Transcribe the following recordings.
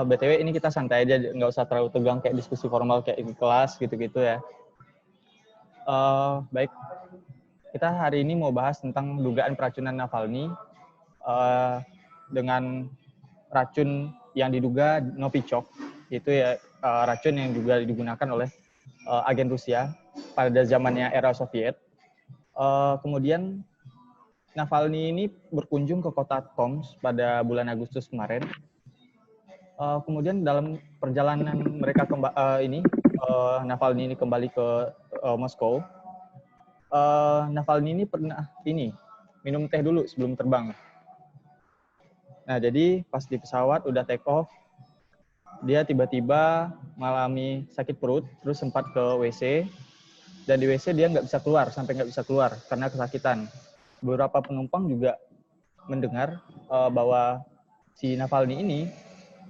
BTW ini kita santai aja, nggak usah terlalu tegang kayak diskusi formal kayak di kelas gitu-gitu ya. Baik, kita hari ini mau bahas tentang dugaan peracunan Navalny dengan racun yang diduga Novichok. Itu ya racun yang juga digunakan oleh agen Rusia pada zamannya era Soviet. Kemudian Navalny ini berkunjung ke kota Tomsk pada bulan Agustus kemarin. Kemudian dalam perjalanan mereka Navalny ini kembali ke Moskow. Navalny ini pernah minum teh dulu sebelum terbang. Nah, jadi pas di pesawat udah take off, dia tiba-tiba mengalami sakit perut, terus sempat ke WC, dan di WC dia nggak bisa keluar karena kesakitan. Beberapa penumpang juga mendengar bahwa si Navalny ini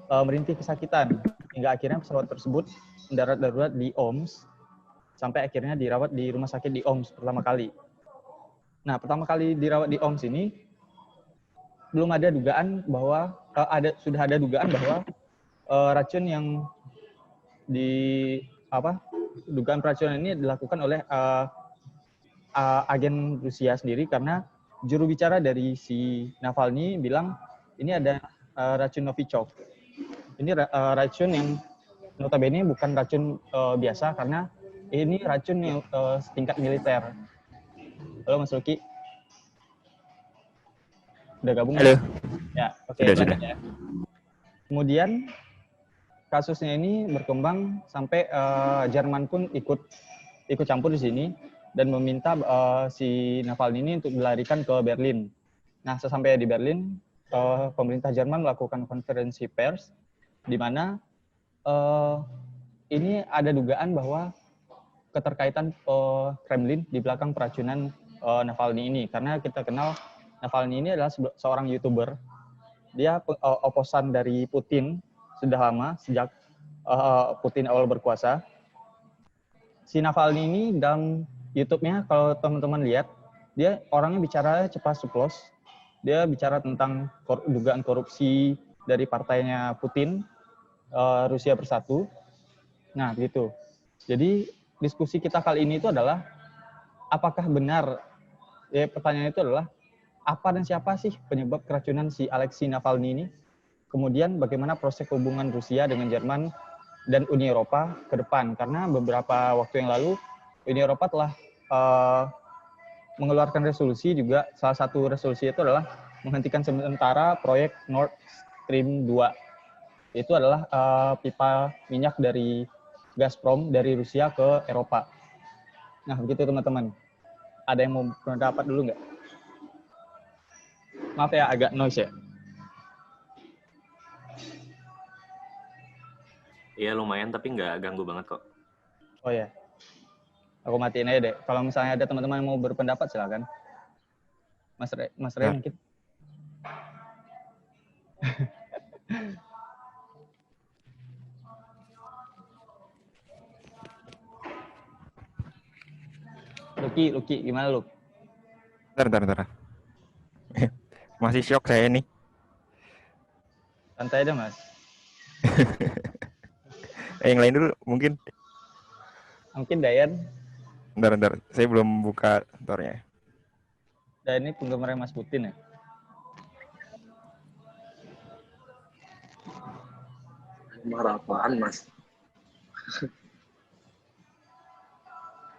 merintih kesakitan, hingga akhirnya pesawat tersebut mendarat darurat di Omsk, sampai akhirnya dirawat di rumah sakit di Omsk pertama kali. Nah, pertama kali dirawat di Omsk ini, belum ada dugaan bahwa, sudah ada dugaan bahwa racun yang dugaan peracunan ini dilakukan oleh agen Rusia sendiri, karena juru bicara dari si Navalny bilang ini ada racun Novichok. Ini racun yang notabene bukan racun biasa, karena ini racun yang setingkat militer. Halo Mas Luki. Udah gabung? Halo. Ya, oke. Sudah. Ya. Kemudian kasusnya ini berkembang sampai Jerman pun ikut campur di sini dan meminta si Navalny ini untuk dilarikan ke Berlin. Nah, sesampai di Berlin, pemerintah Jerman melakukan konferensi pers di mana ini ada dugaan bahwa keterkaitan Kremlin di belakang peracunan Navalny ini, karena kita kenal Navalny ini adalah seorang YouTuber. Dia oposan dari Putin sudah lama, sejak Putin awal berkuasa. Si Navalny ini dalam YouTube-nya, kalau teman-teman lihat, dia orangnya bicara cepat suplos. Dia bicara tentang dugaan korupsi dari partainya Putin, Rusia Bersatu. Nah, begitu. Jadi diskusi kita kali ini itu adalah apakah benar, pertanyaan itu adalah apa dan siapa sih penyebab keracunan si Alexei Navalny ini? Kemudian bagaimana proses hubungan Rusia dengan Jerman dan Uni Eropa ke depan? Karena beberapa waktu yang lalu Uni Eropa telah mengeluarkan resolusi juga. Salah satu resolusi itu adalah menghentikan sementara proyek Nord Stream 2. Itu adalah pipa minyak dari Gazprom dari Rusia ke Eropa. Nah, begitu teman-teman. Ada yang mau pendapat dulu nggak? Maaf ya, agak noise ya. Iya lumayan, tapi nggak ganggu banget kok. Oh ya, aku matiin aja deh. Kalau misalnya ada teman-teman yang mau berpendapat, silakan. Mas Ray mungkin. Luki, gimana lu? Bentar. Masih shock saya nih. Santai aja, Mas. Yang lain dulu mungkin. Mungkin Dayan. Bentar. Saya belum buka tornya. Dayan ini penggemar Mas Putin ya? Marah apaan, Mas?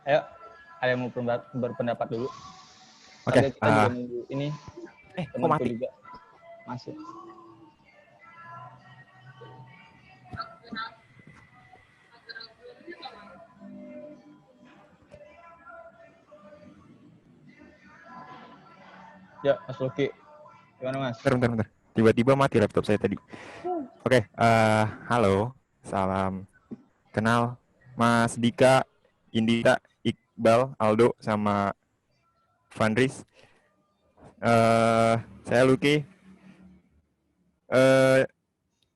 Ayo, ada yang mau berpendapat dulu? Oke. Kita juga nunggu ini. Kok mati? Juga masuk. Ya, Mas Luki. Gimana, Mas? Bentar. Tiba-tiba mati laptop saya tadi. Oke. Halo. Salam kenal. Mas Dika, Indita, Iqbal, Aldo, sama Fandris. Saya Luki.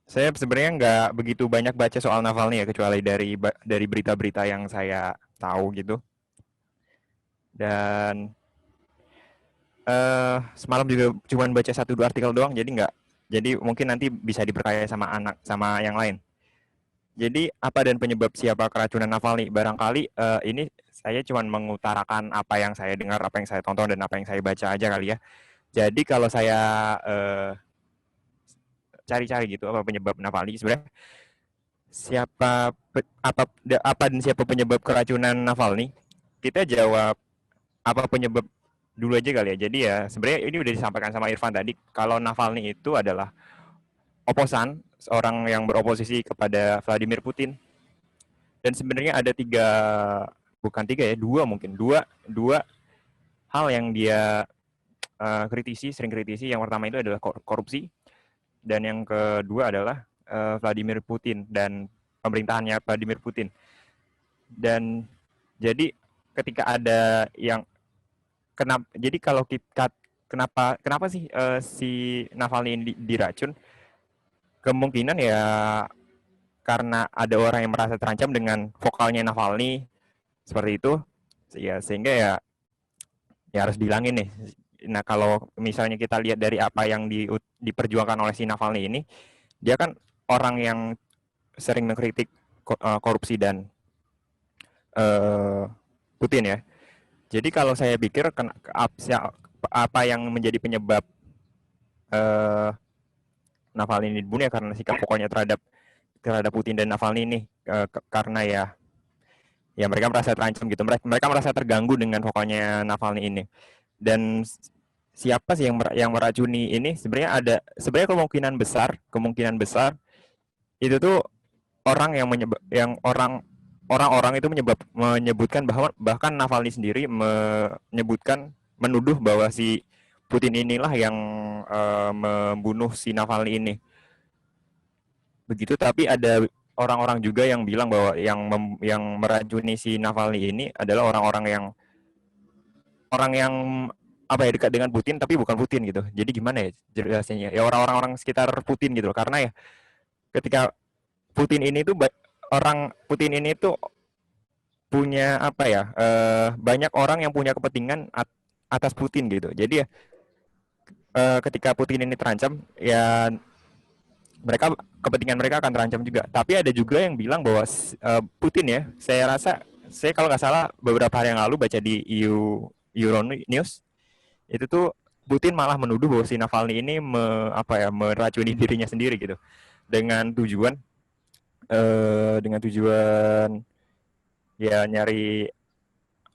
Saya sebenarnya nggak begitu banyak baca soal Navalny ya, kecuali dari berita-berita yang saya tahu gitu. Dan semalam juga cuma baca 1-2 artikel doang, jadi Jadi mungkin nanti bisa diperkaya sama anak, sama yang lain. Jadi apa dan penyebab siapa keracunan Navalny? Barangkali ini saya cuma mengutarakan apa yang saya dengar, apa yang saya tonton, dan apa yang saya baca aja kali ya. Jadi kalau saya cari-cari gitu apa penyebab Navalny, sebenarnya apa dan siapa penyebab keracunan Navalny? Kita jawab apa penyebab dulu aja kali ya. Jadi ya sebenarnya ini udah disampaikan sama Irfan tadi, kalau Navalny itu adalah oposan, seorang yang beroposisi kepada Vladimir Putin. Dan sebenarnya ada dua hal yang dia sering kritisi. Yang pertama itu adalah korupsi, dan yang kedua adalah Vladimir Putin dan pemerintahannya Vladimir Putin. Dan jadi ketika ada yang kenapa sih si Navalny ini diracun? Kemungkinan ya karena ada orang yang merasa terancam dengan vokalnya Navalny seperti itu, ya sehingga ya harus dihilangin nih. Nah kalau misalnya kita lihat dari apa yang diperjuangkan oleh si Navalny ini, dia kan orang yang sering mengkritik korupsi dan Putin ya. Jadi kalau saya pikir apa yang menjadi penyebab Navalny ini dibunuh ya karena sikap pokoknya terhadap Putin dan Navalny ini, karena ya mereka merasa terancam gitu, mereka merasa terganggu dengan pokoknya Navalny ini. Dan siapa sih yang meracuni ini? Sebenarnya kemungkinan besar itu tuh orang-orang itu menyebutkan bahkan Navalny sendiri menuduh bahwa si Putin inilah yang membunuh si Navalny ini. Begitu, tapi ada orang-orang juga yang bilang bahwa yang meracuni si Navalny ini adalah orang-orang yang dekat dengan Putin tapi bukan Putin gitu. Jadi gimana ya jelasnya? Ya orang-orang sekitar Putin gitu loh. Karena ya ketika Putin ini tuh punya banyak orang yang punya kepentingan atas Putin gitu. Jadi ya ketika Putin ini terancam, ya kepentingan mereka akan terancam juga. Tapi ada juga yang bilang bahwa Putin ya, saya kalau nggak salah beberapa hari yang lalu baca di Euronews, itu tuh Putin malah menuduh bahwa si Navalny ini meracuni dirinya sendiri gitu, dengan tujuan ya nyari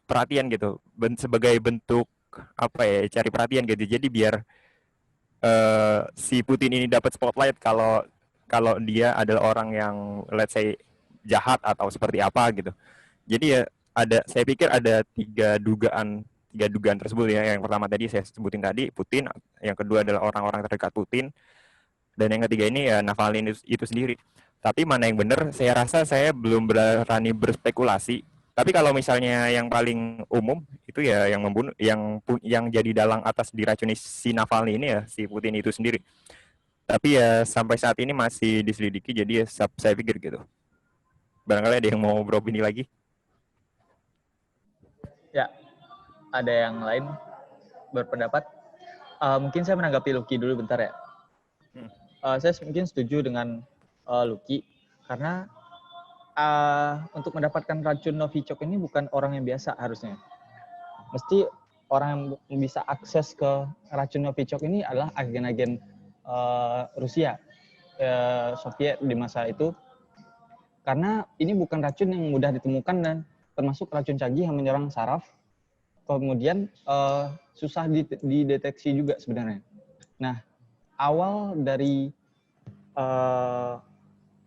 perhatian gitu, sebagai bentuk cari perhatian gitu. Jadi biar si Putin ini dapat spotlight kalau dia adalah orang yang let's say jahat atau seperti apa gitu. Jadi ya saya pikir ada tiga dugaan tersebut ya. Yang pertama tadi saya sebutin tadi Putin, yang kedua adalah orang-orang terdekat Putin, dan yang ketiga ini ya Navalny itu sendiri. Tapi mana yang benar, saya rasa saya belum berani berspekulasi. Tapi kalau misalnya yang paling umum itu ya yang membunuh, yang jadi dalang atas diracuni si Navalny ini ya si Putin itu sendiri. Tapi ya sampai saat ini masih diselidiki, jadi ya saya pikir gitu. Barangkali ada yang mau beropini lagi? Ya, ada yang lain berpendapat? Mungkin saya menanggapi Lucky dulu bentar ya. Saya mungkin setuju dengan Lucky, karena untuk mendapatkan racun Novichok ini bukan orang yang biasa harusnya. Mesti orang yang bisa akses ke racun Novichok ini adalah agen-agen Rusia, Soviet di masa itu. Karena ini bukan racun yang mudah ditemukan dan termasuk racun canggih yang menyerang saraf. Kemudian susah dideteksi juga sebenarnya. Nah, awal dari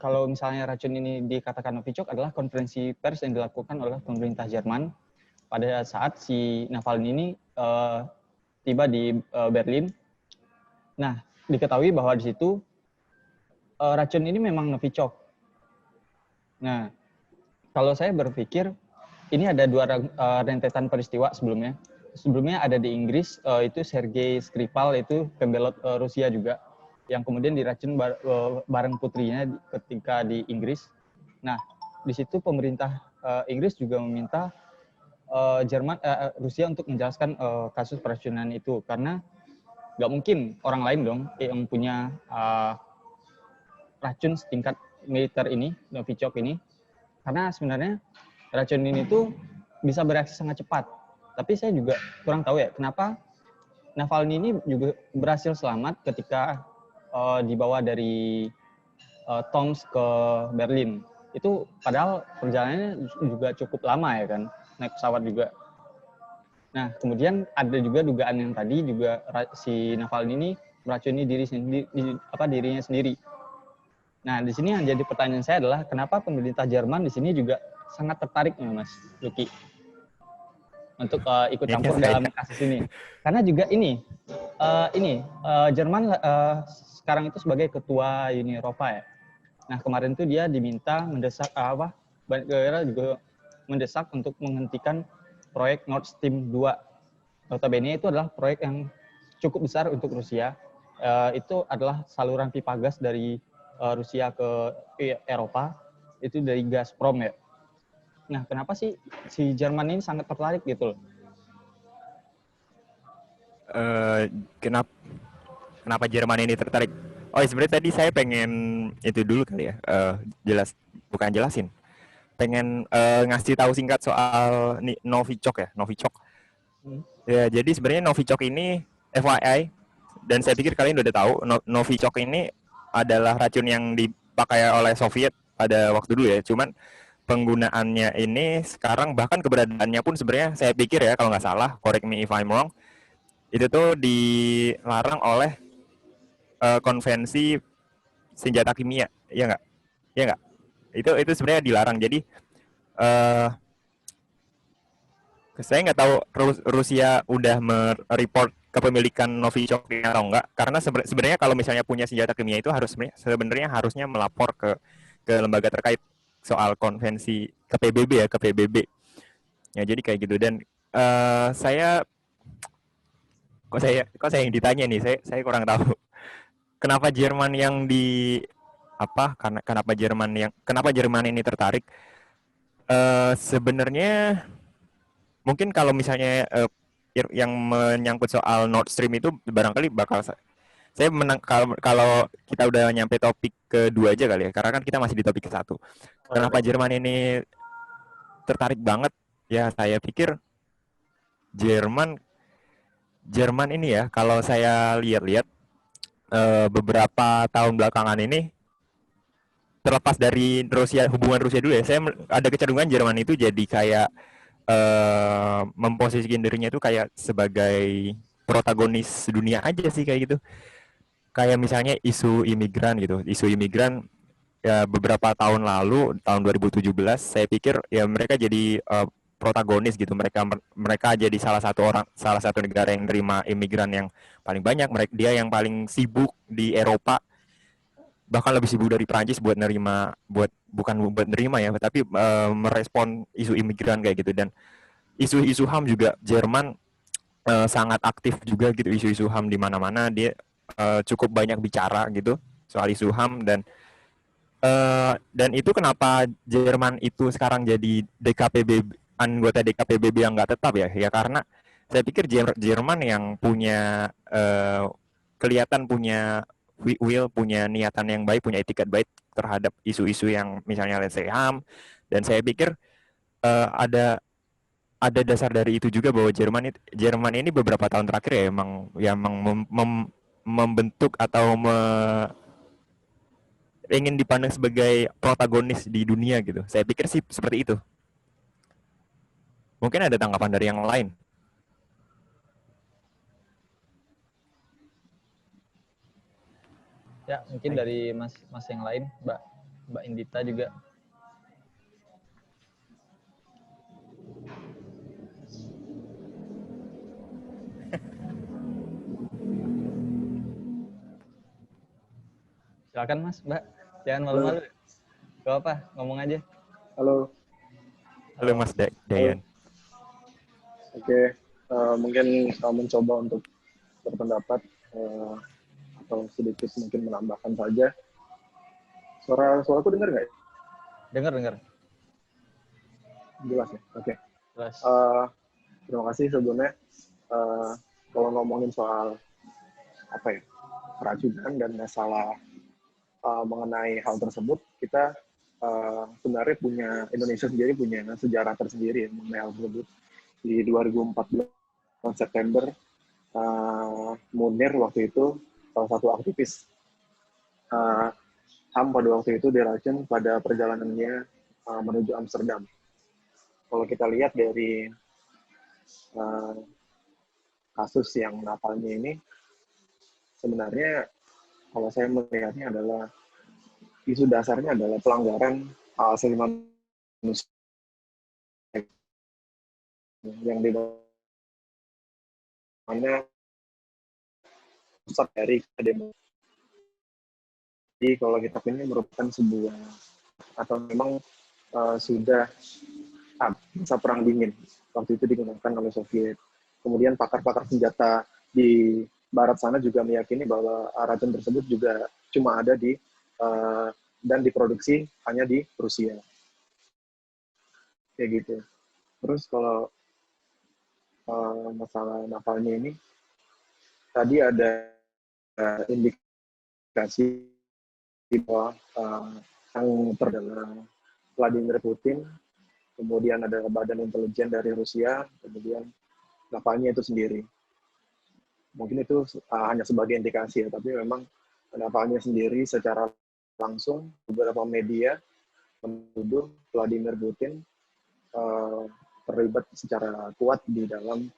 kalau misalnya racun ini dikatakan Novichok adalah konferensi pers yang dilakukan oleh pemerintah Jerman pada saat si Navalny ini tiba di Berlin. Nah, diketahui bahwa di situ racun ini memang Novichok. Nah, kalau saya berpikir ini ada dua rentetan peristiwa sebelumnya. Sebelumnya ada di Inggris, itu Sergei Skripal, itu pembelot Rusia juga, yang kemudian diracun bareng putrinya ketika di Inggris. Nah, di situ pemerintah Inggris juga meminta Rusia untuk menjelaskan kasus peracunan itu, karena nggak mungkin orang lain dong yang punya racun setingkat militer ini, Novichok ini, karena sebenarnya racun ini tuh bisa bereaksi sangat cepat. Tapi saya juga kurang tahu ya, kenapa Navalny ini juga berhasil selamat ketika dibawa dari Tomsk ke Berlin. Itu padahal perjalanannya juga cukup lama ya kan, naik pesawat juga. Nah, kemudian ada juga dugaan yang tadi juga si Navalny ini meracuni dirinya sendiri. Nah, di sini yang jadi pertanyaan saya adalah kenapa pemerintah Jerman di sini juga sangat tertarik nih Mas Luki untuk ikut campur dalam kasus ini. Karena juga Jerman sekarang itu sebagai ketua Uni Eropa ya. Nah, kemarin tuh dia diminta mendesak banyak negara juga mendesak untuk menghentikan proyek Nord Stream 2. Notabene itu adalah proyek yang cukup besar untuk Rusia. Itu adalah saluran pipa gas dari Rusia ke Eropa, itu dari Gazprom ya. Nah, kenapa sih si Jerman ini sangat tertarik gitu loh? Kenapa Jerman ini tertarik? Oh, sebenarnya tadi saya pengen itu dulu kali ya, jelasin. Pengen ngasih tahu singkat soal Novichok ya, Novichok. Ya, jadi sebenarnya Novichok ini FYI, dan saya pikir kalian udah tahu, Novichok ini adalah racun yang dipakai oleh Soviet pada waktu dulu ya. Cuman penggunaannya ini sekarang, bahkan keberadaannya pun sebenarnya saya pikir ya, kalau nggak salah, correct me if I'm wrong, itu tuh dilarang oleh konvensi senjata kimia, ya nggak? Ya nggak? Itu sebenarnya dilarang. Jadi saya nggak tahu Rusia udah mereport kepemilikan Novichok atau enggak, karena sebenarnya kalau misalnya punya senjata kimia itu harusnya melapor ke lembaga terkait soal konvensi ke PBB ya, jadi kayak gitu. Dan saya yang ditanya nih, saya kurang tahu kenapa Jerman yang kenapa Jerman ini tertarik. Sebenarnya mungkin kalau misalnya yang menyangkut soal Nord Stream itu barangkali bakal saya kalau kita udah nyampe topik kedua aja kali ya, karena kan kita masih di topik ke-1. Kenapa Jerman ini tertarik banget? Ya, saya pikir Jerman ini ya, kalau saya lihat-lihat beberapa tahun belakangan ini, terlepas dari hubungan Rusia dulu ya, saya ada kecenderungan Jerman itu jadi kayak memposisikan dirinya itu kayak sebagai protagonis dunia aja sih, kayak gitu. Kayak misalnya isu imigran gitu. Isu imigran ya, beberapa tahun lalu, tahun 2017, saya pikir ya mereka jadi protagonis gitu. Mereka jadi salah satu negara yang menerima imigran yang paling banyak. Dia yang paling sibuk di Eropa, bahkan lebih sibuk dari Prancis bukan buat nerima ya, tapi merespon isu imigran kayak gitu. Dan isu-isu HAM juga Jerman sangat aktif juga gitu, isu-isu HAM di mana-mana dia cukup banyak bicara gitu soal isu HAM. Dan itu kenapa Jerman itu sekarang jadi anggota DKPBB yang nggak tetap ya karena saya pikir Jerman yang punya kelihatan punya punya niatan yang baik, punya etikat baik terhadap isu-isu yang misalnya let's say HAM. Dan saya pikir ada dasar dari itu juga bahwa Jerman ini beberapa tahun terakhir ya emang membentuk atau ingin dipandang sebagai protagonis di dunia gitu. Saya pikir sih seperti itu. Mungkin ada tanggapan dari yang lain. Ya, mungkin dari mas yang lain, Mbak Indita juga. Silakan Mas, Mbak. Jangan malu-malu. Gak apa, ngomong aja. Halo. Halo Mas Dayan. Oke, mungkin mencoba untuk berpendapat atau sedikit mungkin menambahkan saja. Suaraku dengar nggak? Dengar. Jelas ya? Oke. Jelas. Terima kasih sebelumnya. Kalau ngomongin soal keracunan dan masalah mengenai hal tersebut, kita sebenarnya Indonesia sendiri punya sejarah tersendiri mengenai hal tersebut. Di 2014 September, Munir waktu itu salah satu aktivis HAM pada waktu itu diracun pada perjalanannya menuju Amsterdam. Kalau kita lihat dari kasus yang Navalny ini, sebenarnya kalau saya melihatnya adalah isu dasarnya adalah pelanggaran hak asasi manusia yang di mana pusat dari demo. Jadi kalau kita ini merupakan sebuah atau memang sudah masa perang dingin waktu itu digunakan oleh Soviet. Kemudian pakar-pakar senjata di barat sana juga meyakini bahwa racun tersebut juga cuma ada di dan diproduksi hanya di Rusia. Kayak gitu. Terus kalau masalah Navalny ini, tadi ada indikasi bahwa yang terdapat Vladimir Putin, kemudian ada badan intelijen dari Rusia, kemudian Navalny itu sendiri. Mungkin itu hanya sebagai indikasi ya, tapi memang Navalny sendiri secara langsung beberapa media menuduh Vladimir Putin terlibat secara kuat di dalam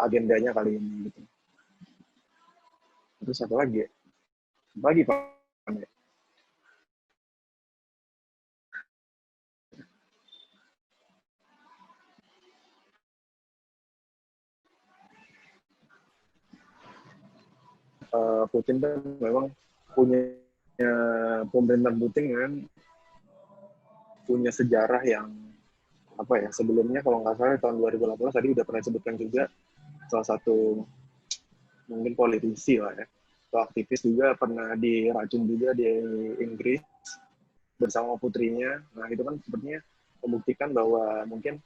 agendanya kali ini. Gitu. Terus satu lagi, Pak. Putin kan memang punya pemerintahan Putin kan punya sejarah yang sebelumnya kalau nggak salah tahun 2018 tadi udah pernah disebutkan juga salah satu mungkin politisi lah ya atau aktivis juga pernah diracun juga di Inggris bersama putrinya. Nah itu kan sepertinya membuktikan bahwa mungkin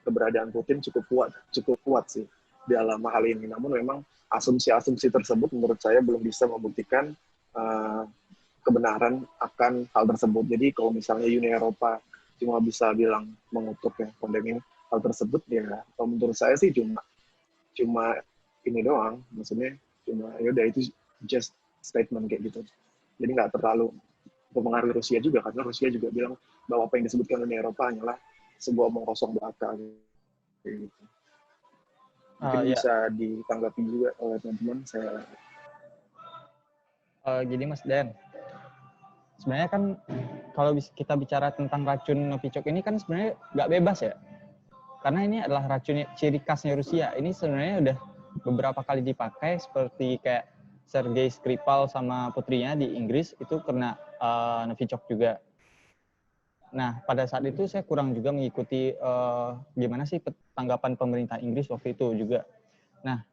keberadaan Putin cukup kuat sih dalam hal ini. Namun memang asumsi-asumsi tersebut menurut saya belum bisa membuktikan kebenaran akan hal tersebut. Jadi kalau misalnya Uni Eropa cuma bisa bilang mengutuk ya kondemin hal tersebut ya, kalau menurut saya sih cuma ini doang, maksudnya cuma ya udah itu just statement kayak gitu. Jadi nggak terlalu mempengaruhi Rusia juga karena Rusia juga bilang bahwa apa yang disebutkan Uni Eropa hanyalah sebuah omong kosong belaka gitu. Mungkin bisa ditanggapi juga oleh teman-teman. Saya gini Mas Dan, sebenarnya kan kalau kita bicara tentang racun Novichok ini kan sebenarnya nggak bebas ya, karena ini adalah racun ciri khasnya Rusia. Ini sebenarnya udah beberapa kali dipakai, seperti kayak Sergei Skripal sama putrinya di Inggris itu kena Novichok juga. Nah, pada saat itu saya kurang juga mengikuti gimana sih tanggapan pemerintah Inggris waktu itu juga. Nah,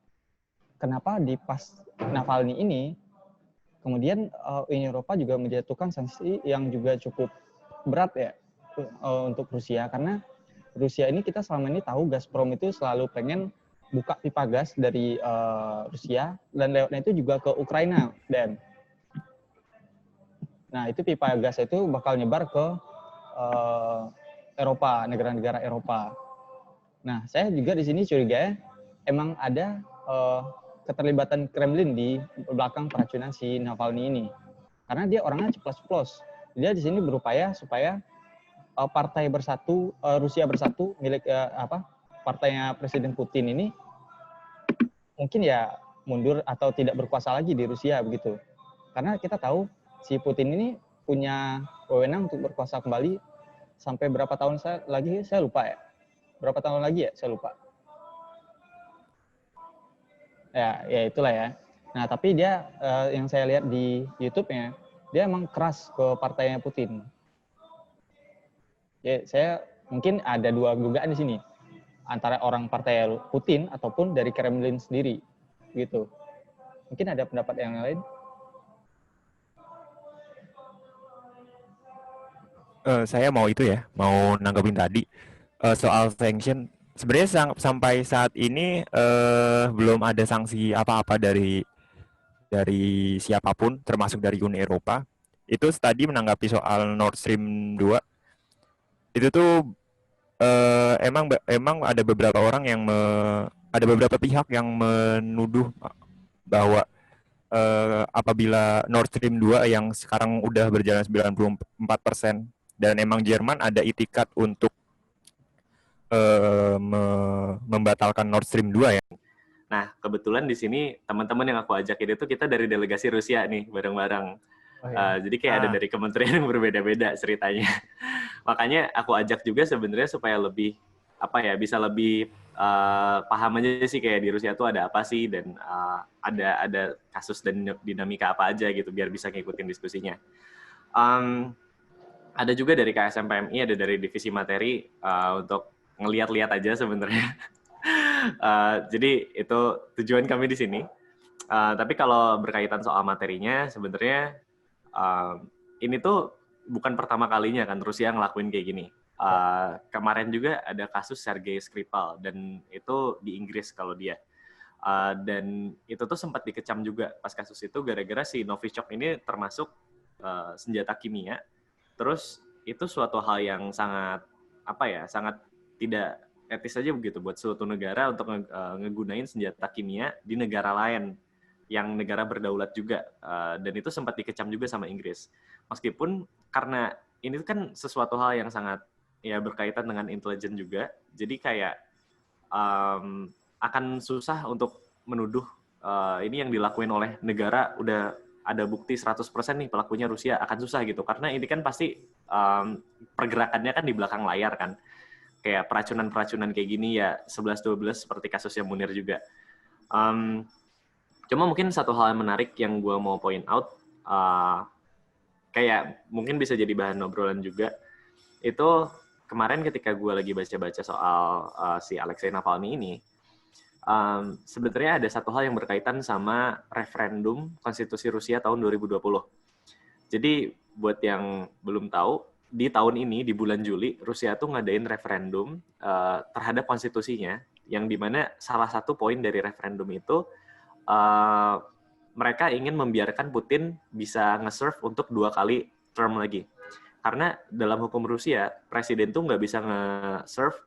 kenapa di pas Navalny ini, kemudian Uni Eropa juga menjatuhkan sanksi yang juga cukup berat ya untuk Rusia, karena Rusia ini kita selama ini tahu Gazprom itu selalu pengen buka pipa gas dari Rusia dan lewatnya itu juga ke Ukraina. Dan nah itu pipa gas itu bakal nyebar ke Eropa, negara-negara Eropa. Nah saya juga di sini curiga emang ada keterlibatan Kremlin di belakang peracunan si Navalny ini, karena dia orangnya ceplos-ceplos. Dia di sini berupaya supaya partai bersatu, Rusia bersatu milik partainya Presiden Putin ini mungkin ya mundur atau tidak berkuasa lagi di Rusia begitu. Karena kita tahu si Putin ini punya wewenang untuk berkuasa kembali sampai berapa tahun lagi saya lupa ya. Berapa tahun lagi ya saya lupa. Ya itulah ya. Nah tapi dia yang saya lihat di YouTube-nya, dia emang keras ke partainya Putin. Ya, saya mungkin ada dua dugaan di sini, antara orang partai Putin ataupun dari Kremlin sendiri, gitu. Mungkin ada pendapat yang lain? Saya mau nanggepin tadi soal sanction. Sebenarnya sampai saat ini belum ada sanksi apa-apa dari dari siapapun, termasuk dari Uni Eropa. Itu tadi menanggapi soal Nord Stream 2. Itu tuh emang ada beberapa orang yang ada beberapa pihak yang menuduh bahwa apabila Nord Stream 2 yang sekarang udah berjalan 94% dan emang Jerman ada itikat untuk membatalkan Nord Stream 2 ya. Nah, kebetulan di sini teman-teman yang aku ajak itu kita dari delegasi Rusia nih, bareng-bareng. Oh, ya. Jadi kayak ada dari kementerian yang berbeda-beda ceritanya. Makanya aku ajak juga sebenarnya supaya lebih bisa lebih paham aja sih kayak di Rusia tuh ada apa sih dan ada kasus dan dinamika apa aja gitu biar bisa ngikutin diskusinya. Ada juga dari KSMPMI, ada dari divisi materi untuk ngeliat-liat aja sebenarnya. Jadi itu tujuan kami di sini. Tapi kalau berkaitan soal materinya, sebenarnya ini tuh bukan pertama kalinya kan Rusia ngelakuin kayak gini. Kemarin juga ada kasus Sergei Skripal dan itu di Inggris kalau dia. Dan itu tuh sempat dikecam juga pas kasus itu gara-gara si Novichok ini termasuk senjata kimia. Terus itu suatu hal yang sangat sangat tidak etis aja begitu buat suatu negara untuk ngegunain senjata kimia di negara lain yang negara berdaulat juga, dan itu sempat dikecam juga sama Inggris. Meskipun karena ini kan sesuatu hal yang sangat ya berkaitan dengan intelijen juga, jadi kayak akan susah untuk menuduh ini yang dilakuin oleh negara udah ada bukti 100% nih pelakunya Rusia, akan susah gitu karena ini kan pasti pergerakannya kan di belakang layar kan. Kayak peracunan-peracunan kayak gini ya 11-12 seperti kasusnya Munir juga. Cuma mungkin satu hal yang menarik yang gue mau point out, kayak mungkin bisa jadi bahan obrolan juga, itu kemarin ketika gue lagi baca-baca soal si Alexei Navalny ini, sebenarnya ada satu hal yang berkaitan sama referendum konstitusi Rusia tahun 2020. Jadi buat yang belum tahu, di tahun ini, di bulan Juli, Rusia tuh ngadain referendum terhadap konstitusinya, yang dimana salah satu poin dari referendum itu, mereka ingin membiarkan Putin bisa nge-serve untuk 2 kali term lagi. Karena dalam hukum Rusia, presiden tuh nggak bisa nge-serve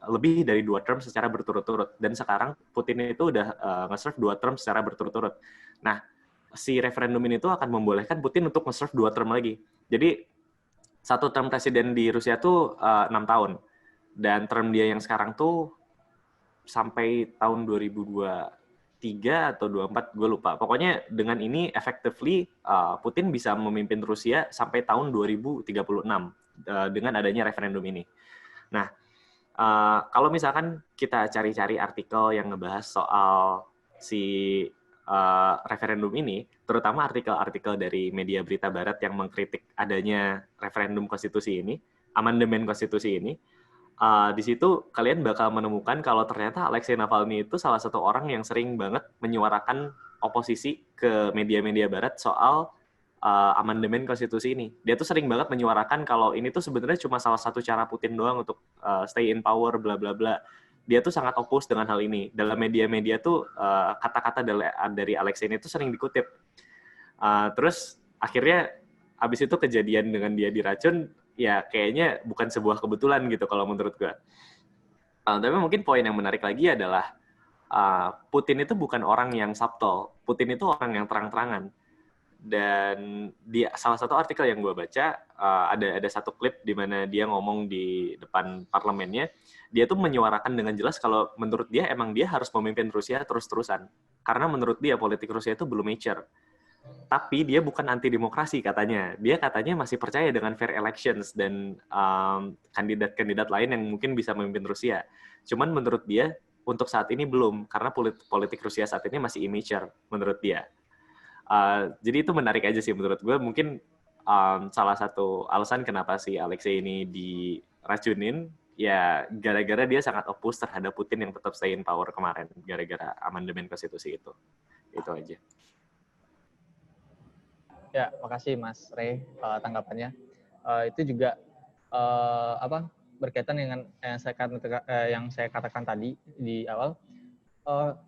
lebih dari 2 term secara berturut-turut. Dan sekarang Putin itu udah nge-serve 2 term secara berturut-turut. Nah, si referendum ini tuh akan membolehkan Putin untuk nge-serve 2 term lagi. Jadi, 1 term presiden di Rusia tuh 6 tahun. Dan term dia yang sekarang tuh sampai tahun 2023 atau 24, gue lupa. Pokoknya dengan ini effectively Putin bisa memimpin Rusia sampai tahun 2036 dengan adanya referendum ini. Nah, kalau misalkan kita cari-cari artikel yang ngebahas soal si referendum ini, terutama artikel-artikel dari media berita barat yang mengkritik adanya referendum konstitusi ini, amandemen konstitusi ini, di situ kalian bakal menemukan kalau ternyata Alexei Navalny itu salah satu orang yang sering banget menyuarakan oposisi ke media-media barat soal amandemen konstitusi ini. Dia tuh sering banget menyuarakan kalau ini tuh sebenarnya cuma salah satu cara Putin doang untuk stay in power, bla bla bla. Dia tuh sangat opus dengan hal ini. Dalam media-media tuh kata-kata dari Alexei ini tuh sering dikutip. Terus akhirnya abis itu kejadian dengan dia diracun, ya kayaknya bukan sebuah kebetulan gitu kalau menurut gue. Tapi mungkin poin yang menarik lagi adalah Putin itu bukan orang yang subtle. Putin itu orang yang terang-terangan. Dan di salah satu artikel yang gue baca, ada satu klip di mana dia ngomong di depan parlemennya, dia tuh menyuarakan dengan jelas kalau menurut dia emang dia harus memimpin Rusia terus-terusan. Karena menurut dia politik Rusia itu belum mature. Tapi dia bukan anti demokrasi katanya. Dia katanya masih percaya dengan fair elections dan kandidat-kandidat lain yang mungkin bisa memimpin Rusia. Cuman menurut dia untuk saat ini belum, karena politik Rusia saat ini masih immature menurut dia. Jadi itu menarik aja sih menurut gue. Mungkin salah satu alasan kenapa si Alexei ini diracunin, ya gara-gara dia sangat opus terhadap Putin yang tetap stay in power kemarin, gara-gara amandemen konstitusi itu. Itu aja. Ya, makasih Mas Ray tanggapannya. Itu juga berkaitan dengan yang saya katakan tadi di awal.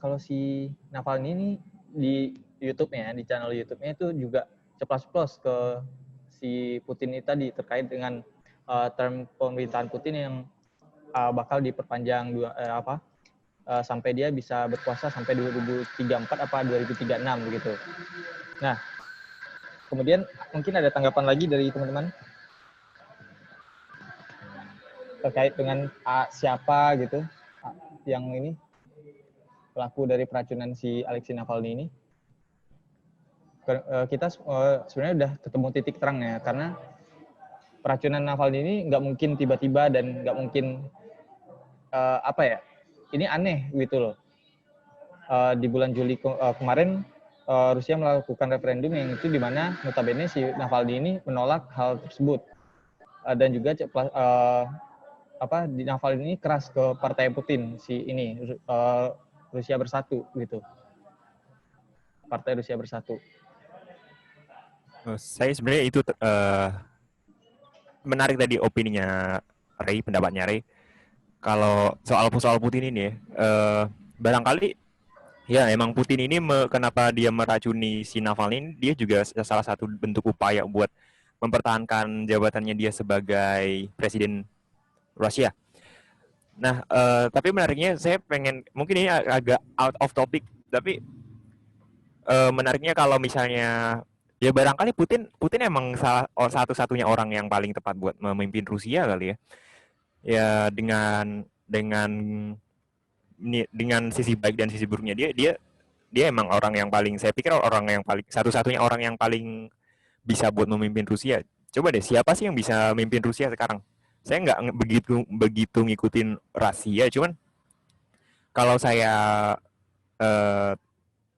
Kalau si Navalny ini di YouTube-nya, di channel YouTube-nya itu juga ceplas-ceplos ke si Putin ini tadi terkait dengan term pemerintahan Putin yang bakal diperpanjang sampai dia bisa berkuasa sampai 2034 apa 2036 begitu. Nah, kemudian mungkin ada tanggapan lagi dari teman-teman terkait dengan siapa gitu yang ini pelaku dari peracunan si Alexei Navalny ini. Kita sebenarnya udah ketemu titik terangnya, karena peracunan Navalny ini nggak mungkin tiba-tiba dan nggak mungkin ini aneh gitu loh. Di bulan Juli kemarin Rusia melakukan referendum yang itu di mana notabene si Navalny ini menolak hal tersebut, dan juga di Navalny ini keras ke partai Putin si ini Rusia Bersatu gitu, Partai Rusia Bersatu. Saya sebenarnya itu menarik tadi opininya Ray, pendapatnya Ray. Kalau soal Putin ini barangkali ya emang Putin ini kenapa dia meracuni si Navalny, dia juga salah satu bentuk upaya buat mempertahankan jabatannya dia sebagai presiden Rusia. Nah, tapi menariknya saya pengen, mungkin ini agak out of topic, tapi menariknya kalau misalnya ya barangkali Putin emang satu-satunya orang yang paling tepat buat memimpin Rusia kali ya. Ya dengan sisi baik dan sisi buruknya dia emang orang yang paling, saya pikir orang yang paling satu-satunya orang yang paling bisa buat memimpin Rusia. Coba deh, siapa sih yang bisa memimpin Rusia sekarang? Saya nggak begitu ngikutin Rusia, cuman kalau saya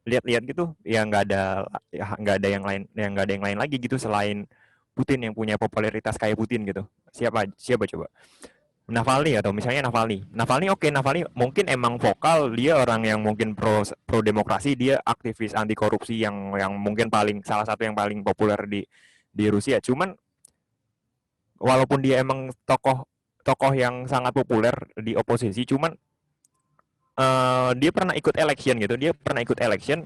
lihat-lihat gitu ya nggak ada yang lain lagi gitu selain Putin yang punya popularitas kayak Putin gitu. Siapa coba? Navalny atau misalnya Navalny mungkin emang vokal, dia orang yang mungkin pro demokrasi, dia aktivis anti korupsi yang mungkin salah satu yang paling populer di Rusia. Cuman walaupun dia emang tokoh yang sangat populer di oposisi, cuman dia pernah ikut election gitu. Dia pernah ikut election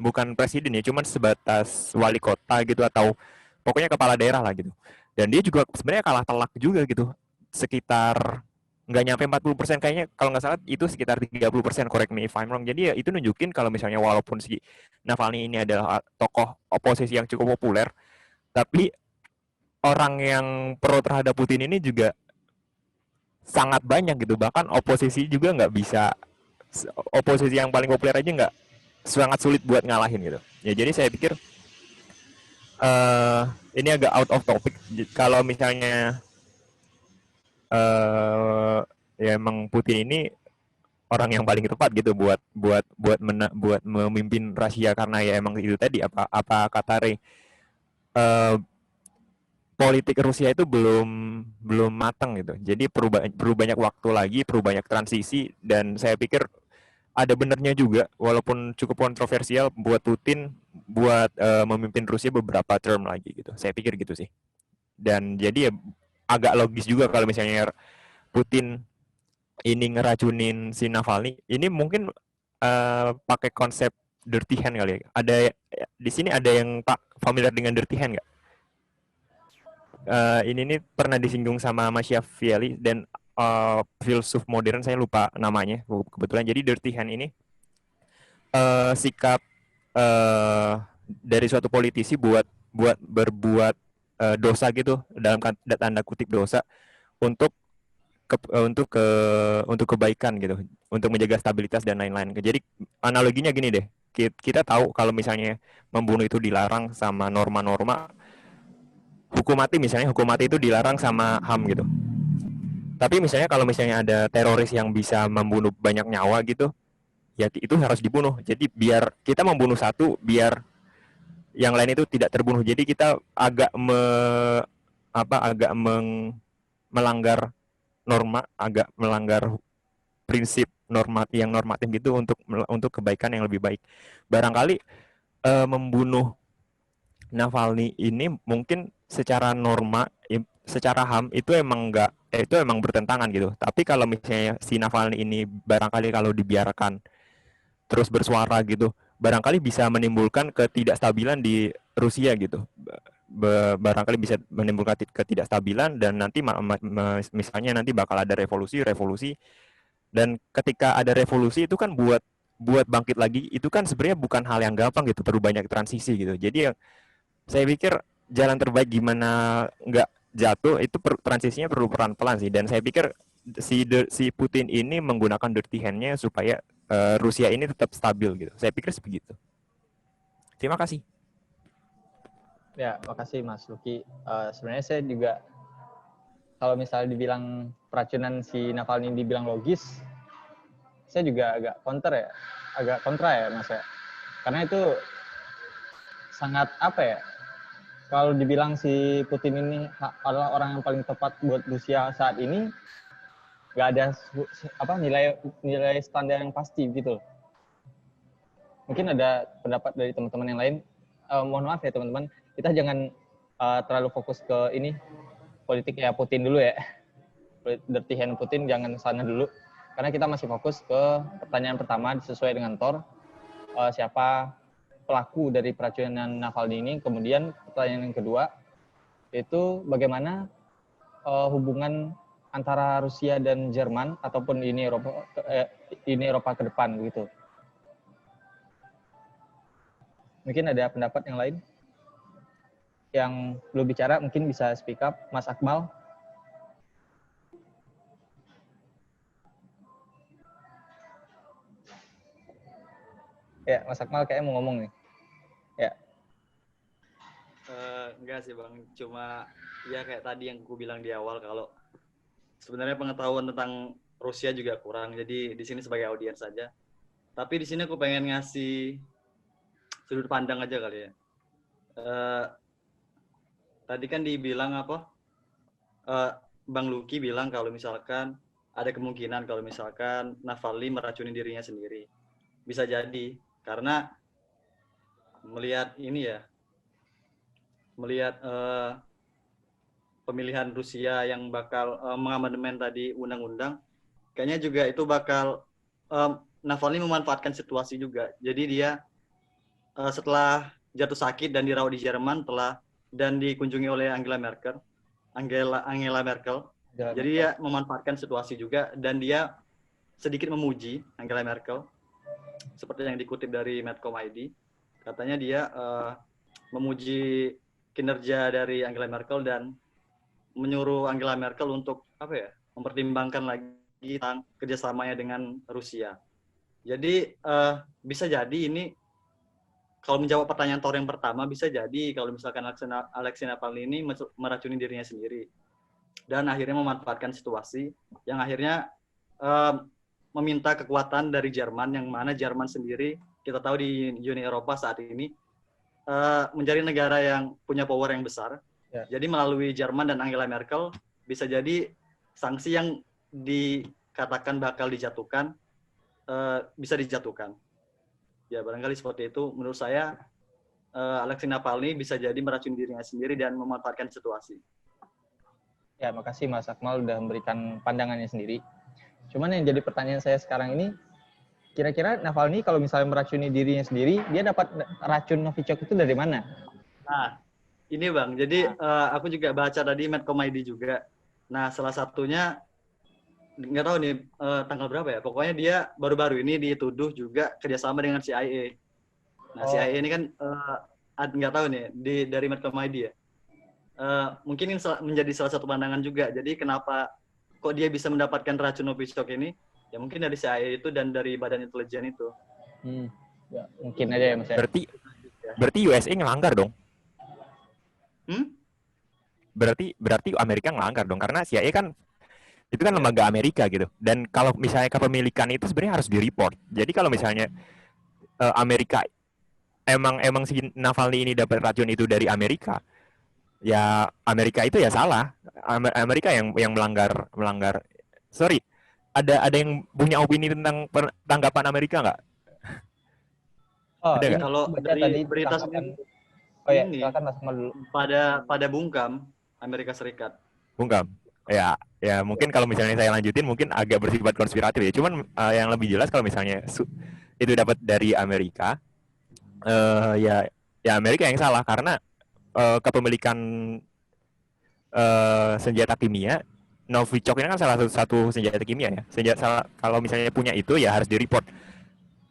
bukan presiden ya, cuman sebatas wali kota gitu atau pokoknya kepala daerah lah gitu. Dan dia juga sebenarnya kalah telak juga gitu. Sekitar nggak nyampe 40%, kayaknya kalau nggak salah itu sekitar 30%, correct me if I'm wrong. Jadi ya itu nunjukin kalau misalnya walaupun si Navalny ini adalah tokoh oposisi yang cukup populer, tapi orang yang pro terhadap Putin ini juga sangat banyak gitu. Bahkan oposisi juga nggak bisa, oposisi yang paling populer aja nggak, sangat sulit buat ngalahin gitu ya. Jadi saya pikir ini agak out of topic. Kalau misalnya ya emang Putin ini orang yang paling tepat gitu buat memimpin Rusia, karena ya emang itu tadi apa kata Ray, politik Rusia itu belum matang gitu. Jadi perlu banyak waktu lagi, perlu banyak transisi, dan saya pikir ada benernya juga walaupun cukup kontroversial buat Putin buat memimpin Rusia beberapa term lagi gitu. Saya pikir gitu sih. Dan jadi ya agak logis juga kalau misalnya Putin ini ngeracunin si Navalny. Ini mungkin pakai konsep dirty hand kali ya. Ada di sini ada yang familiar dengan dirty hand nggak? Ini nih pernah disinggung sama Machiavelli dan filsuf modern, saya lupa namanya kebetulan. Jadi dirty hand ini sikap dari suatu politisi buat berbuat dosa gitu, dalam tanda kutip dosa, untuk kebaikan gitu, untuk menjaga stabilitas dan lain-lain. Jadi analoginya gini deh, kita tahu kalau misalnya membunuh itu dilarang sama norma-norma hukum mati, misalnya hukum mati itu dilarang sama HAM gitu. Tapi misalnya kalau misalnya ada teroris yang bisa membunuh banyak nyawa gitu, ya itu harus dibunuh. Jadi biar kita membunuh satu, biar yang lain itu tidak terbunuh. Jadi kita agak melanggar norma, agak melanggar prinsip normatif gitu untuk kebaikan yang lebih baik. Barangkali membunuh Navalny ini mungkin secara norma, secara HAM itu emang bertentangan gitu. Tapi kalau misalnya si Navalny ini barangkali kalau dibiarkan terus bersuara gitu, barangkali bisa menimbulkan ketidakstabilan di Rusia gitu. Barangkali bisa menimbulkan ketidakstabilan dan nanti misalnya nanti bakal ada revolusi dan ketika ada revolusi itu kan buat bangkit lagi itu kan sebenarnya bukan hal yang gampang gitu, perlu banyak transisi gitu. Jadi saya pikir jalan terbaik gimana nggak jatuh itu transisinya perlu pelan-pelan sih, dan saya pikir si Putin ini menggunakan dirty hand-nya supaya Rusia ini tetap stabil gitu. Saya pikir sebegitu. Terima kasih. Ya, makasih Mas Luki. Sebenarnya saya juga kalau misalnya dibilang peracunan si Navalny dibilang logis, saya juga agak kontra ya Mas ya. Karena itu sangat apa ya? Kalau dibilang si Putin ini adalah orang yang paling tepat buat Rusia saat ini, nggak ada nilai standar yang pasti gitu. Mungkin ada pendapat dari teman-teman yang lain. Mohon maaf ya teman-teman, kita jangan terlalu fokus ke ini politik ya Putin dulu ya. Dirty hand Putin jangan sana dulu, karena kita masih fokus ke pertanyaan pertama sesuai dengan Thor, siapa pelaku dari peracunan Navalny ini. Kemudian pertanyaan yang kedua itu bagaimana hubungan antara Rusia dan Jerman ataupun Uni Eropa ke depan gitu. Mungkin ada pendapat yang lain yang belum bicara, mungkin bisa speak up. Mas Akmal. Ya, Mas Akmal kayaknya mau ngomong nih. Ya. Enggak sih Bang, cuma ya kayak tadi yang aku bilang di awal, kalau sebenarnya pengetahuan tentang Rusia juga kurang, jadi di sini sebagai audiens saja. Tapi di sini aku pengen ngasih sudut pandang aja kali ya. Tadi kan dibilang apa? Bang Luki bilang kalau misalkan ada kemungkinan kalau misalkan Navalny meracuni dirinya sendiri. Bisa jadi, karena melihat ini ya, melihat pemilihan Rusia yang bakal mengamandemen tadi undang-undang, kayaknya juga itu bakal Navalny memanfaatkan situasi juga. Jadi dia setelah jatuh sakit dan dirawat di Jerman dan dikunjungi oleh Angela Merkel. Jadi dia memanfaatkan situasi juga, dan dia sedikit memuji Angela Merkel. Seperti yang dikutip dari Medcom.id, katanya dia memuji kinerja dari Angela Merkel dan menyuruh Angela Merkel untuk mempertimbangkan lagi tentang kerjasamanya dengan Rusia. Jadi bisa jadi ini, kalau menjawab pertanyaan Thor yang pertama, bisa jadi kalau misalkan Alexei Navalny ini meracuni dirinya sendiri dan akhirnya memanfaatkan situasi yang akhirnya meminta kekuatan dari Jerman, yang mana Jerman sendiri kita tahu di Uni Eropa saat ini menjadi negara yang punya power yang besar. Ya. Jadi melalui Jerman dan Angela Merkel bisa jadi sanksi yang dikatakan bakal dijatuhkan bisa dijatuhkan. Ya barangkali seperti itu. Menurut saya Alexei Navalny bisa jadi meracuni dirinya sendiri dan memanfaatkan situasi. Ya, makasih Mas Akmal udah memberikan pandangannya sendiri. Cuman yang jadi pertanyaan saya sekarang ini, kira-kira Navalny kalau misalnya meracuni dirinya sendiri, dia dapat racun Novichok itu dari mana? Nah, ini Bang, jadi aku juga baca tadi Medcom.id juga. Nah, salah satunya, nggak tahu nih tanggal berapa ya, pokoknya dia baru-baru ini dituduh juga kerjasama dengan CIA. Nah, CIA ini kan nggak tahu nih, dari Medcom.id ya. Mungkin ini menjadi salah satu pandangan juga. Jadi kenapa kok dia bisa mendapatkan racun Novichok ini? Ya mungkin dari CIA itu dan dari badan intelijen itu. Ya, mungkin aja ya Mas. Berarti USA ngelanggar dong. Berarti Amerika ngelanggar dong, karena CIA kan itu kan lembaga Amerika gitu. Dan kalau misalnya kepemilikan itu sebenarnya harus di-report. Jadi kalau misalnya Amerika emang si Navalny ini dapat racun itu dari Amerika, ya Amerika itu ya salah. Amerika yang melanggar. Sorry, ada yang punya opini tentang tanggapan Amerika nggak? Ada nggak? Kalau dari berita sendiri, ini pada bungkam Amerika Serikat. Bungkam. Ya mungkin kalau misalnya saya lanjutin mungkin agak bersifat konspiratif ya. Cuman yang lebih jelas kalau misalnya itu dapat dari Amerika, Ya Amerika yang salah karena kepemilikan senjata kimia. Novichok ini kan salah satu senjata kimia ya. Kalau misalnya punya itu ya harus di-report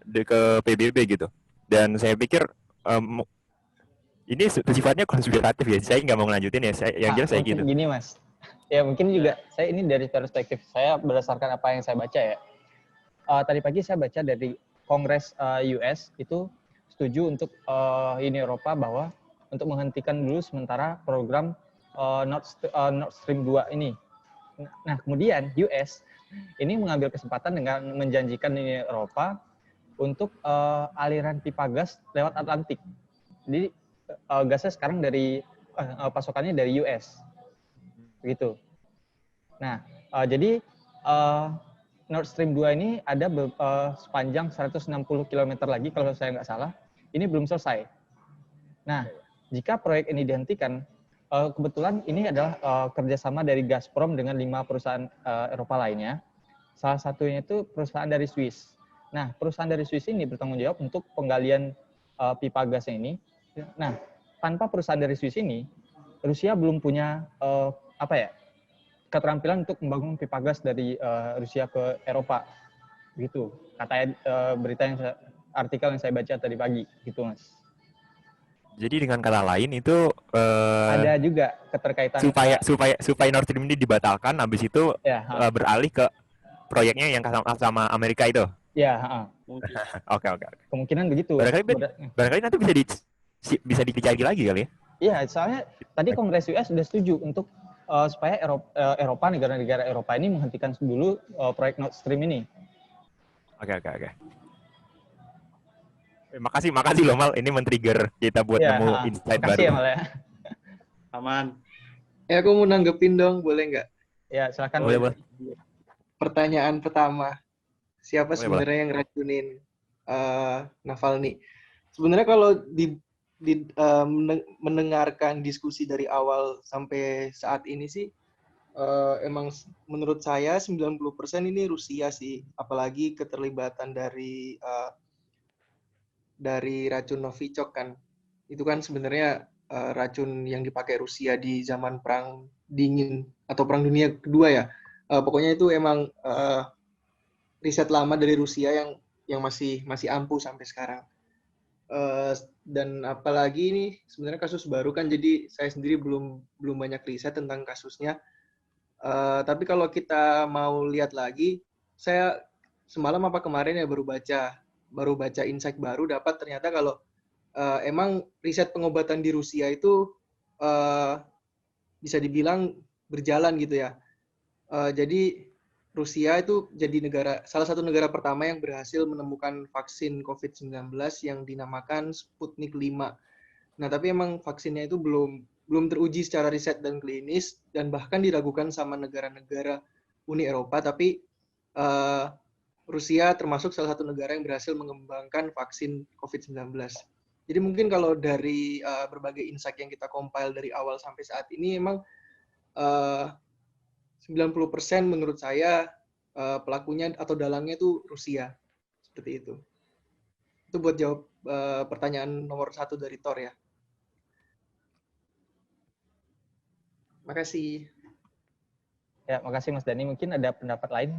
ke PBB gitu. Dan saya pikir ini sifatnya konspiratif ya. Saya nggak mau ngelanjutin ya. Yang jelas saya mungkin gitu. gini Mas. Ya mungkin juga saya ini dari perspektif saya berdasarkan apa yang saya baca ya. Tadi pagi saya baca dari Kongres US itu setuju untuk Uni Eropa bahwa untuk menghentikan dulu sementara program Nord Stream 2 ini. Nah, kemudian US ini mengambil kesempatan dengan menjanjikan Uni Eropa untuk aliran pipa gas lewat Atlantik. Jadi gasnya sekarang dari pasokannya dari US. Begitu. Nah, jadi Nord Stream 2 ini ada sepanjang 160 km lagi kalau saya nggak salah. Ini belum selesai. Nah, jika proyek ini dihentikan, kebetulan ini adalah kerjasama dari Gazprom dengan 5 perusahaan Eropa lainnya. Salah satunya itu perusahaan dari Swiss. Nah, perusahaan dari Swiss ini bertanggung jawab untuk penggalian pipa gasnya ini. Nah, tanpa perusahaan dari Swiss ini, Rusia belum punya keterampilan untuk membangun pipa gas dari Rusia ke Eropa. Gitu. Katanya artikel yang saya baca tadi pagi, gitu Mas. Jadi dengan kata lain itu ada juga keterkaitan supaya Nord Stream ini dibatalkan, habis itu beralih ke proyeknya yang sama Amerika itu. Ya, Oke. Kemungkinan begitu. Barangkali nanti bisa dicari lagi kali ya. Iya, soalnya tadi Kongres US sudah setuju untuk supaya Eropa, negara-negara Eropa ini menghentikan dulu proyek Nord Stream ini. Oke. Makasih loh Mal, ini men-trigger kita buat nemu insight baru. Makasih ya Mal ya. Aman. Ya aku mau nanggepin dong, boleh nggak? Ya silakan. Boleh. Pertanyaan pertama, siapa sebenarnya yang racunin Navalny? Sebenarnya kalau mendengarkan diskusi dari awal sampai saat ini sih, emang menurut saya 90% ini Rusia sih, apalagi keterlibatan dari racun Novichok kan. Itu kan sebenarnya racun yang dipakai Rusia di zaman Perang Dingin atau Perang Dunia Kedua ya. Pokoknya itu emang riset lama dari Rusia yang masih ampuh sampai sekarang. Dan apalagi ini sebenarnya kasus baru kan, jadi saya sendiri belum banyak riset tentang kasusnya. Tapi kalau kita mau lihat lagi, saya semalam apa kemarin ya baru baca insight baru, dapat ternyata kalau emang riset pengobatan di Rusia itu bisa dibilang berjalan gitu ya. Jadi Rusia itu jadi salah satu negara pertama yang berhasil menemukan vaksin COVID-19 yang dinamakan Sputnik 5. Nah, tapi emang vaksinnya itu belum teruji secara riset dan klinis, dan bahkan diragukan sama negara-negara Uni Eropa, tapi Rusia termasuk salah satu negara yang berhasil mengembangkan vaksin COVID-19. Jadi mungkin kalau dari berbagai insight yang kita compile dari awal sampai saat ini, emang 90% menurut saya pelakunya atau dalangnya itu Rusia. Seperti itu. Itu buat jawab pertanyaan nomor 1 dari Thor ya. Makasih. Ya, makasih Mas Dani. Mungkin ada pendapat lain.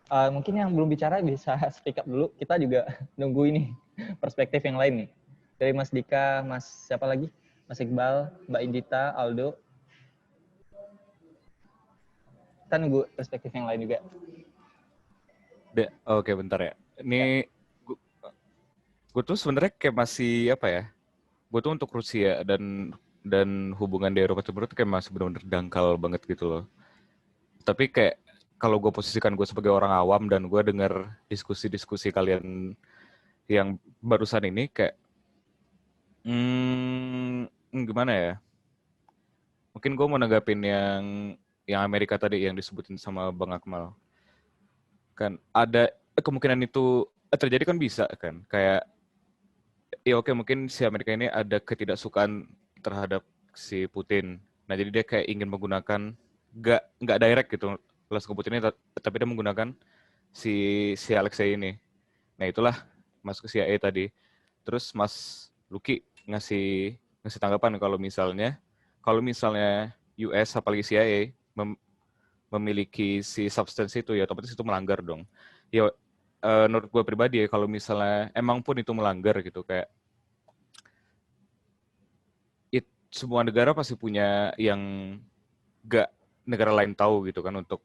Mungkin yang belum bicara bisa speak up dulu. Kita juga nunggu ini perspektif yang lain nih. Dari Mas Dika, Mas siapa lagi? Mas Iqbal, Mbak Indita, Aldo. Kita nunggu perspektif yang lain juga. Oke, bentar ya. Ini gue tuh sebenarnya kayak masih apa ya? Gue tuh untuk Rusia dan hubungan di Eropa Timur tuh kayak masih benar-benar dangkal banget gitu loh. Tapi kayak kalau gue posisikan gue sebagai orang awam dan gue dengar diskusi-diskusi kalian yang barusan ini kayak gimana ya? Mungkin gue mau nanggapin yang Amerika tadi yang disebutin sama Bang Akmal. Kan ada kemungkinan itu terjadi kan, bisa kan, kayak ya oke, mungkin si Amerika ini ada ketidaksukaan terhadap si Putin. Nah, jadi dia kayak ingin menggunakan nggak direct gitu langsung ke Putin ini, tapi dia menggunakan si Alexei ini. Nah, itulah masuk ke CIA tadi. Terus Mas Luki ngasih tanggapan kalau misalnya US apalagi CIA memiliki si substance itu, ya otomatis itu melanggar dong. Ya menurut gue pribadi ya, kalau misalnya emang pun itu melanggar gitu, kayak semua negara pasti punya yang gak negara lain tahu gitu kan, untuk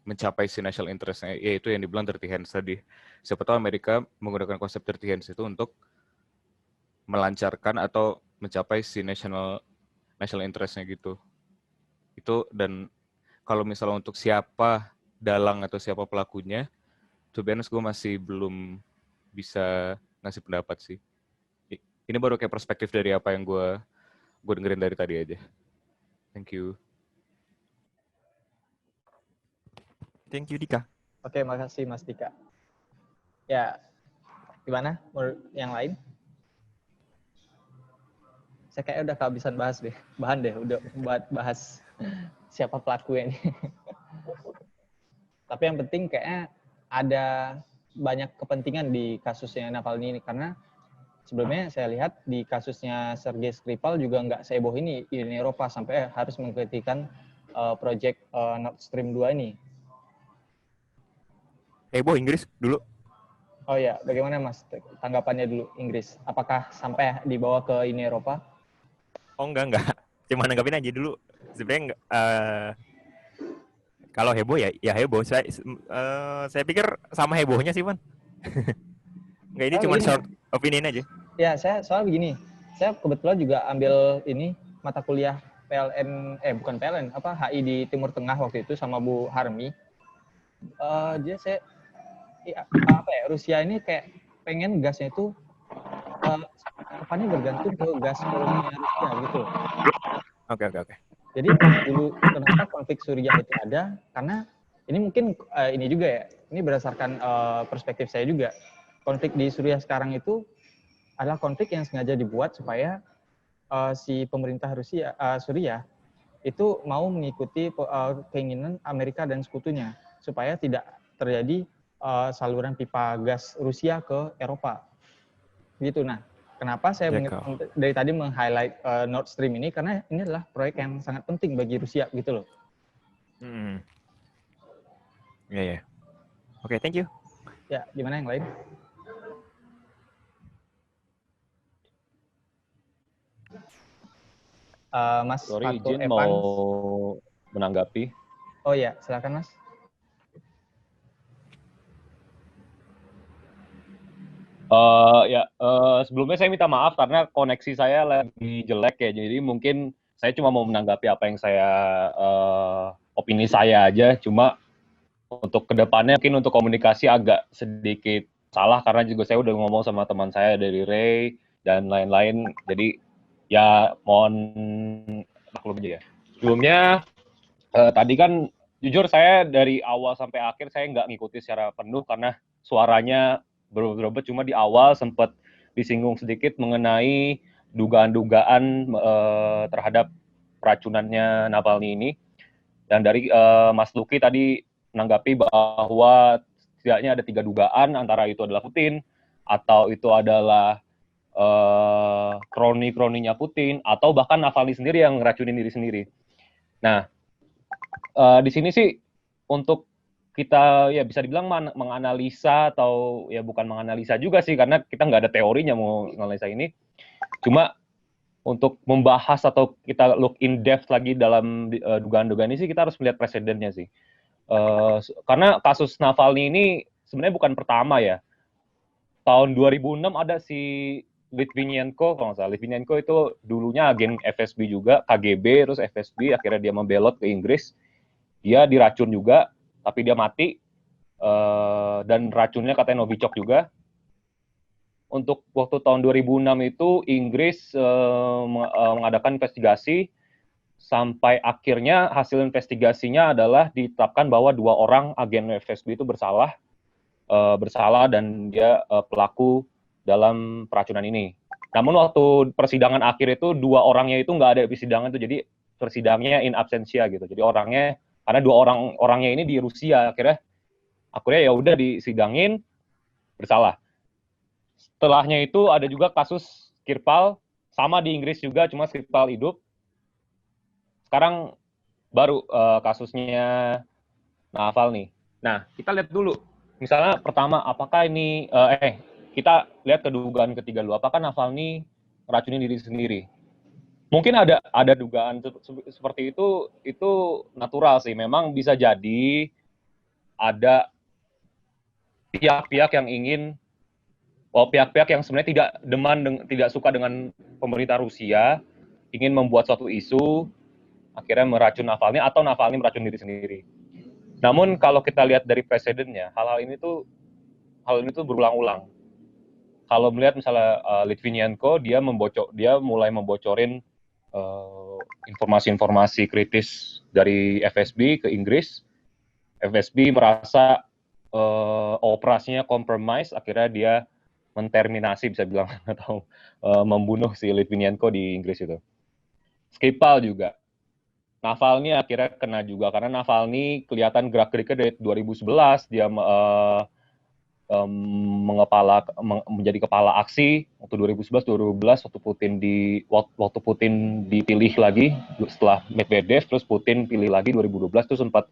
mencapai si national interest-nya, yaitu yang dibilang dirty hands tadi. Siapa tahu Amerika menggunakan konsep dirty hands itu untuk melancarkan atau mencapai si national interest-nya gitu. Itu, dan kalau misalnya untuk siapa dalang atau siapa pelakunya, to be honest gue masih belum bisa ngasih pendapat sih. Ini baru kayak perspektif dari apa yang gue dengerin dari tadi aja. Thank you. Thank you, Dika. Oke, makasih Mas Dika. Ya, gimana menurut yang lain? Saya kayaknya udah kehabisan bahan deh, udah buat bahas siapa pelakunya ini. Tapi yang penting kayaknya ada banyak kepentingan di kasusnya Navalny ini, karena sebelumnya saya lihat di kasusnya Sergei Skripal juga nggak seheboh ini di Uni Eropa sampai harus mengkritikan proyek Nord Stream 2 ini. Heboh Inggris dulu. Oh ya, bagaimana Mas tanggapannya dulu Inggris? Apakah sampai dibawa ke Uni Eropa? Oh enggak. Cuma nanggapin aja dulu. Sebenarnya kalau heboh ya heboh. Saya pikir sama hebohnya sih, Pan. Enggak, ini cuma short opinion aja. Ya, saya soal begini. Saya kebetulan juga ambil ini mata kuliah PLN, bukan PLN, HI di Timur Tengah waktu itu sama Bu Harmi. Rusia ini kayak pengen gasnya itu depannya bergantung ke gas koloninya Rusia gitu. Oke. Jadi dulu kenapa konflik Suriah itu ada? Karena ini mungkin ini juga ya, ini berdasarkan perspektif saya juga. Konflik di Suriah sekarang itu adalah konflik yang sengaja dibuat supaya si pemerintah Suriah itu mau mengikuti keinginan Amerika dan sekutunya supaya tidak terjadi saluran pipa gas Rusia ke Eropa. Gitu. Nah, kenapa saya dari tadi meng-highlight Nord Stream ini, karena ini adalah proyek yang sangat penting bagi Rusia gitu loh. Iya. Oke, thank you. Ya, gimana yang lain? Mas Sorry, Fatur izin Evans. mau menanggapi. Oh ya, silakan Mas. Sebelumnya saya minta maaf karena koneksi saya lagi jelek ya, jadi mungkin saya cuma mau menanggapi apa yang opini saya aja, cuma untuk kedepannya mungkin untuk komunikasi agak sedikit salah karena juga saya udah ngomong sama teman saya dari Ray dan lain-lain, jadi ya mohon maklum aja ya. Sebelumnya tadi kan jujur saya dari awal sampai akhir saya nggak ngikuti secara penuh karena suaranya berebut, cuma di awal sempat disinggung sedikit mengenai dugaan-dugaan terhadap peracunannya Navalny ini. Dan dari Mas Luki tadi menanggapi bahwa setidaknya ada 3 dugaan, antara itu adalah Putin, atau itu adalah kroni-kroninya Putin, atau bahkan Navalny sendiri yang ngeracunin diri sendiri. Nah, di sini sih untuk kita ya bisa dibilang menganalisa, atau ya bukan menganalisa juga sih karena kita nggak ada teorinya mau menganalisa ini. Cuma untuk membahas atau kita look in depth lagi dalam dugaan-dugaan ini sih kita harus melihat presidennya sih. Karena kasus Navalny ini sebenarnya bukan pertama ya. Tahun 2006 ada si Litvinenko, kalau nggak salah. Litvinenko itu dulunya agen FSB juga, KGB, terus FSB, akhirnya dia membelot ke Inggris. Dia diracun juga, tapi dia mati, dan racunnya katanya Novichok juga. Untuk waktu tahun 2006 itu Inggris mengadakan investigasi, sampai akhirnya hasil investigasinya adalah ditetapkan bahwa 2 orang agen FSB itu bersalah dan dia pelaku dalam peracunan ini. Namun waktu persidangan akhir itu 2 orangnya itu nggak ada di persidangan itu, jadi persidangnya in absentia gitu. Jadi orangnya, karena 2 orangnya ini di Rusia, akhirnya ya udah disidangin bersalah. setelahnya itu ada juga kasus Skripal, sama di Inggris juga, cuma Skripal hidup. Sekarang baru kasusnya Navalny. Nah, kita lihat dulu. Misalnya pertama, apakah ini kita lihat kedugaan ketiga dulu. Apakah Navalny racuni diri sendiri? Mungkin ada dugaan seperti itu natural sih. Memang bisa jadi ada pihak-pihak yang ingin pihak-pihak yang sebenarnya tidak suka dengan pemerintah Rusia, ingin membuat suatu isu, akhirnya meracun Navalny atau Navalny meracun diri sendiri. Namun kalau kita lihat dari presidennya, hal ini tuh berulang-ulang. Kalau melihat misalnya Litvinenko, dia mulai membocorin informasi-informasi kritis dari FSB ke Inggris. FSB merasa operasinya compromise, akhirnya dia menterminasi bisa bilang atau membunuh si Litvinenko di Inggris itu. Skripal juga. Navalny akhirnya kena juga karena Navalny kelihatan gerak-geriknya dari 2011 dia menjadi kepala aksi waktu 2011-2012 waktu Putin dipilih lagi setelah Medvedev, terus Putin pilih lagi 2012 itu sempat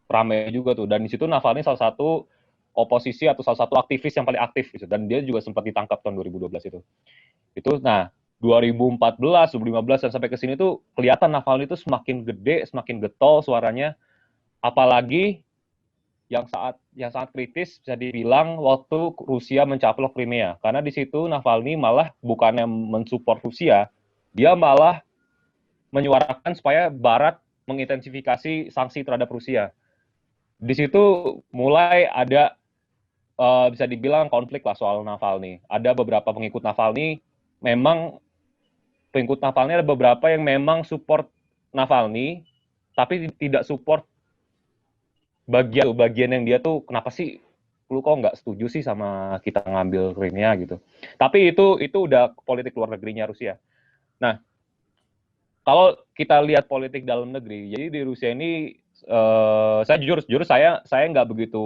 ramai juga tuh, dan di situ Navalny salah satu oposisi atau salah satu aktivis yang paling aktif gitu, dan dia juga sempat ditangkap tahun 2012 itu. Nah 2014, 2015 dan sampai ke sini tuh kelihatan Navalny itu semakin gede, semakin getol suaranya, apalagi yang sangat kritis bisa dibilang waktu Rusia mencaplok Crimea, karena di situ Navalny malah bukannya mensupport Rusia, dia malah menyuarakan supaya Barat mengintensifikasi sanksi terhadap Rusia. Di situ mulai ada bisa dibilang konflik lah soal Navalny. Ada beberapa pengikut Navalny ada beberapa yang memang support Navalny, tapi tidak support bagian yang dia tuh kenapa sih lu kok nggak setuju sih sama kita ngambil Crimea gitu. Tapi itu udah politik luar negerinya Rusia. Nah, kalau kita lihat politik dalam negeri, jadi di Rusia ini saya jujur saya nggak begitu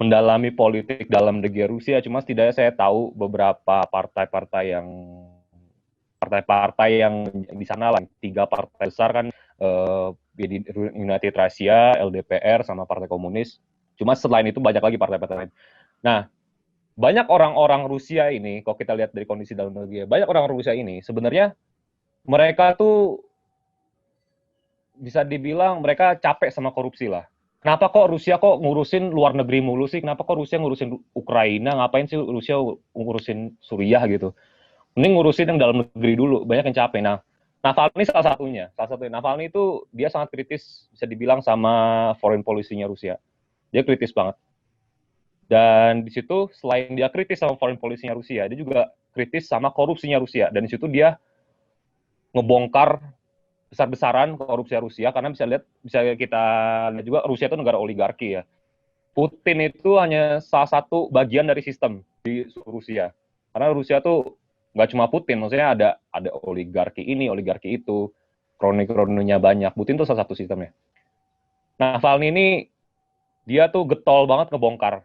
mendalami politik dalam negeri Rusia, cuma setidaknya saya tahu beberapa partai-partai yang di sana lah, 3 partai besar kan, United Russia, LDPR, sama Partai Komunis. Cuma selain itu banyak lagi partai-partai lain. Nah, banyak orang-orang Rusia ini, kalau kita lihat dari kondisi dalam negeri, banyak orang Rusia ini sebenarnya mereka tuh bisa dibilang mereka capek sama korupsi lah. Kenapa kok Rusia ngurusin luar negeri mulu sih? Kenapa kok Rusia ngurusin Ukraina? Ngapain sih Rusia ngurusin Suriah gitu? Mending ngurusin yang dalam negeri dulu, banyak yang capek. Nah, Navalny salah satunya. Navalny itu dia sangat kritis, bisa dibilang sama foreign policy-nya Rusia. Dia kritis banget. Dan di situ selain dia kritis sama foreign policy-nya Rusia, dia juga kritis sama korupsinya Rusia. Dan di situ dia ngebongkar besar-besaran korupsi Rusia, karena bisa kita lihat juga Rusia itu negara oligarki ya. Putin itu hanya salah satu bagian dari sistem di Rusia. Karena Rusia tuh nggak cuma Putin, maksudnya ada oligarki ini, oligarki itu, kroni-kroninya banyak. Putin itu salah satu sistemnya. Nah, Navalny ini dia tuh getol banget ngebongkar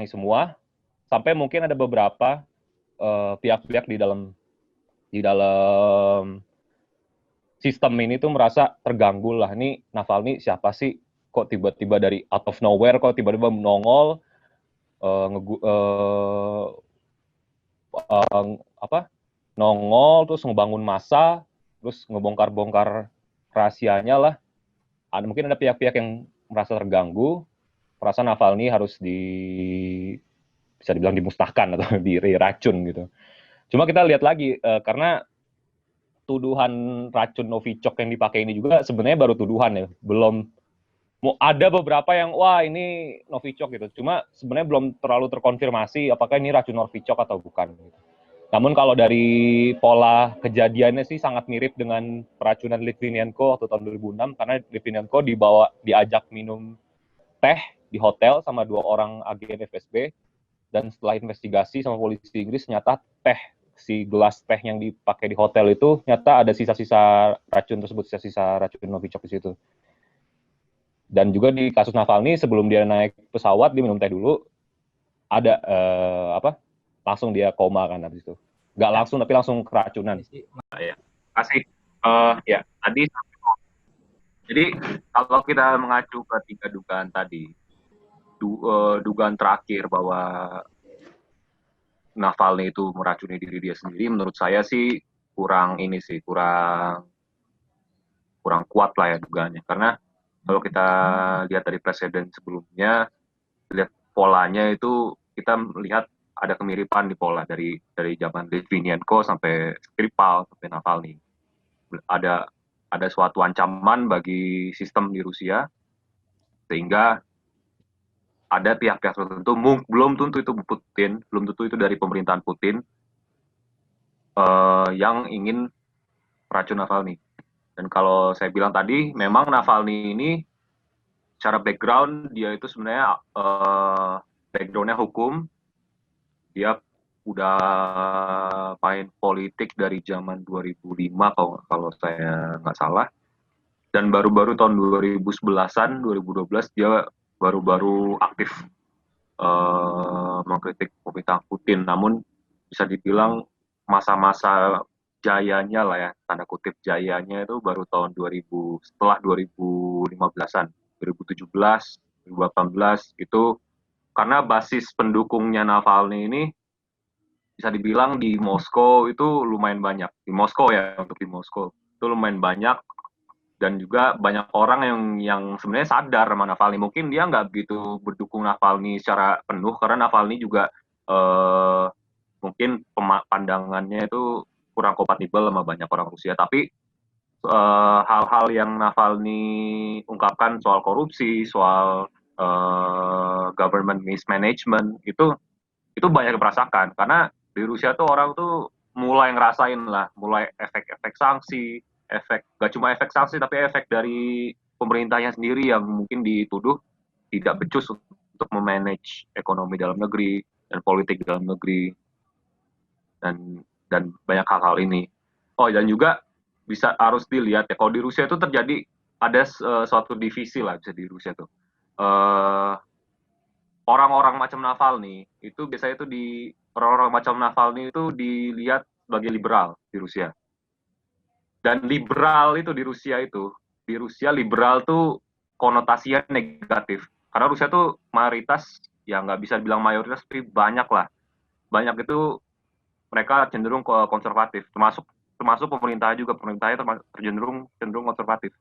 nih semua, sampai mungkin ada beberapa pihak-pihak di dalam sistem ini tuh merasa terganggu lah. Ini Navalny siapa sih? Kok tiba-tiba dari out of nowhere, kok tiba-tiba nongol, nongol terus ngebangun massa, terus ngebongkar-bongkar rahasianya lah. Mungkin ada pihak-pihak yang merasa terganggu, merasa Navalny harus bisa dibilang dimusnahkan atau diracun gitu. Cuma kita lihat lagi, karena tuduhan racun Novichok yang dipakai ini juga sebenarnya baru tuduhan ya, belum ada beberapa yang wah ini Novichok gitu, cuma sebenarnya belum terlalu terkonfirmasi apakah ini racun Novichok atau bukan gitu. Namun kalau dari pola kejadiannya sih sangat mirip dengan peracunan Litvinenko waktu tahun 2006, karena Litvinenko diajak minum teh di hotel sama 2 orang agen FSB, dan setelah investigasi sama polisi Inggris ternyata si gelas teh yang dipakai di hotel itu nyata ada sisa-sisa racun tersebut, sisa-sisa racun Novichok di situ. Dan juga di kasus Navalny, sebelum dia naik pesawat dia minum teh dulu, ada langsung dia koma kan habis itu. Nggak langsung tapi langsung keracunan. Kasih ya tadi. Jadi kalau kita mengacu ke 3 dugaan tadi, dugaan terakhir bahwa Navalny itu meracuni diri dia sendiri, menurut saya sih kurang kuat lah ya dugaannya. Karena kalau kita lihat dari presiden sebelumnya, lihat polanya itu kita melihat ada kemiripan di pola dari zaman Litvinenko sampai Skripal sampai Navalny. Ada suatu ancaman bagi sistem di Rusia, sehingga ada pihak-pihak tertentu, belum tentu itu Putin, belum tentu itu dari pemerintahan Putin, yang ingin meracun Navalny. Dan kalau saya bilang tadi, memang Navalny ini secara background, dia itu sebenarnya background-nya hukum, dia udah main politik dari zaman 2005 kalau saya nggak salah, dan baru-baru tahun 2011-an, 2012 dia baru-baru aktif mengkritik pemerintahan Putin. Namun bisa dibilang masa-masa jayanya lah ya, tanda kutip jayanya itu baru tahun 2000, setelah 2015-an, 2017, 2018 itu, karena basis pendukungnya Navalny ini bisa dibilang di Moskow itu lumayan banyak. Di Moskow itu lumayan banyak, dan juga banyak orang yang sebenarnya sadar sama Navalny. Mungkin dia nggak begitu mendukung Navalny secara penuh, karena Navalny juga mungkin pandangannya itu kurang kompatibel sama banyak orang Rusia. Tapi hal-hal yang Navalny ungkapkan soal korupsi, soal government mismanagement, itu banyak dirasakan. Karena di Rusia tuh orang tuh mulai ngerasain lah, mulai efek-efek sanksi, gak cuma efek sanksi, tapi efek dari pemerintahnya sendiri yang mungkin dituduh tidak becus untuk memanage ekonomi dalam negeri dan politik dalam negeri, dan banyak hal-hal ini. Oh, dan juga harus dilihat ya, kalau di Rusia itu terjadi ada suatu divisi lah, bisa di Rusia tuh. Orang-orang macam Navalny itu biasanya itu orang-orang macam Navalny itu dilihat sebagai liberal di Rusia. Dan liberal itu di Rusia liberal tuh konotasinya negatif. Karena Rusia tuh mayoritas, ya nggak bisa dibilang mayoritas, tapi banyak lah. Banyak itu mereka cenderung konservatif, termasuk pemerintah juga, pemerintahnya cenderung konservatif.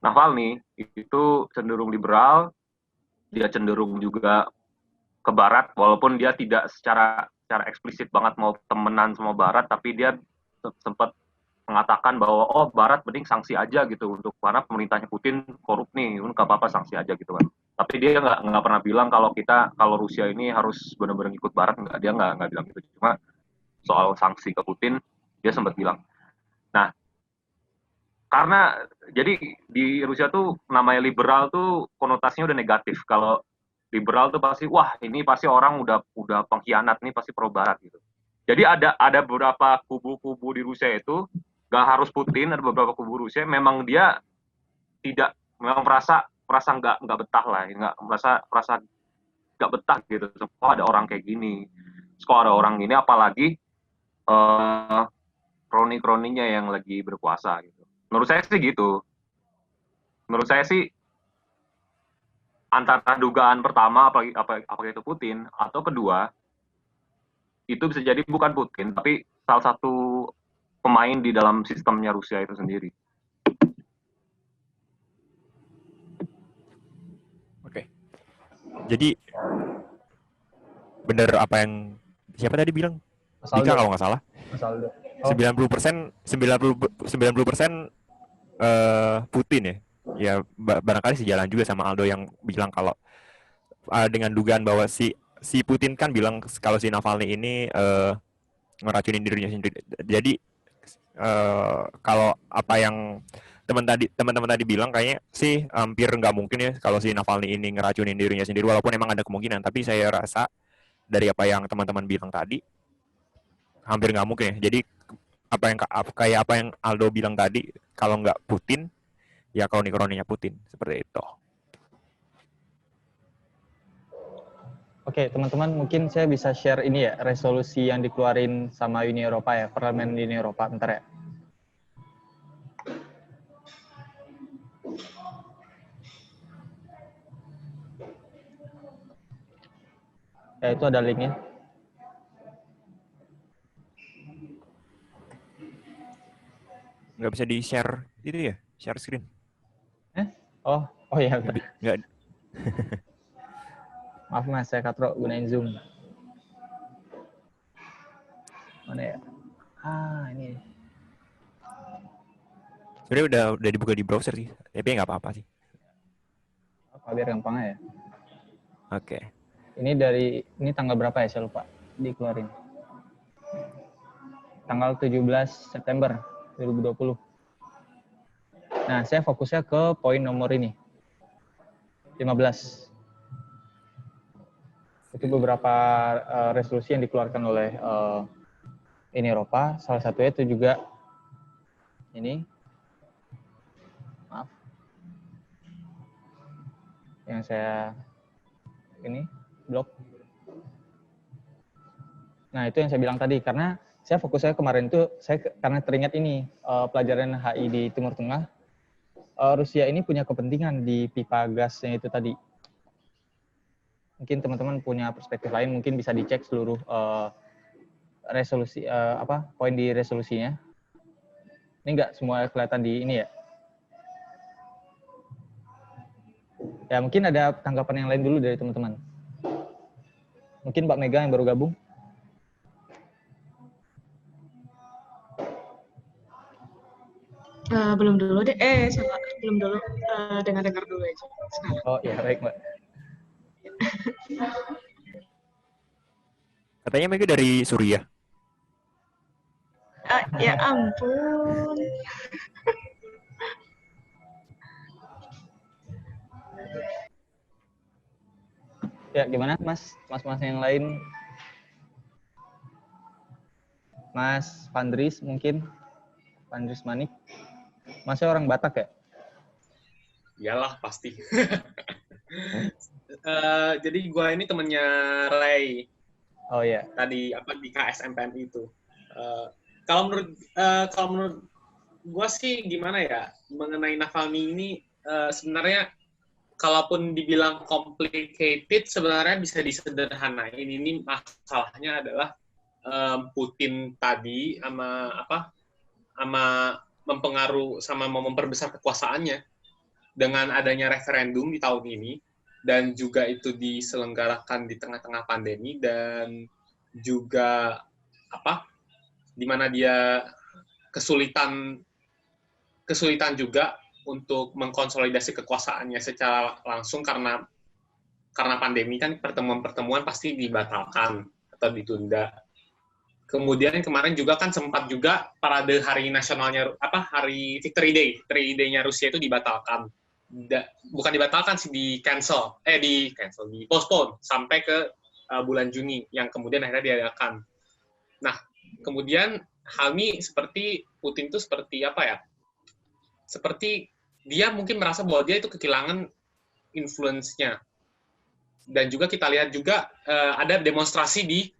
Navalny itu cenderung liberal, dia cenderung juga ke Barat, walaupun dia tidak secara eksplisit banget mau temenan sama Barat, tapi dia sempat mengatakan bahwa Barat mending sanksi aja gitu, untuk karena pemerintahnya Putin korup nih, nggak apa-apa sanksi aja gitu kan. Tapi dia nggak pernah bilang kalau Rusia ini harus benar-benar ikut Barat, dia nggak bilang gitu. Cuma soal sanksi ke Putin dia sempat bilang. Nah, karena jadi di Rusia tuh namanya liberal tuh konotasinya udah negatif. Kalau liberal tuh pasti, wah ini pasti orang udah pengkhianat, nih pasti pro Barat gitu. Jadi ada beberapa kubu-kubu di Rusia itu, gak harus Putin, ada beberapa kubu Rusia memang dia memang merasa nggak betah lah, merasa nggak betah gitu. Kok ada orang kayak gini, kok ada orang ini, apalagi kroni-kroninya yang lagi berkuasa gitu. Menurut saya sih gitu. Menurut saya sih antara dugaan pertama apakah itu Putin, atau kedua itu bisa jadi bukan Putin tapi salah satu pemain di dalam sistemnya Rusia itu sendiri. Oke. Jadi benar apa yang siapa tadi bilang? Dika kalau nggak salah. 90% Putin ya. Ya barangkali sejalan juga sama Aldo yang bilang kalau dengan dugaan bahwa si Putin kan bilang kalau si Navalny ini ngeracunin dirinya sendiri. Jadi kalau apa yang teman-teman tadi bilang kayaknya sih hampir nggak mungkin ya kalau si Navalny ini ngeracunin dirinya sendiri, walaupun emang ada kemungkinan, tapi saya rasa dari apa yang teman-teman bilang tadi hampir nggak mungkin ya. Jadi kayak apa yang Aldo bilang tadi, kalau nggak Putin ya kroni-kroninya Putin seperti itu. Oke, teman-teman, mungkin saya bisa share ini ya, resolusi yang dikeluarin sama Uni Eropa ya, Parlemen Uni Eropa. Bentar ya. Ya, itu ada linknya. Nggak bisa di-share itu ya? Share screen? Oh ya, Nggak. maaf Mas, saya katro gunain Zoom. Mana ya? Ini. Sebenarnya udah dibuka di browser sih, tapi nggak apa-apa sih. Biar gampang ya. Oke. Ini tanggal berapa ya, saya lupa dikeluarin. Tanggal 17 September 2020. Nah, saya fokusnya ke poin nomor ini. 15. Itu beberapa resolusi yang dikeluarkan oleh Uni Eropa. Salah satunya itu juga ini. Maaf. Yang saya ini blok. Nah, itu yang saya bilang tadi, karena saya fokusnya kemarin itu karena teringat ini pelajaran HI di Timur Tengah. Rusia ini punya kepentingan di pipa gasnya itu tadi. Mungkin teman-teman punya perspektif lain, mungkin bisa dicek seluruh resolusi poin di resolusinya. Ini nggak semua kelihatan di ini ya. Ya, mungkin ada tanggapan yang lain dulu dari teman-teman. Mungkin Mbak Mega yang baru gabung. Belum dulu deh. Belum dulu. Dengar-dengar dulu aja. Sekarang. Oh iya, baik Mbak. Katanya Mega dari Suriah. Ya ampun. Ya, gimana Mas? Mas-mas yang lain? Mas Pandris mungkin? Pandris Manik? Masnya orang Batak ya? Iyalah, pasti. Jadi gua ini temennya Ray. Oh iya. Tadi di KSMPN itu. Kalau menurut gua sih gimana ya, mengenai Navalny ini sebenarnya kalaupun dibilang complicated, sebenarnya bisa disederhanain. Ini masalahnya adalah Putin tadi sama mempengaruhi sama mau memperbesar kekuasaannya dengan adanya referendum di tahun ini, dan juga itu diselenggarakan di tengah-tengah pandemi, dan juga di mana dia kesulitan juga untuk mengkonsolidasi kekuasaannya secara langsung karena pandemi kan pertemuan-pertemuan pasti dibatalkan atau ditunda. Kemudian kemarin juga kan sempat juga parade hari nasionalnya hari Victory Day-nya Rusia itu dibatalkan. Bukan dibatalkan sih, di postpone sampai ke bulan Juni yang kemudian akhirnya diadakan. Nah, kemudian hal ini seperti Putin itu seperti seperti dia mungkin merasa bahwa dia itu kehilangan influence-nya. Dan juga kita lihat juga ada demonstrasi di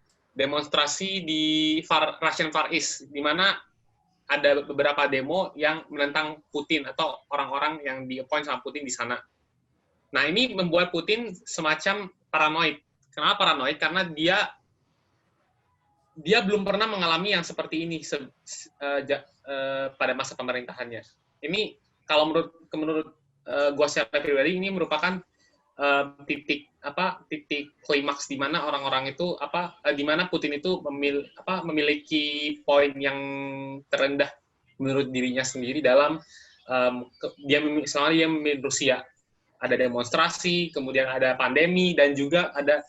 Russian Far East, di mana ada beberapa demo yang menentang Putin atau orang-orang yang di-appoint sama Putin di sana. Nah, ini membuat Putin semacam paranoid. Kenapa paranoid? Karena dia belum pernah mengalami yang seperti ini pada masa pemerintahannya. Ini kalau menurut gua secara pribadi ini merupakan titik klimaks di mana orang-orang itu di mana Putin itu memiliki poin yang terendah menurut dirinya sendiri dalam selama dia memimpin Rusia. Ada demonstrasi, kemudian ada pandemi, dan juga ada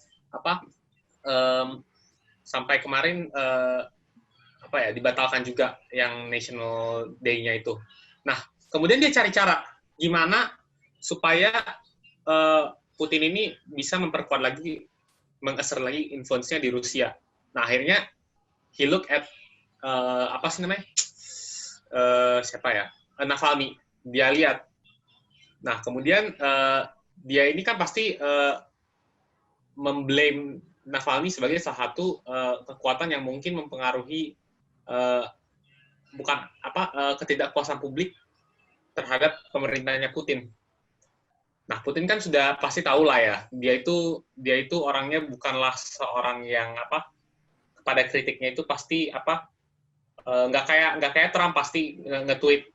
sampai kemarin dibatalkan juga yang National Day-nya itu. Nah, kemudian dia cari cara gimana supaya Putin ini bisa memperkuat lagi, mengeser lagi influence-nya di Rusia. Nah, akhirnya he look at Navalny. Dia lihat. Nah, kemudian dia ini kan pasti memblame Navalny sebagai salah satu kekuatan yang mungkin mempengaruhi ketidakpuasan publik terhadap pemerintahnya Putin. Nah, Putin kan sudah pasti tahu lah ya, dia itu orangnya bukanlah seorang yang kepada kritiknya itu pasti nggak kayak Trump pasti nge-tweet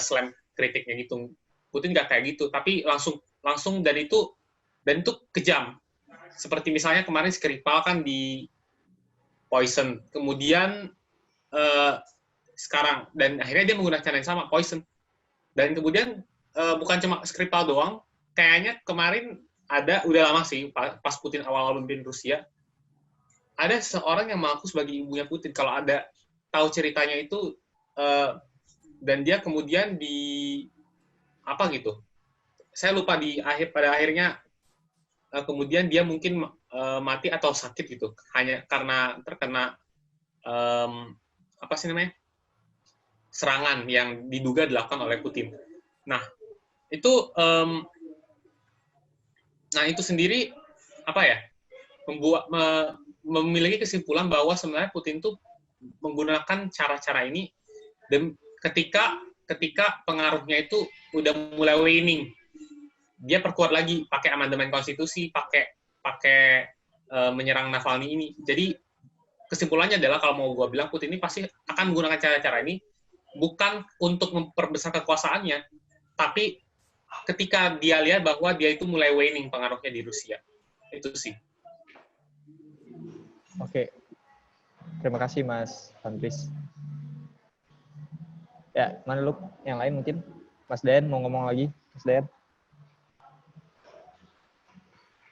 slam kritiknya gitu. Putin nggak kayak gitu, tapi langsung dan itu kejam. Seperti misalnya kemarin Skripal kan di poison, kemudian sekarang dan akhirnya dia menggunakan yang sama poison, dan kemudian bukan cuma Skripal doang, kayaknya kemarin udah lama sih pas Putin awal-awal memimpin Rusia, ada seorang yang mengaku sebagai ibunya Putin. Kalau ada tahu ceritanya itu, dan dia kemudian saya lupa pada akhirnya kemudian dia mungkin mati atau sakit gitu hanya karena terkena serangan yang diduga dilakukan oleh Putin. Nah itu sendiri memiliki kesimpulan bahwa sebenarnya Putin tuh menggunakan cara-cara ini, dan ketika pengaruhnya itu udah mulai waning, dia perkuat lagi pakai amandemen konstitusi, pakai menyerang Navalny ini. Jadi kesimpulannya adalah, kalau mau gue bilang, Putin ini pasti akan menggunakan cara-cara ini bukan untuk memperbesar kekuasaannya, tapi ketika dia lihat bahwa dia itu mulai waning pengaruhnya di Rusia. Itu sih. Oke. Terima kasih Mas Fantris. Ya, mana lu yang lain mungkin? Mas Dayan mau ngomong lagi? Mas Dayan?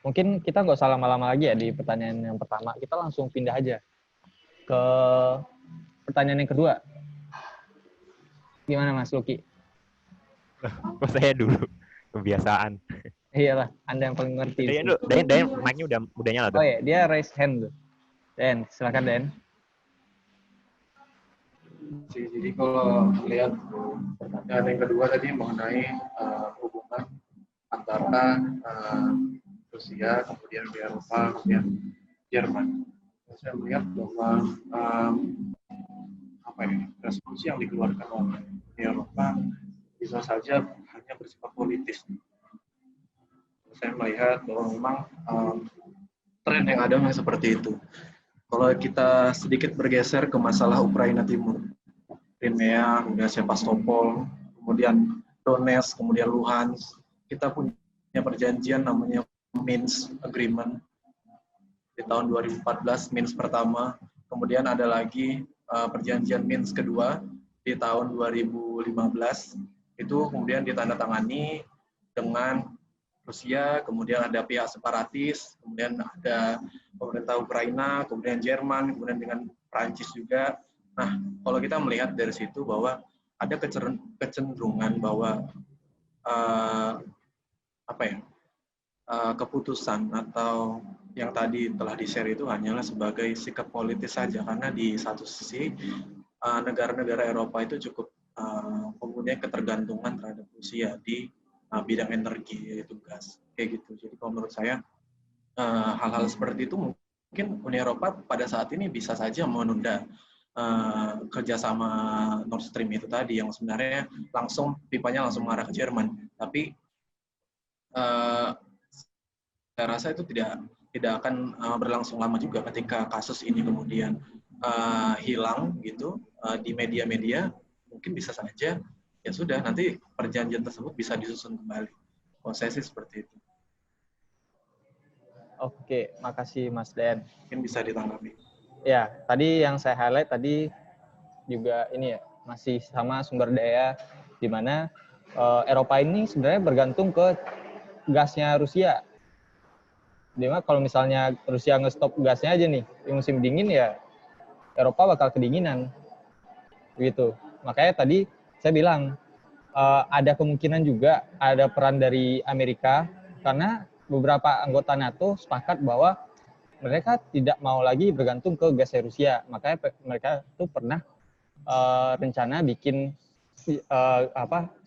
Mungkin kita nggak usah lama-lama lagi ya di pertanyaan yang pertama. Kita langsung pindah aja ke pertanyaan yang kedua. Gimana Mas Luki? Kok saya dulu? Kebiasaan. Iyalah, Anda yang paling ngerti. Dayan, mic-nya udah nyala tuh. Oh iya, dia raise hand tuh. Dan silakan Dan. Jadi kalau lihat pertanyaan yang kedua tadi mengenai hubungan antara Rusia, kemudian Uni Eropa, kemudian Jerman. Saya melihat bahwa resolusi yang dikeluarkan oleh Uni Eropa bisa saja hanya bersifat politis. Saya melihat bahwa memang tren yang ada memang seperti itu. Kalau kita sedikit bergeser ke masalah Ukraina Timur, Crimea, kemudian Sevastopol, kemudian Donetsk, kemudian Luhansk, kita punya perjanjian namanya Minsk Agreement di tahun 2014, Minsk pertama, kemudian ada lagi perjanjian Minsk kedua di tahun 2015, itu kemudian ditandatangani dengan Rusia, kemudian ada pihak separatis, kemudian ada pemerintah Ukraina, kemudian Jerman, kemudian dengan Prancis juga. Nah, kalau kita melihat dari situ bahwa ada kecenderungan bahwa keputusan atau yang tadi telah di-share itu hanyalah sebagai sikap politis saja, karena di satu sisi negara-negara Eropa itu cukup mempunyai ketergantungan terhadap Rusia di bidang energi, yaitu gas, kayak gitu. Jadi kalau menurut saya hal-hal seperti itu mungkin Uni Eropa pada saat ini bisa saja menunda kerjasama Nord Stream itu tadi, yang sebenarnya pipanya langsung mengarah ke Jerman. Tapi saya rasa itu tidak akan berlangsung lama juga ketika kasus ini kemudian hilang gitu di media-media. Mungkin bisa saja ya sudah, nanti perjanjian tersebut bisa disusun kembali. Prosesnya seperti itu. Oke, makasih Mas Dan. Mungkin bisa ditanggapi. Ya, tadi yang saya highlight tadi juga ini ya, masih sama sumber daya, di mana Eropa ini sebenarnya bergantung ke gasnya Rusia. Dimana kalau misalnya Rusia nge-stop gasnya aja nih, di musim dingin ya Eropa bakal kedinginan. Begitu. Makanya tadi saya bilang ada kemungkinan juga ada peran dari Amerika, karena beberapa anggota NATO sepakat bahwa mereka tidak mau lagi bergantung ke gas Rusia. Makanya mereka tuh pernah rencana bikin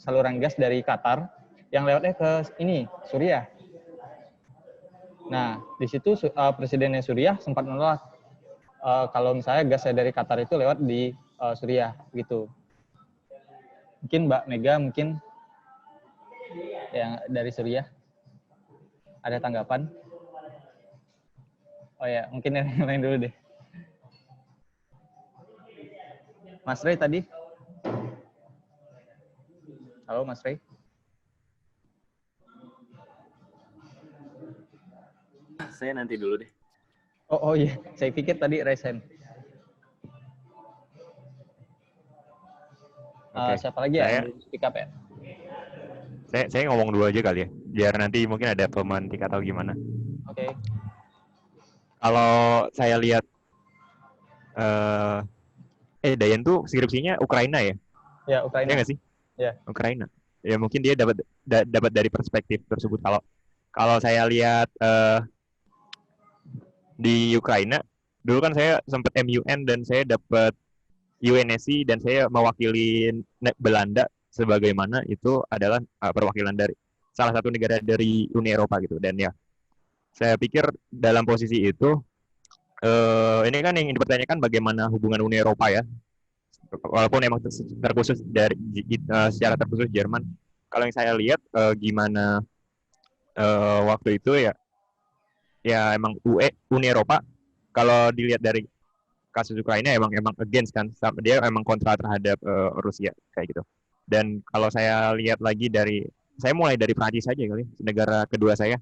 saluran gas dari Qatar yang lewatnya ke Suriah. Nah, di situ Presidennya Suriah sempat menolak kalau misalnya gasnya dari Qatar itu lewat di Suriah gitu. Mungkin Mbak Mega mungkin yang dari Suriah ada tanggapan? Oh ya, mungkin yang lain dulu deh. Mas Rey tadi? Halo Mas Rey? Saya nanti dulu deh. Oh iya, saya pikir tadi Resen. Oke, Siapa lagi ya saya- yang belum speak up ya? Saya ngomong dulu aja kali ya, biar nanti mungkin ada pemantik atau gimana. Oke. Kalau saya lihat, Dayan tuh skripsinya Ukraina ya? Ya, Ukraina. Iya nggak sih? Ya. Ukraina. Ya mungkin dia dapat dari perspektif tersebut. Kalau saya lihat di Ukraina, dulu kan saya sempat MUN dan saya dapat UNSC dan saya mewakili Belanda sebagaimana itu adalah perwakilan dari salah satu negara dari Uni Eropa gitu. Dan ya, saya pikir dalam posisi itu ini kan yang dipertanyakan bagaimana hubungan Uni Eropa ya, walaupun emang terkhusus dari secara terkhusus Jerman. Kalau yang saya lihat gimana waktu itu ya emang Uni Eropa kalau dilihat dari kasus Ukraina emang against kan, dia emang kontra terhadap Rusia kayak gitu. Dan kalau saya lihat lagi saya mulai dari Prancis saja kali, negara kedua saya.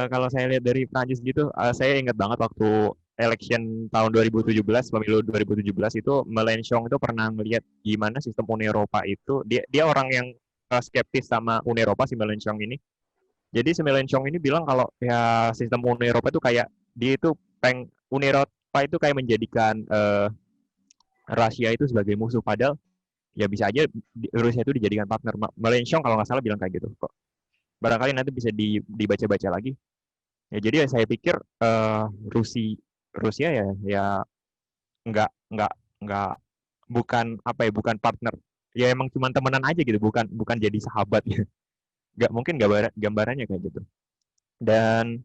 Kalau saya lihat dari Prancis gitu, saya ingat banget waktu election tahun 2017, pemilu 2017 itu Mélenchon itu pernah melihat gimana sistem Uni Eropa itu, dia orang yang skeptis sama Uni Eropa, si Mélenchon ini. Jadi si Mélenchon ini bilang kalau ya sistem Uni Eropa itu kayak dia itu Uni Eropa itu kayak menjadikan Rusia itu sebagai musuh, padahal ya bisa aja Rusia itu dijadikan partner. Mélenchon kalau nggak salah bilang kayak gitu kok. Barangkali nanti bisa dibaca-baca lagi. Ya jadi saya pikir Rusia ya nggak bukan partner. Ya emang cuma temenan aja gitu, bukan jadi sahabat ya. Nggak mungkin gambarannya kayak gitu. Dan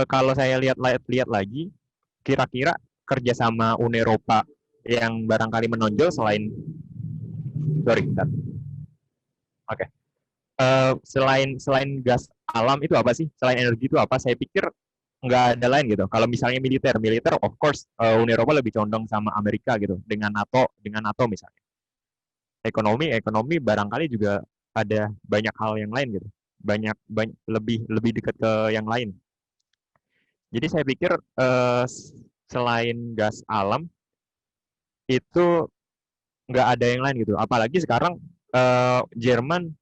kalau saya lihat lagi, kira-kira kerjasama Uni Eropa yang barangkali menonjol selain selain gas alam itu apa sih? Selain energi itu apa? Saya pikir nggak ada lain gitu. Kalau misalnya militer of course Uni Eropa lebih condong sama Amerika gitu dengan NATO misalnya. Ekonomi barangkali juga ada banyak hal yang lain gitu. Banyak lebih dekat ke yang lain. Jadi saya pikir selain gas alam itu nggak ada yang lain gitu. Apalagi sekarang Jerman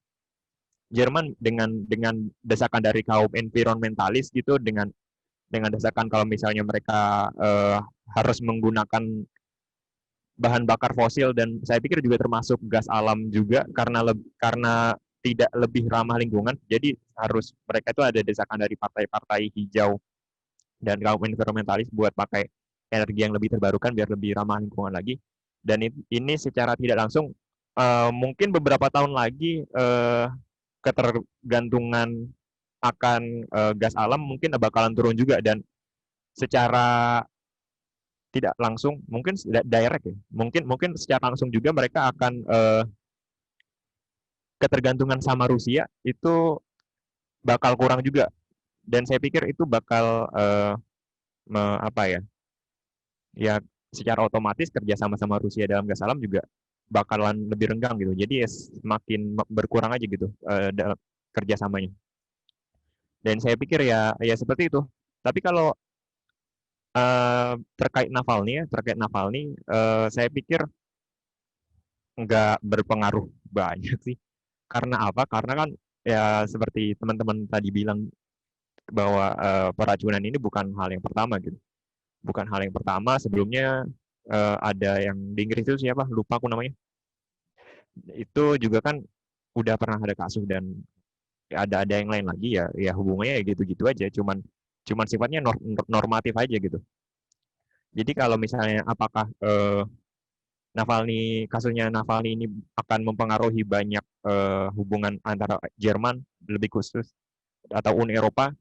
dengan desakan dari kaum environmentalis gitu, dengan desakan kalau misalnya mereka harus menggunakan bahan bakar fosil, dan saya pikir juga termasuk gas alam juga karena tidak lebih ramah lingkungan. Jadi harus mereka itu ada desakan dari partai-partai hijau dan kaum environmentalis buat pakai energi yang lebih terbarukan biar lebih ramah lingkungan lagi. Dan ini secara tidak langsung mungkin beberapa tahun lagi ketergantungan akan gas alam mungkin bakalan turun juga, dan secara tidak langsung mungkin direct ya, mungkin secara langsung juga mereka akan ketergantungan sama Rusia itu bakal kurang juga, dan saya pikir itu bakal ya secara otomatis kerja sama Rusia dalam gas alam juga bakalan lebih renggang gitu. Jadi ya semakin berkurang aja gitu dalam kerjasamanya. Dan saya pikir ya seperti itu. Tapi kalau terkait Navalny, saya pikir nggak berpengaruh banyak sih. Karena apa? Karena kan ya seperti teman-teman tadi bilang bahwa peracunan ini bukan hal yang pertama gitu. Bukan hal yang pertama. Sebelumnya ada yang di Inggris itu siapa? Lupa aku namanya. Itu juga kan udah pernah ada kasus, dan ada yang lain lagi ya hubungannya ya gitu-gitu aja, cuman sifatnya normatif aja gitu. Jadi kalau misalnya apakah kasusnya Navalny ini akan mempengaruhi banyak hubungan antara Jerman, lebih khusus atau Uni Eropa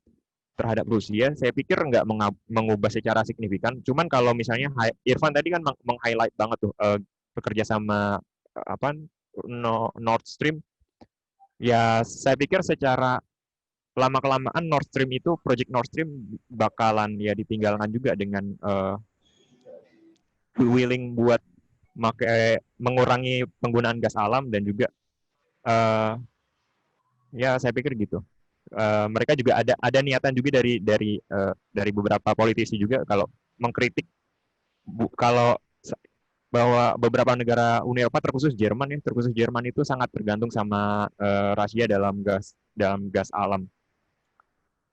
terhadap Rusia, saya pikir nggak mengubah secara signifikan. Cuman kalau misalnya Irfan tadi kan meng-highlight banget tuh bekerja sama Nord Stream. Ya, saya pikir secara lama-kelamaan Project Nord Stream bakalan ya ditinggalkan juga dengan willing buat mengurangi penggunaan gas alam dan juga ya saya pikir gitu. Mereka juga ada niatan juga dari beberapa politisi juga kalau mengkritik kalau bahwa beberapa negara Uni Eropa terkhusus Jerman itu sangat tergantung sama Rusia dalam gas alam.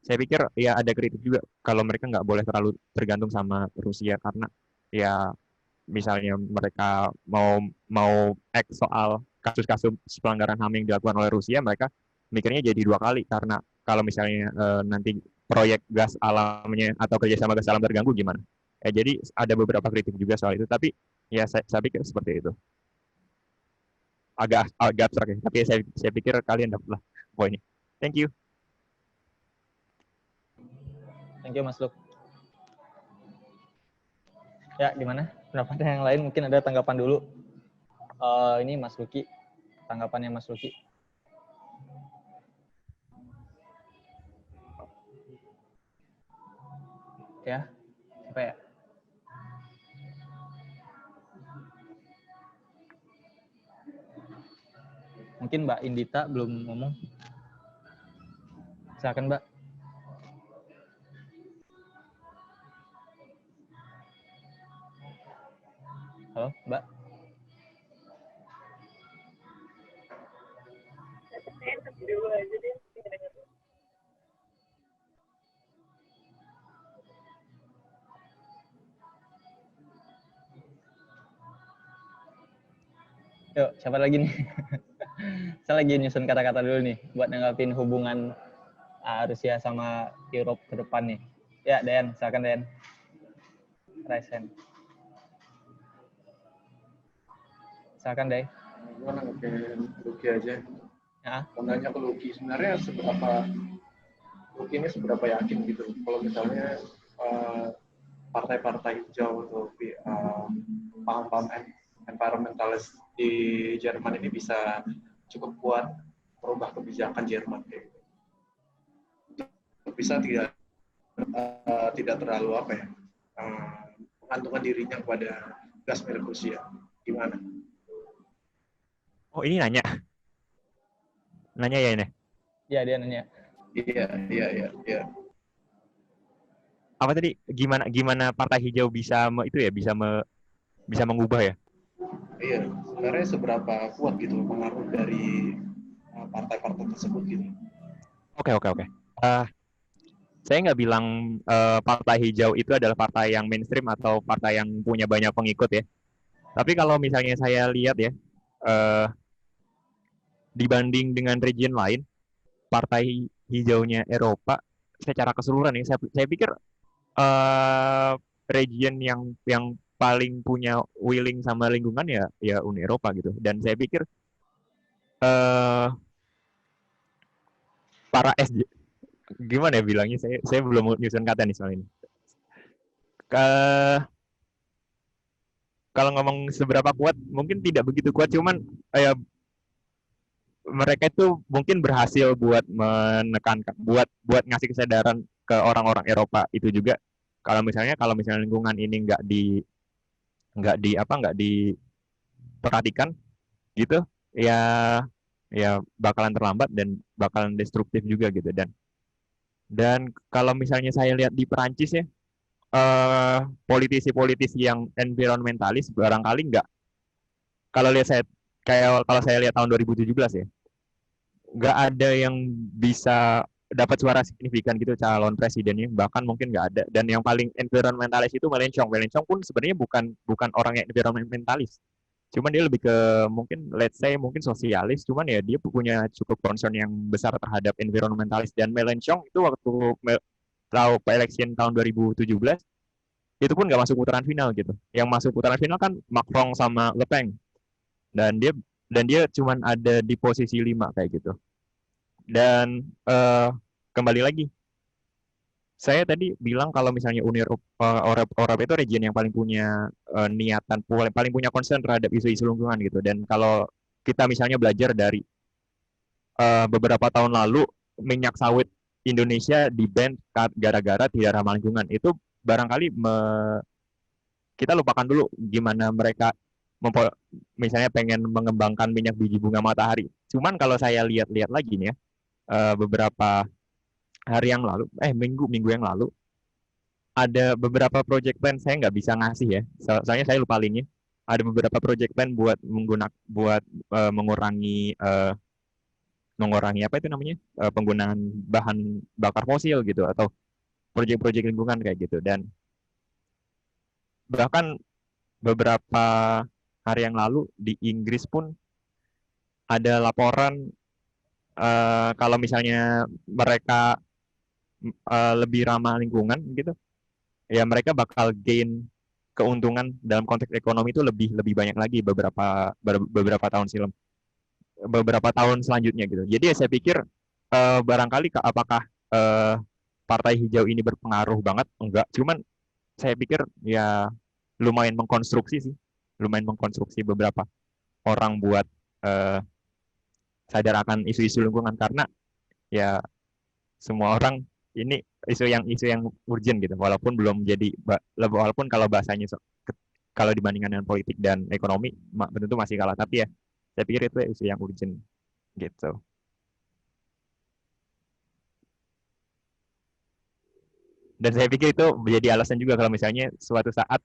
Saya pikir ya ada kritik juga kalau mereka nggak boleh terlalu tergantung sama Rusia karena ya misalnya mereka mau soal kasus-kasus pelanggaran HAM yang dilakukan oleh Rusia, mereka mikirnya jadi dua kali karena kalau misalnya nanti proyek gas alamnya atau kerjasama gas alam terganggu gimana? Jadi ada beberapa kritik juga soal itu, tapi ya saya pikir seperti itu. Agak abstrak ya, tapi saya pikir kalian dapat lah poinnya. Thank you. Thank you, Mas Luk. Ya, gimana? Pendapatnya yang lain mungkin ada tanggapan dulu. Ini Mas Luki, tanggapannya Mas Luki. Ya, apa ya? Mungkin Mbak Indita belum ngomong. Silakan, Mbak. Halo, Mbak. Yuk, siapa lagi nih? Saya lagi nyusun kata-kata dulu nih buat nanggapin hubungan Rusia sama Eropa ke depan nih. Ya, Dayan, silakan Dayan. Raise hand. Silakan, Day. Gue nanggepin Luki aja. Ya. Nanya ke Luki, sebenarnya Luki ini seberapa yakin gitu kalau misalnya partai-partai hijau atau paham-paham environmentalis di Jerman ini bisa cukup kuat merubah kebijakan Jerman kayak gitu. Bisa tidak terlalu menggantungkan dirinya kepada gas milik Rusia. Gimana? Oh, ini nanya ya ini? Iya, dia nanya. Iya. Apa tadi? Gimana partai hijau bisa mengubah ya? Iya, sebenarnya seberapa kuat gitu pengaruh dari partai-partai tersebut gitu. Oke. Saya nggak bilang partai hijau itu adalah partai yang mainstream atau partai yang punya banyak pengikut ya. Tapi kalau misalnya saya lihat ya, dibanding dengan region lain, partai hijaunya Eropa secara keseluruhan ya, saya pikir region yang paling punya willing sama lingkungan ya Uni Eropa gitu. Dan saya pikir para SJ gimana ya bilangnya, saya belum nyusun kata nih soal ini. Kalau ngomong seberapa kuat, mungkin tidak begitu kuat, cuman mereka itu mungkin berhasil buat menekankan, buat ngasih kesadaran ke orang-orang Eropa itu juga. Kalau misalnya lingkungan ini nggak diperhatikan gitu, ya bakalan terlambat dan bakalan destruktif juga gitu. Dan kalau misalnya saya lihat di Perancis ya, politisi-politisi yang environmentalis barangkali nggak, kalau saya lihat tahun 2017 ya, nggak ada yang bisa dapat suara signifikan gitu calon presidennya, bahkan mungkin nggak ada. Dan yang paling environmentalis itu Mélenchon pun sebenarnya bukan orang yang environmentalis, cuman dia lebih ke mungkin sosialis, cuman ya dia punya cukup concern yang besar terhadap environmentalis. Dan Mélenchon itu waktu election tahun 2017 itu pun nggak masuk putaran final gitu. Yang masuk putaran final kan Macron sama Le Pen, dan dia cuman ada di posisi 5 kayak gitu. Dan kembali lagi, saya tadi bilang kalau misalnya Uni Eropa itu region yang paling punya niatan, paling punya concern terhadap isu-isu lingkungan gitu. Dan kalau kita misalnya belajar dari beberapa tahun lalu minyak sawit Indonesia di-ban gara-gara tidak ramah lingkungan, itu barangkali kita lupakan dulu gimana mereka misalnya pengen mengembangkan minyak biji bunga matahari. Cuman kalau saya lihat-lihat lagi nih ya, beberapa hari yang lalu, minggu yang lalu, ada beberapa project plan, saya nggak bisa ngasih ya, soalnya saya lupa linknya. Ada beberapa project plan buat mengurangi apa itu namanya, penggunaan bahan bakar fosil gitu, atau proyek-proyek lingkungan kayak gitu. Dan bahkan beberapa hari yang lalu di Inggris pun ada laporan kalau misalnya mereka lebih ramah lingkungan gitu, ya mereka bakal gain keuntungan dalam konteks ekonomi itu lebih banyak lagi beberapa tahun selanjutnya gitu. Jadi ya saya pikir barangkali apakah partai hijau ini berpengaruh banget? Enggak, cuman saya pikir ya lumayan mengkonstruksi beberapa orang buat sadar akan isu-isu lingkungan, karena ya semua orang ini isu yang urgent gitu, walaupun kalau bahasanya kalau dibandingkan dengan politik dan ekonomi tentu masih kalah, tapi ya saya pikir itu isu yang urgent gitu. Dan saya pikir itu menjadi alasan juga kalau misalnya suatu saat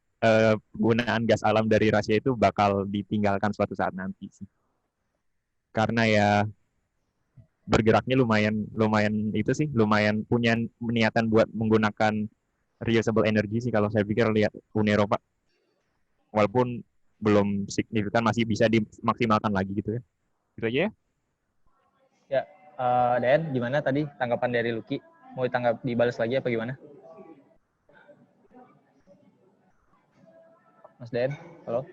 penggunaan gas alam dari Rusia itu bakal ditinggalkan suatu saat nanti sih. Karena ya bergeraknya lumayan punya niatan buat menggunakan reusable energy sih kalau saya pikir lihat Uni Eropa. Walaupun belum signifikan, masih bisa dimaksimalkan lagi gitu ya. Gitu aja ya. Ya, Dan, gimana tadi tanggapan dari Lucky? Mau dibalas lagi apa gimana? Mas Den, halo.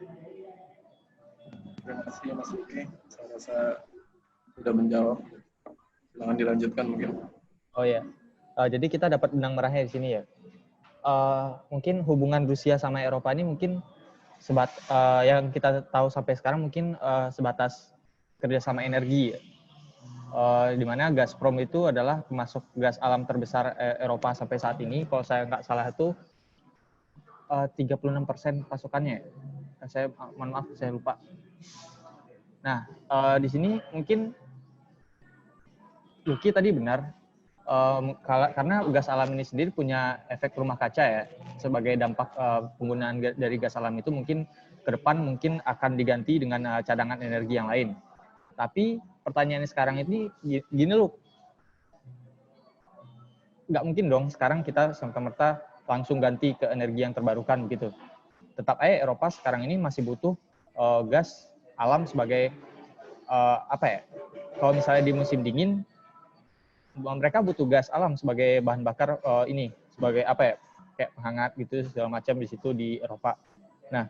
Terima kasih Mas Lucky. Saya rasa sudah menjawab. Silakan dilanjutkan mungkin. Oh ya, jadi kita dapat benang merahnya di sini ya. Mungkin hubungan Rusia sama Eropa ini mungkin yang kita tahu sampai sekarang mungkin sebatas kerjasama energi ya. Di mana Gazprom itu adalah pemasok gas alam terbesar Eropa sampai saat ini. Kalau saya nggak salah itu 36% pasokannya. Saya mohon maaf, saya lupa. Nah, di sini mungkin Lucky tadi benar, karena gas alam ini sendiri punya efek rumah kaca ya. Sebagai dampak penggunaan dari gas alam itu mungkin ke depan mungkin akan diganti dengan cadangan energi yang lain. Tapi pertanyaannya sekarang ini gini loh, nggak mungkin dong sekarang kita serta-merta langsung ganti ke energi yang terbarukan gitu. Tetap aja Eropa sekarang ini masih butuh gas alam sebagai kalau misalnya di musim dingin mereka butuh gas alam sebagai bahan bakar sebagai kayak penghangat gitu segala macam di situ di Eropa. Nah,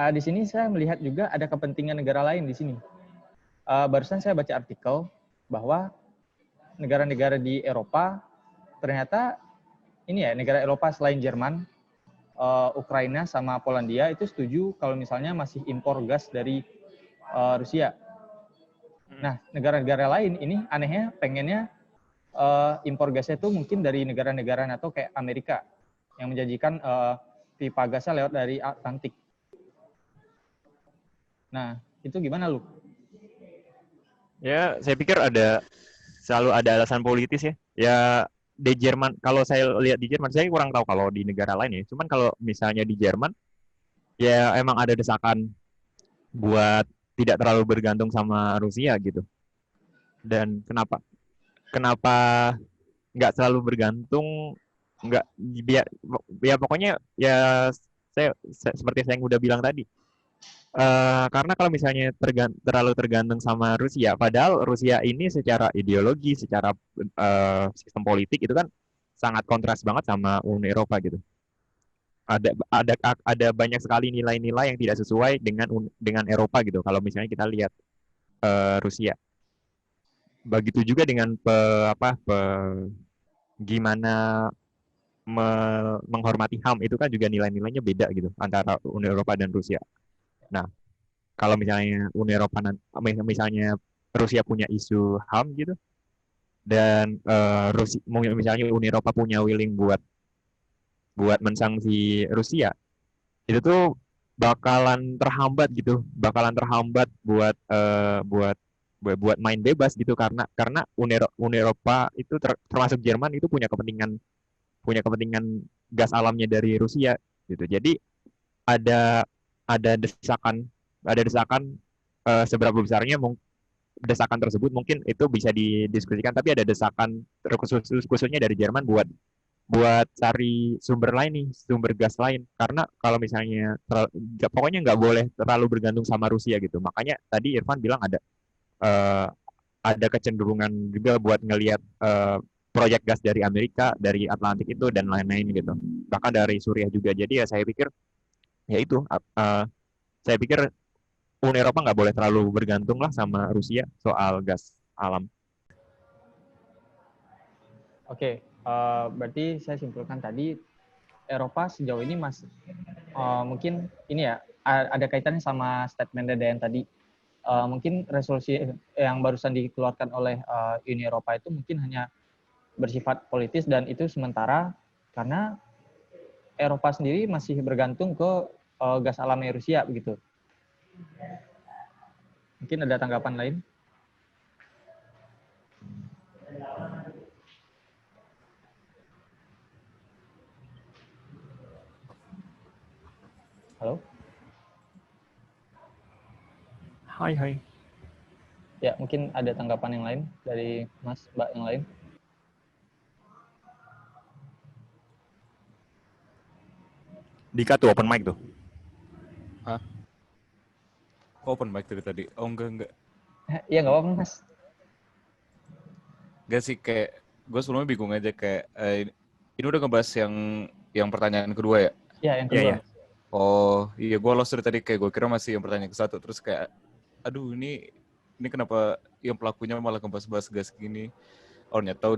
di sini saya melihat juga ada kepentingan negara lain di sini. Barusan saya baca artikel bahwa negara-negara di Eropa ternyata negara Eropa selain Jerman, Ukraina sama Polandia itu setuju kalau misalnya masih impor gas dari Rusia. Nah, negara-negara lain ini anehnya pengennya impor gasnya itu mungkin dari negara-negara NATO kayak Amerika yang menjanjikan pipa gasnya lewat dari Atlantik. Nah, itu gimana lu? Ya, saya pikir selalu ada alasan politis ya. Ya, di Jerman, kalau saya lihat di Jerman, saya kurang tahu kalau di negara lain ya. Cuman kalau misalnya di Jerman, ya emang ada desakan buat tidak terlalu bergantung sama Rusia gitu. Dan kenapa nggak selalu bergantung? Nggak, ya pokoknya ya seperti saya yang udah bilang tadi. Karena kalau misalnya terlalu tergantung sama Rusia, padahal Rusia ini secara ideologi, secara sistem politik itu kan sangat kontras banget sama Uni Eropa gitu. Ada banyak sekali nilai-nilai yang tidak sesuai dengan Eropa gitu. Kalau misalnya kita lihat Rusia, begitu juga dengan gimana menghormati HAM itu kan juga nilai-nilainya beda gitu antara Uni Eropa dan Rusia. Nah, kalau misalnya Uni Eropa misalnya Rusia punya isu HAM gitu dan misalnya Uni Eropa punya willing buat mensanksi Rusia, itu tuh bakalan terhambat buat main bebas gitu karena Uni Eropa itu termasuk Jerman itu punya kepentingan gas alamnya dari Rusia gitu. Jadi ada desakan seberapa besarnya desakan tersebut mungkin itu bisa didiskusikan, tapi ada desakan khususnya dari Jerman buat cari sumber lain nih, sumber gas lain. Karena kalau misalnya pokoknya nggak boleh terlalu bergantung sama Rusia gitu. Makanya tadi Irfan bilang ada kecenderungan juga buat ngelihat proyek gas dari Amerika, dari Atlantik itu dan lain-lain gitu. Bahkan dari Suriah juga. Jadi ya saya pikir ya itu saya pikir Uni Eropa nggak boleh terlalu bergantung lah sama Rusia soal gas alam. Oke, berarti saya simpulkan tadi Eropa sejauh ini mungkin ini ya ada kaitannya sama statement Dayan tadi. Mungkin resolusi yang barusan dikeluarkan oleh Uni Eropa itu mungkin hanya bersifat politis dan itu sementara karena Eropa sendiri masih bergantung ke gas alamnya Rusia begitu. Mungkin ada tanggapan lain? Halo? Hai. Ya, mungkin ada tanggapan yang lain dari Mas, Mbak yang lain? Dika tuh open mic tuh. Hah? Open mic dari tadi? Oh enggak. Iya nggak apa-apa Mas. Enggak sih, kayak gue sebelumnya bingung aja kayak ini udah ngebahas yang pertanyaan kedua ya? Iya yang kedua. Iya. Oh iya, gue lost dari tadi, kayak gue kira masih yang pertanyaan ke satu, terus kayak aduh ini kenapa yang pelakunya malah ngebahas-bahas gas gini. Oh ternyata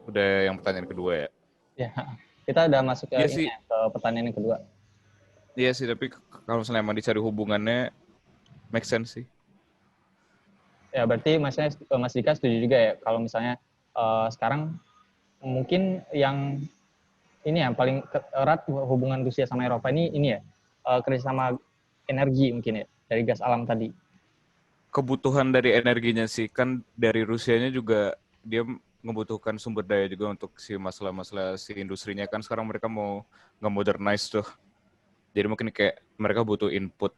udah yang pertanyaan kedua ya. Ya, kita udah masuk ke Iya ke pertanyaan yang kedua. Iya sih, tapi kalau misalnya emang dicari hubungannya make sense sih. Ya berarti Mas Dika setuju juga ya kalau misalnya sekarang mungkin yang ini yang paling erat hubungan Rusia sama Eropa ini ya kerjasama energi mungkin ya dari gas alam tadi. Kebutuhan dari energinya sih, kan dari Rusianya juga dia ngebutuhkan sumber daya juga untuk si masalah-masalah si industrinya, kan sekarang mereka mau nge-modernize tuh. Jadi mungkin kayak mereka butuh input,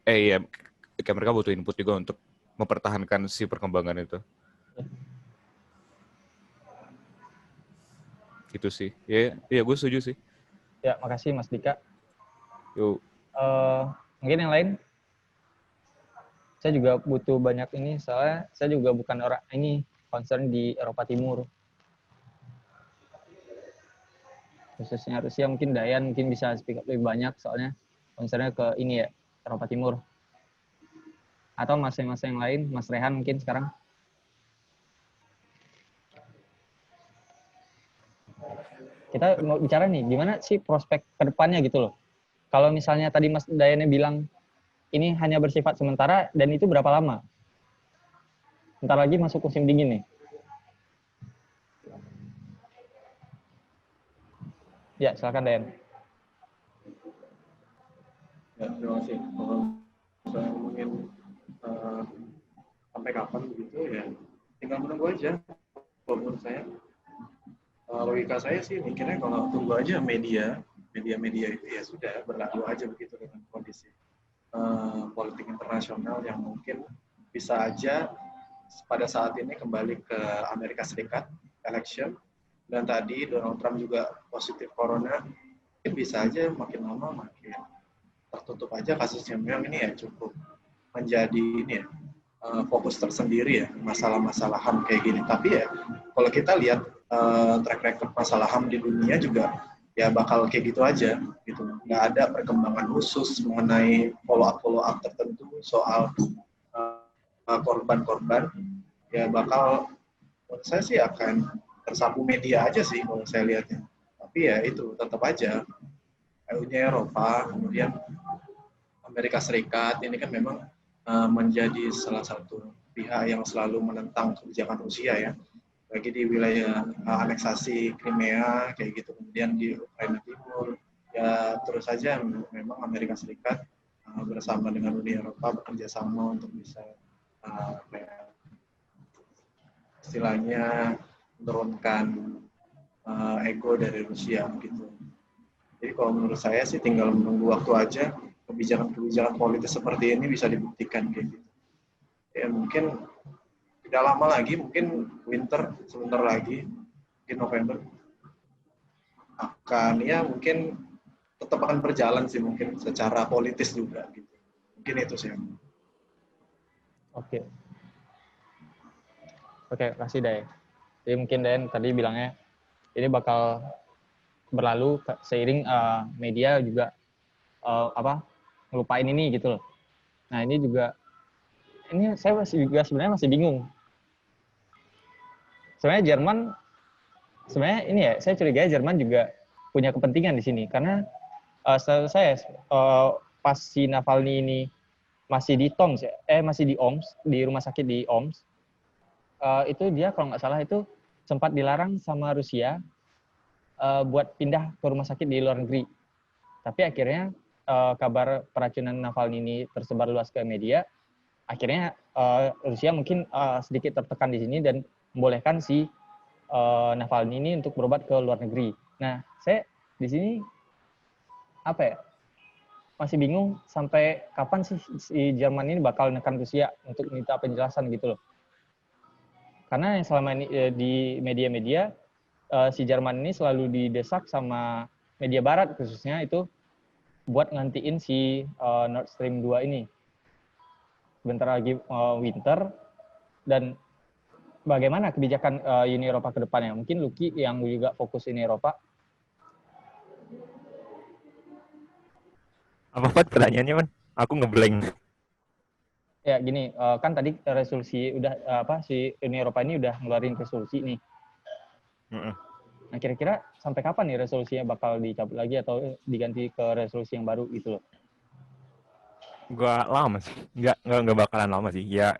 kayak mereka butuh input juga untuk mempertahankan si perkembangan itu. Gitu sih. Ya gue setuju sih. Ya, makasih Mas Dika. Yuk. Mungkin yang lain? Saya juga butuh banyak ini, soalnya saya juga bukan orang ini concern di Eropa Timur. Khususnya Rusia, mungkin Dayan mungkin bisa speak up lebih banyak, soalnya concernnya ke ini ya, Eropa Timur. Atau mas-mas yang lain, Mas Rehan mungkin sekarang. Kita mau bicara nih, gimana sih prospek ke depannya gitu loh. Kalau misalnya tadi Mas Dayannya bilang, ini hanya bersifat sementara, dan itu berapa lama? Bentar lagi masuk musim dingin nih. Ya, silakan Dayan. Ya, terima kasih. Kalau saya ngomongin sampai kapan begitu ya, tinggal menunggu aja. Kalau menurut saya, logika saya sih mikirnya kalau tunggu aja media itu ya sudah berlalu aja begitu dengan kondisi politik internasional yang mungkin bisa aja pada saat ini kembali ke Amerika Serikat election, dan tadi Donald Trump juga positif corona, mungkin bisa aja makin lama makin tertutup aja kasusnya. Memang ini ya cukup menjadi ini ya fokus tersendiri ya masalah-masalah HAM kayak gini. Tapi ya kalau kita lihat track record masalah HAM di dunia juga ya bakal kayak gitu aja gitu. Nggak ada perkembangan khusus mengenai follow up tertentu soal korban-korban ya bakal, menurut saya sih akan tersapu media aja sih kalau saya lihatnya. Tapi ya itu tetap aja Uni Eropa, kemudian Amerika Serikat ini kan memang menjadi salah satu pihak yang selalu menentang kebijakan Rusia ya, bagi di wilayah aneksasi Crimea kayak gitu, kemudian di Ukraina Timur ya, terus saja memang Amerika Serikat bersama dengan Uni Eropa bekerja sama untuk bisa istilahnya menurunkan ego dari Rusia gitu. Jadi kalau menurut saya sih tinggal menunggu waktu aja kebijakan-kebijakan politis seperti ini bisa dibuktikan kayak gitu. Ya mungkin tidak lama lagi, mungkin winter sebentar lagi, mungkin November akan ya mungkin tetap akan berjalan sih mungkin secara politis juga gitu. Mungkin itu sih. Oke, kasih Day. Jadi mungkin Dan tadi bilangnya ini bakal berlalu seiring media juga ngelupain ini gitu loh. Nah ini juga, ini saya sebenarnya masih bingung. Sebenarnya Jerman, sebenarnya ini ya, saya curiga Jerman juga punya kepentingan di sini karena setahu saya pas si Navalny ini masih di Toms ya, masih di Oms, di rumah sakit di Oms, itu dia kalau nggak salah itu sempat dilarang sama Rusia buat pindah ke rumah sakit di luar negeri. Tapi akhirnya kabar peracunan Navalny ini tersebar luas ke media. Akhirnya Rusia mungkin sedikit tertekan di sini dan membolehkan si Navalny ini untuk berobat ke luar negeri. Nah, saya di sini masih bingung sampai kapan sih si Jerman ini bakal menekan Rusia untuk minta penjelasan gitu loh. Karena yang selama ini di media-media si Jerman ini selalu didesak sama media barat khususnya itu buat ngantiin si Nord Stream 2 ini. Bentar lagi winter, dan bagaimana kebijakan Uni Eropa ke depannya? Mungkin Lucky yang juga fokus Uni Eropa. Apa pertanyaannya, Man? Aku ngeblank. Ya gini, kan tadi resolusi udah si Uni Eropa ini udah ngeluarin resolusi nih. Nah kira-kira sampai kapan nih resolusinya bakal dicabut lagi atau diganti ke resolusi yang baru gitu loh? Gak lama sih, nggak bakalan lama sih. Ya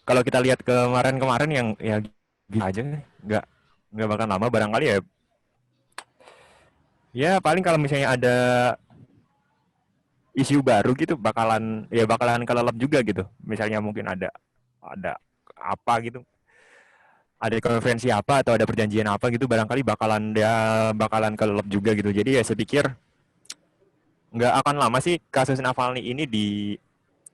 kalau kita lihat kemarin yang ya gitu aja, nggak bakalan lama. Barangkali ya paling kalau misalnya ada isu baru gitu bakalan kelelep juga gitu. Misalnya mungkin ada apa gitu, ada konferensi apa atau ada perjanjian apa gitu, barangkali bakalan kelelep juga gitu. Jadi ya saya pikir nggak akan lama sih kasus Navalny ini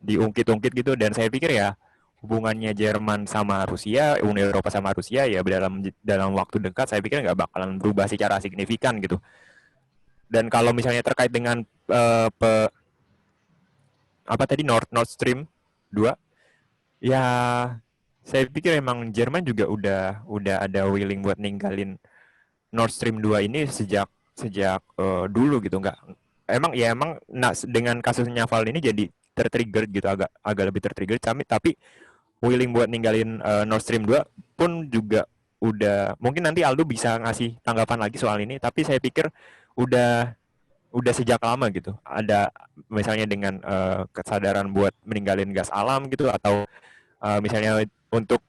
diungkit-ungkit gitu, dan saya pikir ya hubungannya Jerman sama Rusia, Uni Eropa sama Rusia ya dalam waktu dekat saya pikir nggak bakalan berubah secara signifikan gitu. Dan kalau misalnya terkait dengan Nord Stream 2, ya saya pikir emang Jerman juga udah ada willing buat ninggalin Nord Stream 2 ini sejak dulu gitu. Emang dengan kasusnya Navalny ini jadi tertrigger gitu, agak lebih tertrigger, tapi willing buat ninggalin Nord Stream 2 pun juga udah, mungkin nanti Aldo bisa ngasih tanggapan lagi soal ini, tapi saya pikir udah sejak lama gitu. Ada misalnya dengan kesadaran buat meninggalin gas alam gitu, atau misalnya untuk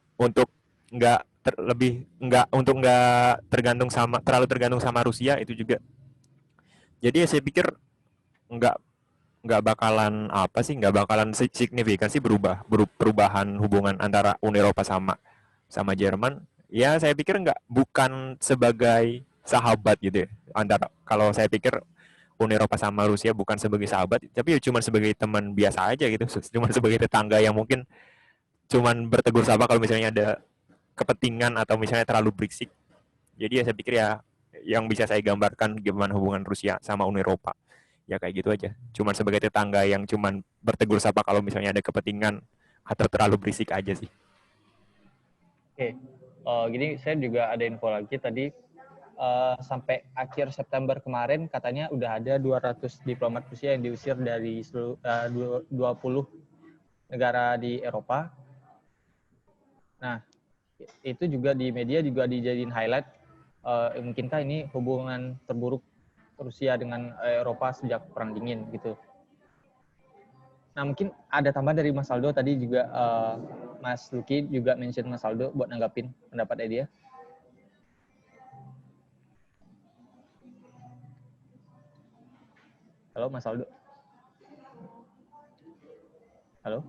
nggak terlalu tergantung sama Rusia itu juga. Jadi saya pikir nggak bakalan signifikan sih perubahan hubungan antara Uni Eropa sama Jerman. Ya saya pikir bukan sebagai sahabat gitu ya. Kalau saya pikir Uni Eropa sama Rusia bukan sebagai sahabat, tapi ya cuma sebagai teman biasa aja gitu, cuma sebagai tetangga yang mungkin cuman bertegur sapa kalau misalnya ada kepentingan atau misalnya terlalu berisik. Jadi ya saya pikir ya yang bisa saya gambarkan gimana hubungan Rusia sama Uni Eropa. Ya kayak gitu aja. Cuman sebagai tetangga yang cuman bertegur sapa kalau misalnya ada kepentingan atau terlalu berisik aja sih. Oke. Gini saya juga ada info lagi tadi sampai akhir September kemarin katanya udah ada 200 diplomat Rusia yang diusir dari 20 negara di Eropa. Nah, itu juga di media juga dijadiin highlight. Mungkinkah ini hubungan terburuk Rusia dengan Eropa sejak Perang Dingin gitu. Nah, mungkin ada tambahan dari Mas Aldo tadi juga, Mas Lucky juga mention Mas Aldo buat nanggapin pendapatnya dia. Halo Mas Aldo. Halo.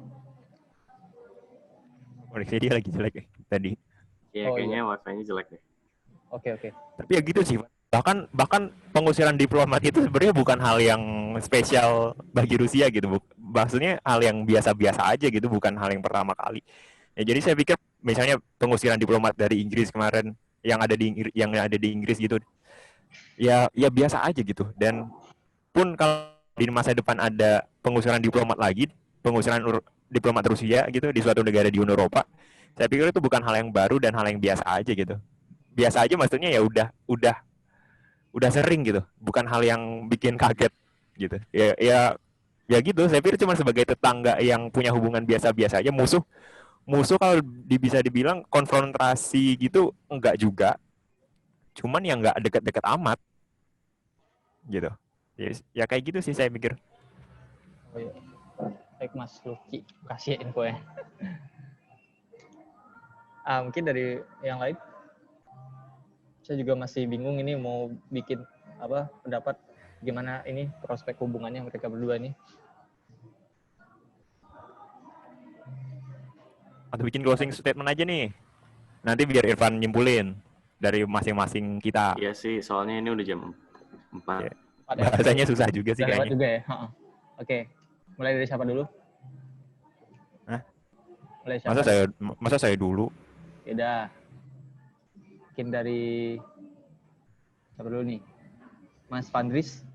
Koneksi dia lagi jelek ya tadi. Ya, Oh, kayaknya wifi-nya jelek deh. Oke. Tapi ya gitu sih. Bahkan pengusiran diplomat itu sebenarnya bukan hal yang spesial bagi Rusia gitu. Maksudnya hal yang biasa-biasa aja gitu, bukan hal yang pertama kali. Ya, jadi saya pikir misalnya pengusiran diplomat dari Inggris kemarin yang ada di Inggris gitu. Ya biasa aja gitu. Dan pun kalau di masa depan ada pengusiran diplomat lagi, pengusiran diplomat Rusia gitu di suatu negara di Uni Eropa, saya pikir itu bukan hal yang baru dan hal yang biasa aja gitu. Biasa aja maksudnya ya udah sering gitu, bukan hal yang bikin kaget gitu. Ya gitu, saya pikir cuma sebagai tetangga yang punya hubungan biasa-biasa aja. Musuh kalau bisa dibilang konfrontasi gitu enggak juga, cuman yang enggak deket-deket amat gitu. Ya kayak gitu sih saya pikir. Oh, iya. Baik Mas Lucky, kasih info ya. Mungkin dari yang lain, saya juga masih bingung ini mau bikin pendapat gimana ini prospek hubungannya mereka berdua ini. Atau bikin closing statement aja nih. Nanti biar Irfan nyimpulin dari masing-masing kita. Iya sih, soalnya ini udah jam 4. Ya. Bahasanya susah juga sih kayaknya. Juga ya. Oke. Mulai dari siapa dulu? Hah? Mulai siapa? Masa saya dulu? Ya udah. Mungkin dari siapa dulu nih? Mas Fandris.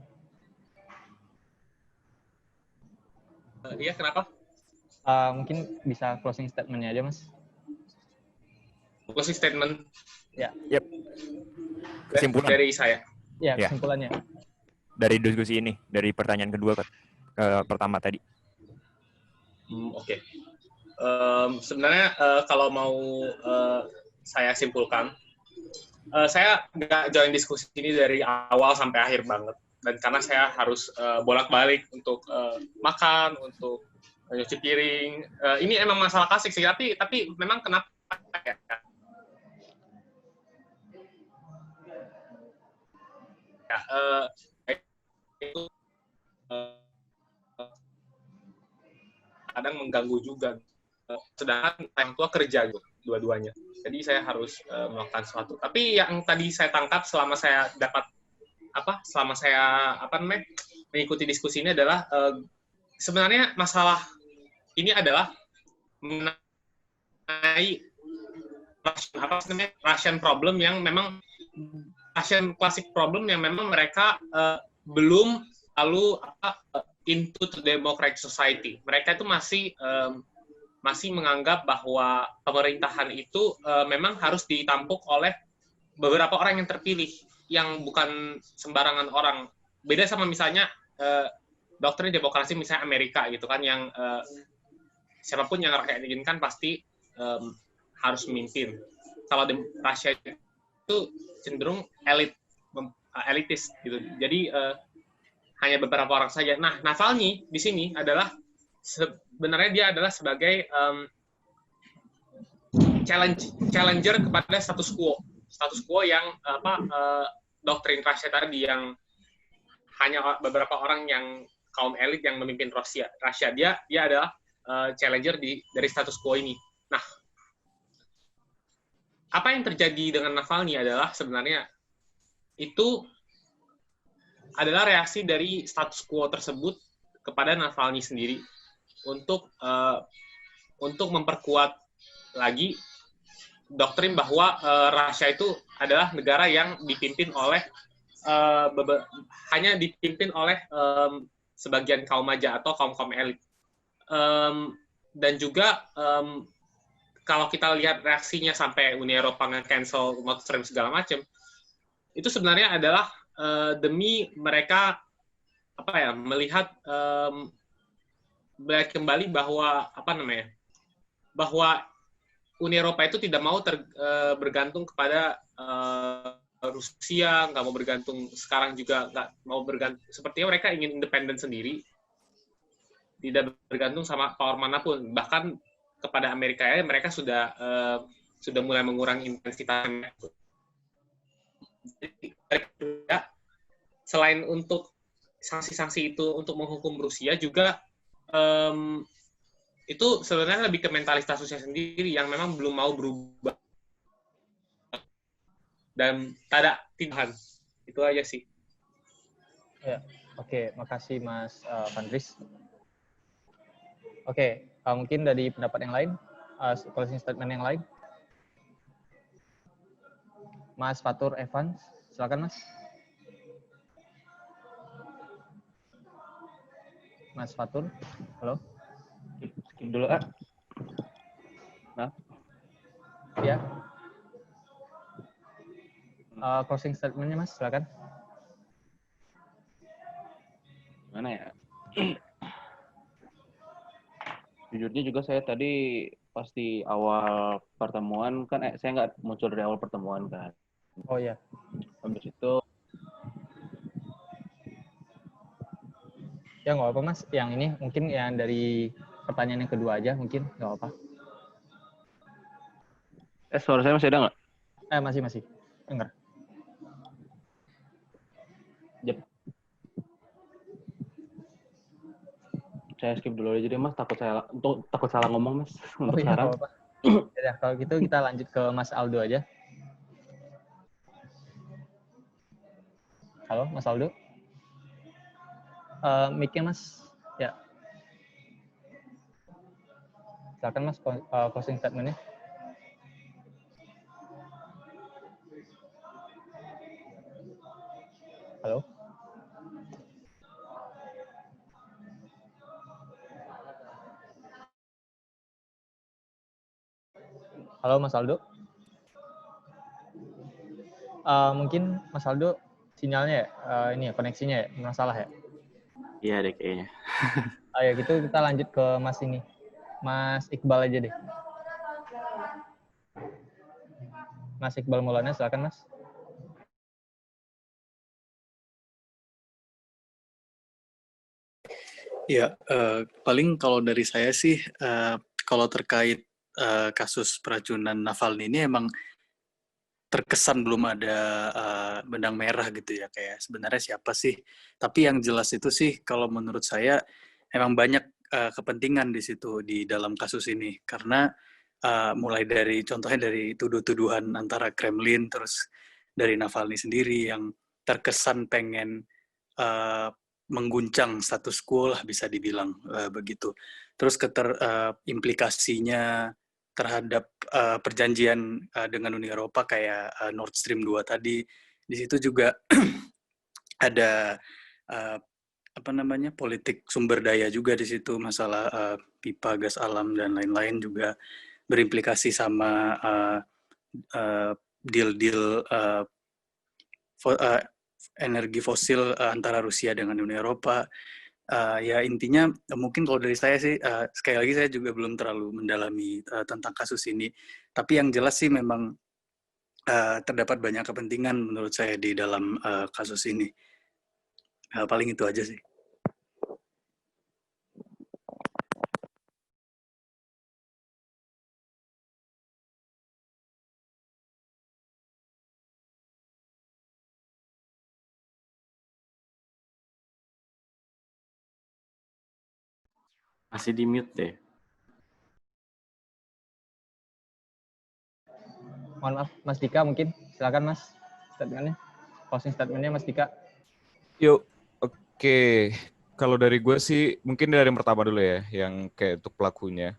Iya, kenapa? Mungkin bisa closing statement-nya aja, Mas. Closing statement Ya. Yep. Kesimpulan. dari saya. Ya, Ya. kesimpulannya. Dari diskusi ini, dari pertanyaan kedua ke pertama tadi. Oke. Sebenarnya kalau mau saya simpulkan, saya nggak join diskusi ini dari awal sampai akhir banget. Dan karena saya harus bolak-balik untuk makan, untuk nyuci piring. Ini emang masalah klasik sih, tapi memang kenapa ya? Itu kadang mengganggu juga. Sedangkan orang tua kerja gitu, dua-duanya. Jadi saya harus melakukan sesuatu. Tapi yang tadi saya tangkap selama saya mengikuti diskusi ini adalah sebenarnya masalah ini adalah mengenai Russian problem yang memang Russian classic problem yang memang mereka belum lalu into the democratic society. Mereka itu masih menganggap bahwa pemerintahan itu memang harus ditampuk oleh beberapa orang yang terpilih, yang bukan sembarangan orang. Beda sama misalnya doktrin demokrasi misalnya Amerika gitu kan, yang siapapun yang rakyat inginkan pasti harus memimpin. Kalau di Rusia itu cenderung elitis gitu. Jadi hanya beberapa orang saja. Nah, Navalny di sini adalah sebenarnya dia adalah sebagai challenger kepada status quo yang doktrin Rusia tadi, yang hanya beberapa orang yang kaum elit yang memimpin Rusia. Dia adalah challenger dari status quo ini. Nah, apa yang terjadi dengan Navalny adalah sebenarnya itu adalah reaksi dari status quo tersebut kepada Navalny sendiri untuk memperkuat lagi doktrin bahwa Rusia itu adalah negara yang dipimpin oleh hanya dipimpin oleh sebagian kaum aja atau kaum elit. Dan juga kalau kita lihat reaksinya sampai Uni Eropa nge-cancel Nord Stream segala macam, itu sebenarnya adalah demi mereka melihat kembali bahwa bahwa Uni Eropa itu tidak mau bergantung kepada Rusia, nggak mau bergantung, sekarang juga nggak mau bergantung, sepertinya mereka ingin independen sendiri, tidak bergantung sama power manapun, bahkan kepada Amerika ya mereka sudah mulai mengurangi intensitasnya. Jadi selain untuk sanksi-sanksi itu untuk menghukum Rusia juga itu sebenarnya lebih ke mentalitas Rusia sendiri yang memang belum mau berubah dan tidak tindakan. Itu aja sih. Ya, oke, makasih Mas Vandris. Oke, mungkin dari pendapat yang lain, closing statement yang lain. Mas Fatur Evans, silakan Mas. Mas Fatur, halo. Skip dulu, Nah. Ya. Closing statement-nya Mas, silakan. Mana ya? Jujurnya juga saya tadi pasti awal pertemuan kan saya nggak muncul dari awal pertemuan kan. Oh ya. Habis itu ya nggak apa Mas. Yang ini mungkin yang dari pertanyaan yang kedua aja mungkin nggak apa. suara saya masih ada nggak? Masih dengar. Yep. Saya skip dulu aja deh Mas, takut salah ngomong Mas untuk sekarang. Apa-apa. Ya, kalau gitu kita lanjut ke Mas Aldo aja. Halo, Mas Aldo. Mic-nya Mas. Ya. Silakan Mas closing statement-nya. Halo. Halo Mas Aldo. Mungkin Mas Aldo sinyalnya ini ya, koneksinya ya, masalah ya? Iya deh kayaknya. Ayo gitu kita lanjut ke Mas ini. Mas Iqbal aja deh. Mas Iqbal Maulana, silakan Mas. Ya, paling kalau dari saya sih, kalau terkait kasus peracunan Navalny ini emang terkesan belum ada benang merah gitu ya, kayak sebenarnya siapa sih. Tapi yang jelas itu sih kalau menurut saya emang banyak kepentingan di situ di dalam kasus ini. Karena mulai dari contohnya dari tuduh-tuduhan antara Kremlin, terus dari Navalny sendiri yang terkesan pengen mengguncang status quo lah bisa dibilang begitu. Terus implikasinya terhadap perjanjian dengan Uni Eropa kayak Nord Stream 2 tadi, di situ juga ada politik sumber daya juga di situ, masalah pipa gas alam dan lain-lain juga berimplikasi sama deal-deal energi fosil antara Rusia dengan Uni Eropa. Ya intinya mungkin kalau dari saya sih sekali lagi saya juga belum terlalu mendalami tentang kasus ini, tapi yang jelas sih memang terdapat banyak kepentingan menurut saya di dalam kasus ini. Paling itu aja sih. Masih di mute deh. Mohon maaf, Mas Dika mungkin. Silakan Mas, statementnya. Closing statementnya Mas Dika. Yuk, oke. Kalau dari gue sih, mungkin dari yang pertama dulu ya, yang kayak untuk pelakunya.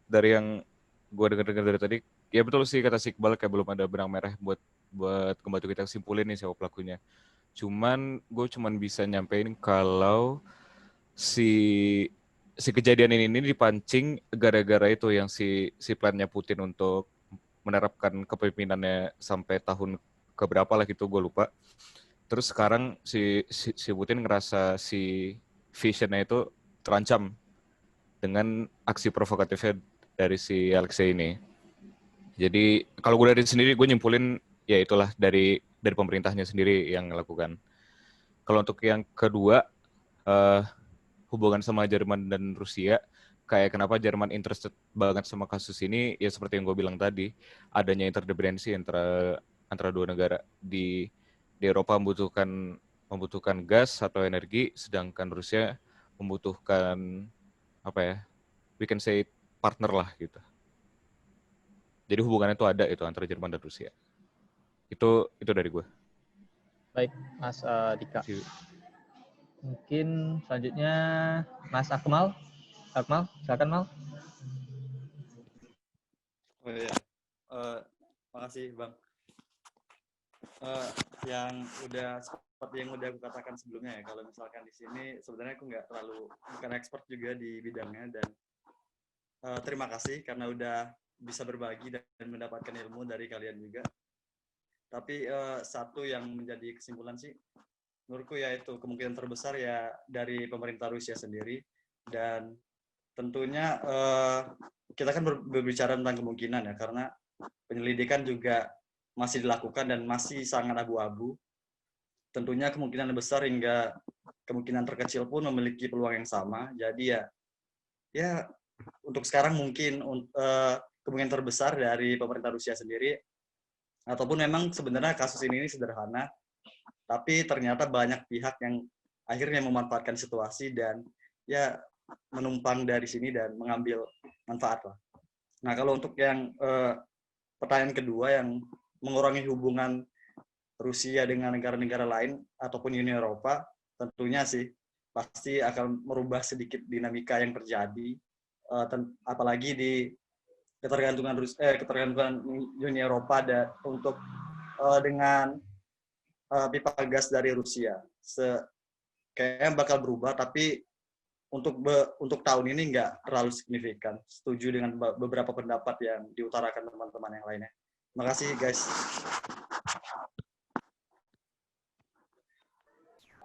Dari yang gue dengar dari tadi, ya betul sih kata si Iqbal, kayak belum ada benang merah buat membantu kita simpulin nih siapa pelakunya. Cuman gue bisa nyampein kalau si kejadian ini dipancing gara-gara itu yang si plannya Putin untuk menerapkan kepemimpinannya sampai tahun keberapa lah gitu, gue lupa. Terus sekarang si Putin ngerasa si visionnya itu terancam dengan aksi provokatifnya dari si Alexei ini. Jadi kalau gue dari sendiri, gue nyimpulin ya itulah dari pemerintahnya sendiri yang melakukan. Kalau untuk yang kedua, hubungan sama Jerman dan Rusia, kayak kenapa Jerman interested banget sama kasus ini, ya seperti yang gue bilang tadi, adanya interdependensi antara dua negara. Di Eropa membutuhkan gas atau energi, sedangkan Rusia membutuhkan apa ya, we can say partner lah gitu. Jadi hubungannya itu ada itu antara Jerman dan Rusia. Itu dari gue. Baik, Mas Dika. Mungkin selanjutnya Mas Akmal. Akmal, silakan Mal. Oh iya, makasih Bang. Seperti yang udah aku katakan sebelumnya ya, kalau misalkan di sini sebenarnya aku bukan expert juga di bidangnya, dan terima kasih karena udah bisa berbagi dan mendapatkan ilmu dari kalian juga. Tapi satu yang menjadi kesimpulan sih, menurutku yaitu kemungkinan terbesar ya dari pemerintah Rusia sendiri, dan tentunya kita kan berbicara tentang kemungkinan ya, karena penyelidikan juga masih dilakukan dan masih sangat abu-abu. Tentunya kemungkinan besar hingga kemungkinan terkecil pun memiliki peluang yang sama. Jadi ya untuk sekarang mungkin kemungkinan terbesar dari pemerintah Rusia sendiri, ataupun memang sebenarnya kasus ini sederhana, tapi ternyata banyak pihak yang akhirnya memanfaatkan situasi dan ya menumpang dari sini dan mengambil manfaat lah. Nah, kalau untuk yang pertanyaan kedua yang mengurangi hubungan Rusia dengan negara-negara lain ataupun Uni Eropa, tentunya sih pasti akan merubah sedikit dinamika yang terjadi, apalagi di ketergantungan Uni Eropa dengan pipa gas dari Rusia. Kayaknya bakal berubah, tapi untuk tahun ini nggak terlalu signifikan. Setuju dengan beberapa pendapat yang diutarakan teman-teman yang lainnya. Terima kasih guys.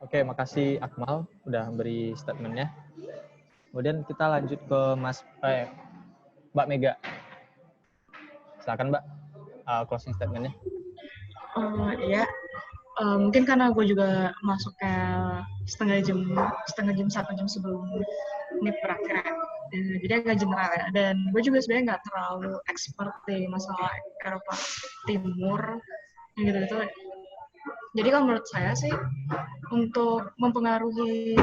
Oke, makasih Akmal udah beri statementnya. Kemudian kita lanjut ke Mbak Mega. Silakan Mbak, closing statementnya. Iya, mungkin karena gue juga masuknya setengah jam 1 jam sebelum ini berakhir ya. Jadi agak general ya. Dan gue juga sebenarnya nggak terlalu expert di masalah Eropa Timur gitu-gitu. Jadi kalau menurut saya sih, untuk mempengaruhi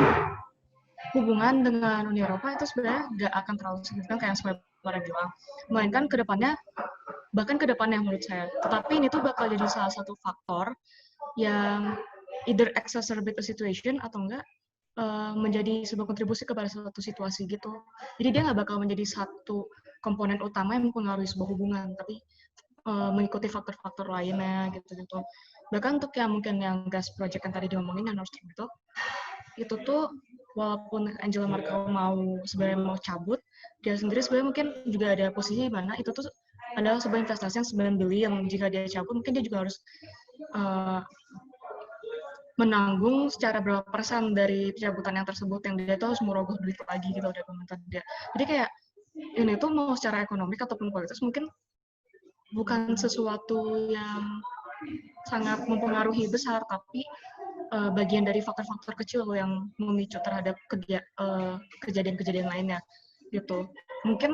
hubungan dengan Uni Eropa itu sebenarnya nggak akan terlalu signifikan kayak yang sebenarnya bilang. Melainkan bahkan ke depannya menurut saya. Tetapi ini tuh bakal jadi salah satu faktor yang either exacerbate the situation atau enggak menjadi sebuah kontribusi kepada suatu situasi gitu. Jadi dia nggak bakal menjadi satu komponen utama yang mempengaruhi sebuah hubungan, tapi mengikuti faktor-faktor lainnya gitu-gitu. Bahkan untuk yang mungkin yang gas project yang tadi diomongin, yang Nord Stream itu tuh walaupun Angela Merkel sebenarnya mau cabut, dia sendiri sebenarnya mungkin juga ada posisi di mana itu tuh adalah sebuah investasi yang 9 billion. Jika dia cabut, mungkin dia juga harus menanggung secara berapa persen dari pencabutan yang tersebut, yang dia tuh harus merogoh duit lagi gitu dari pemerintah dia. Jadi kayak ini tuh mau secara ekonomi ataupun politis mungkin bukan sesuatu yang sangat mempengaruhi besar, tapi bagian dari faktor-faktor kecil yang memicu terhadap kejadian-kejadian lainnya gitu. Mungkin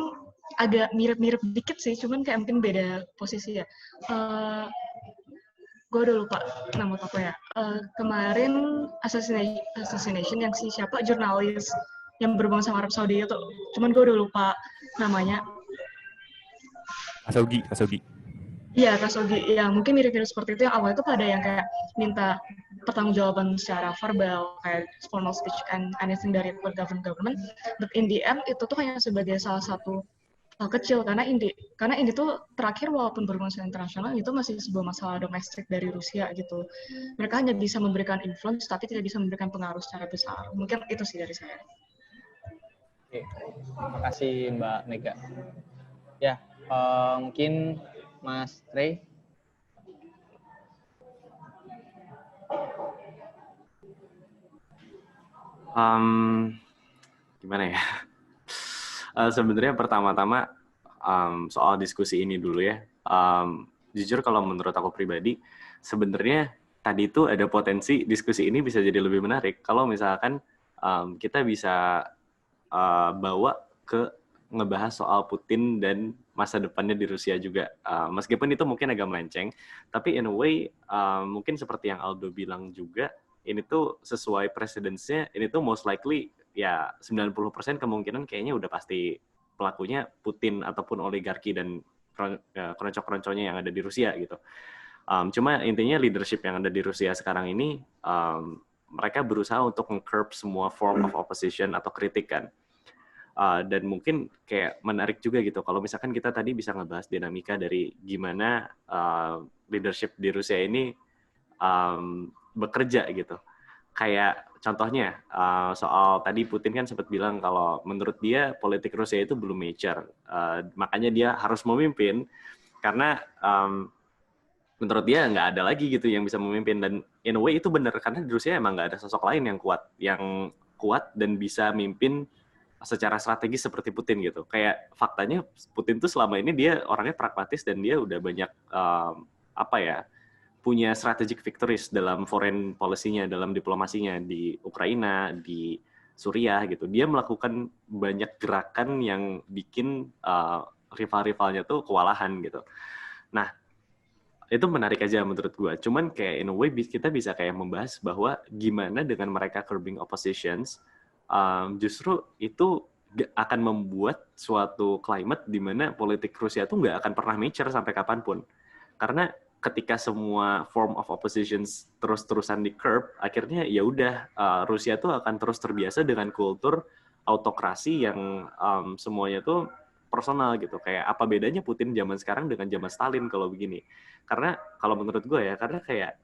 agak mirip-mirip dikit sih, cuman kayak mungkin beda posisi ya. Gue udah lupa nama apa ya. Kemarin assassination yang siapa jurnalis yang berhubungan sama Arab Saudi itu. Cuman gue udah lupa namanya. Khashoggi. Iya, Khashoggi. Ya, mungkin mirip-mirip seperti itu. Yang awal itu pada yang kayak minta pertanggungjawaban secara verbal, kayak formal speech and anything dari government. But in the end, itu tuh hanya sebagai salah satu hal kecil. Karena ini tuh terakhir walaupun berhubungan dengan internasional, itu masih sebuah masalah domestik dari Rusia gitu. Mereka hanya bisa memberikan influence, tapi tidak bisa memberikan pengaruh secara besar. Mungkin itu sih dari saya. Oke, terima kasih Mbak Mega. Ya, mungkin Mas Trey. Gimana ya? Sebenarnya pertama-tama soal diskusi ini dulu ya. jujur kalau menurut aku pribadi, sebenarnya tadi itu ada potensi diskusi ini bisa jadi lebih menarik kalau misalkan kita bisa bawa ke ngebahas soal Putin dan masa depannya di Rusia juga. Meskipun itu mungkin agak melenceng, tapi in a way mungkin seperti yang Aldo bilang juga, ini tuh sesuai presidensinya, ini tuh most likely ya 90% kemungkinan kayaknya udah pasti pelakunya Putin ataupun oligarki dan keroncong-keroncongnya yang ada di Rusia gitu. Cuma intinya leadership yang ada di Rusia sekarang ini, mereka berusaha untuk nge-curb semua form of opposition atau kritik kan. Dan mungkin kayak menarik juga gitu kalau misalkan kita tadi bisa ngebahas dinamika dari gimana leadership di Rusia ini bekerja gitu. Kayak contohnya soal tadi Putin kan sempat bilang kalau menurut dia politik Rusia itu belum mature, makanya dia harus memimpin karena menurut dia nggak ada lagi gitu yang bisa memimpin, dan in a way itu benar karena di Rusia emang nggak ada sosok lain yang kuat dan bisa mimpin secara strategis seperti Putin gitu. Kayak faktanya Putin tuh selama ini dia orangnya pragmatis dan dia udah banyak punya strategic victories dalam foreign policy-nya, dalam diplomasinya di Ukraina, di Suriah gitu. Dia melakukan banyak gerakan yang bikin rival-rivalnya tuh kewalahan gitu. Nah, itu menarik aja menurut gue. Cuman kayak in a way kita bisa kayak membahas bahwa gimana dengan mereka curbing oppositions, justru itu akan membuat suatu climate di mana politik Rusia tuh nggak akan pernah mature sampai kapanpun. Karena ketika semua form of oppositions terus-terusan di curb, akhirnya ya udah Rusia tuh akan terus terbiasa dengan kultur autokrasi yang semuanya tuh personal gitu. Kayak apa bedanya Putin zaman sekarang dengan zaman Stalin kalau begini? Karena kalau menurut gue ya, karena kayak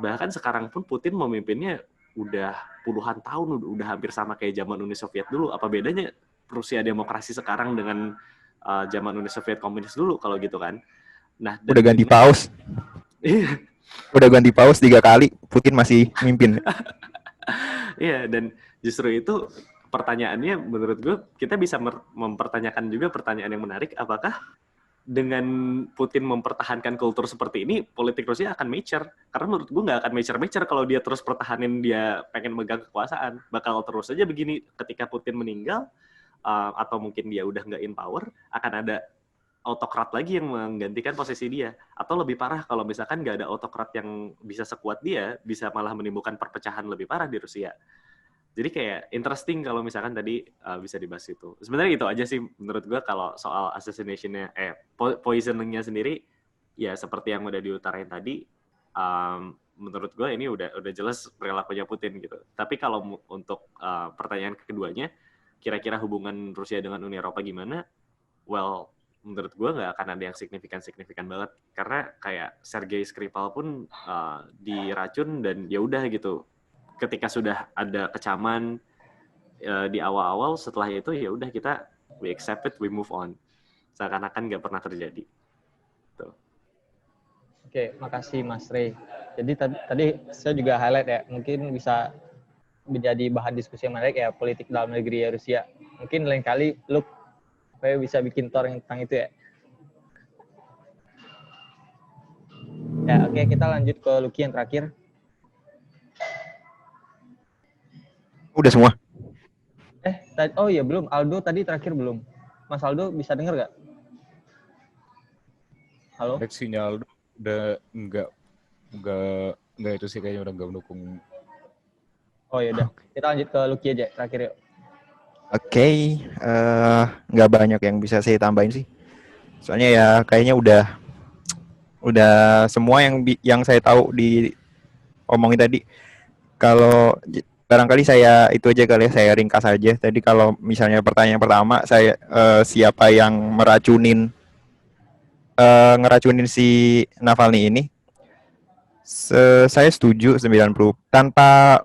bahkan sekarang pun Putin memimpinnya udah puluhan tahun, udah hampir sama kayak zaman Uni Soviet dulu. Apa bedanya Rusia demokrasi sekarang dengan zaman Uni Soviet komunis dulu kalau gitu kan? Nah, udah ganti paus. Udah ganti paus 3 kali, Putin masih mimpin. Iya, dan justru itu pertanyaannya menurut gue kita bisa mempertanyakan juga pertanyaan yang menarik, apakah dengan Putin mempertahankan kultur seperti ini, politik Rusia akan mature? Karena menurut gue nggak akan mature kalau dia terus pertahanin dia pengen megang kekuasaan. Bakal terus aja begini, ketika Putin meninggal, atau mungkin dia udah nggak in power, akan ada autokrat lagi yang menggantikan posisi dia. Atau lebih parah kalau misalkan nggak ada autokrat yang bisa sekuat dia, bisa malah menimbulkan perpecahan lebih parah di Rusia. Jadi kayak interesting kalau misalkan tadi bisa dibahas itu. Sebenarnya itu aja sih menurut gue kalau soal assassination-nya, poisoning-nya sendiri, ya seperti yang udah diutarain tadi, menurut gue ini udah jelas perilakunya Putin gitu. Tapi kalau untuk pertanyaan keduanya, kira-kira hubungan Rusia dengan Uni Eropa gimana? Well, menurut gue nggak akan ada yang signifikan banget. Karena kayak Sergei Skripal pun diracun dan ya udah gitu. Ketika sudah ada kecaman di awal-awal, setelah itu ya udah kita we accept it, we move on. Seakan-akan nggak pernah terjadi. Tuh. Oke, makasih Mas Rey. Jadi tadi saya juga highlight ya, mungkin bisa menjadi bahan diskusi yang menarik ya, politik dalam negeri ya Rusia. Mungkin lain kali lu supaya bisa bikin tor tentang itu ya. Ya, oke, kita lanjut ke Lucky yang terakhir. Udah semua? Oh iya belum. Aldo tadi terakhir belum. Mas Aldo bisa dengar nggak? Halo? Sinyal udah enggak itu sih kayaknya udah enggak mendukung. Oh ya udah. Kita lanjut ke Lucky aja terakhir yuk. Oke, nggak banyak yang bisa saya tambahin sih. Soalnya ya kayaknya udah semua yang saya tahu di omongin tadi. Kalau barangkali saya itu aja kali ya, saya ringkas aja. Tadi kalau misalnya pertanyaan pertama, saya siapa yang ngeracunin si Navalny ini? Saya setuju 90 tanpa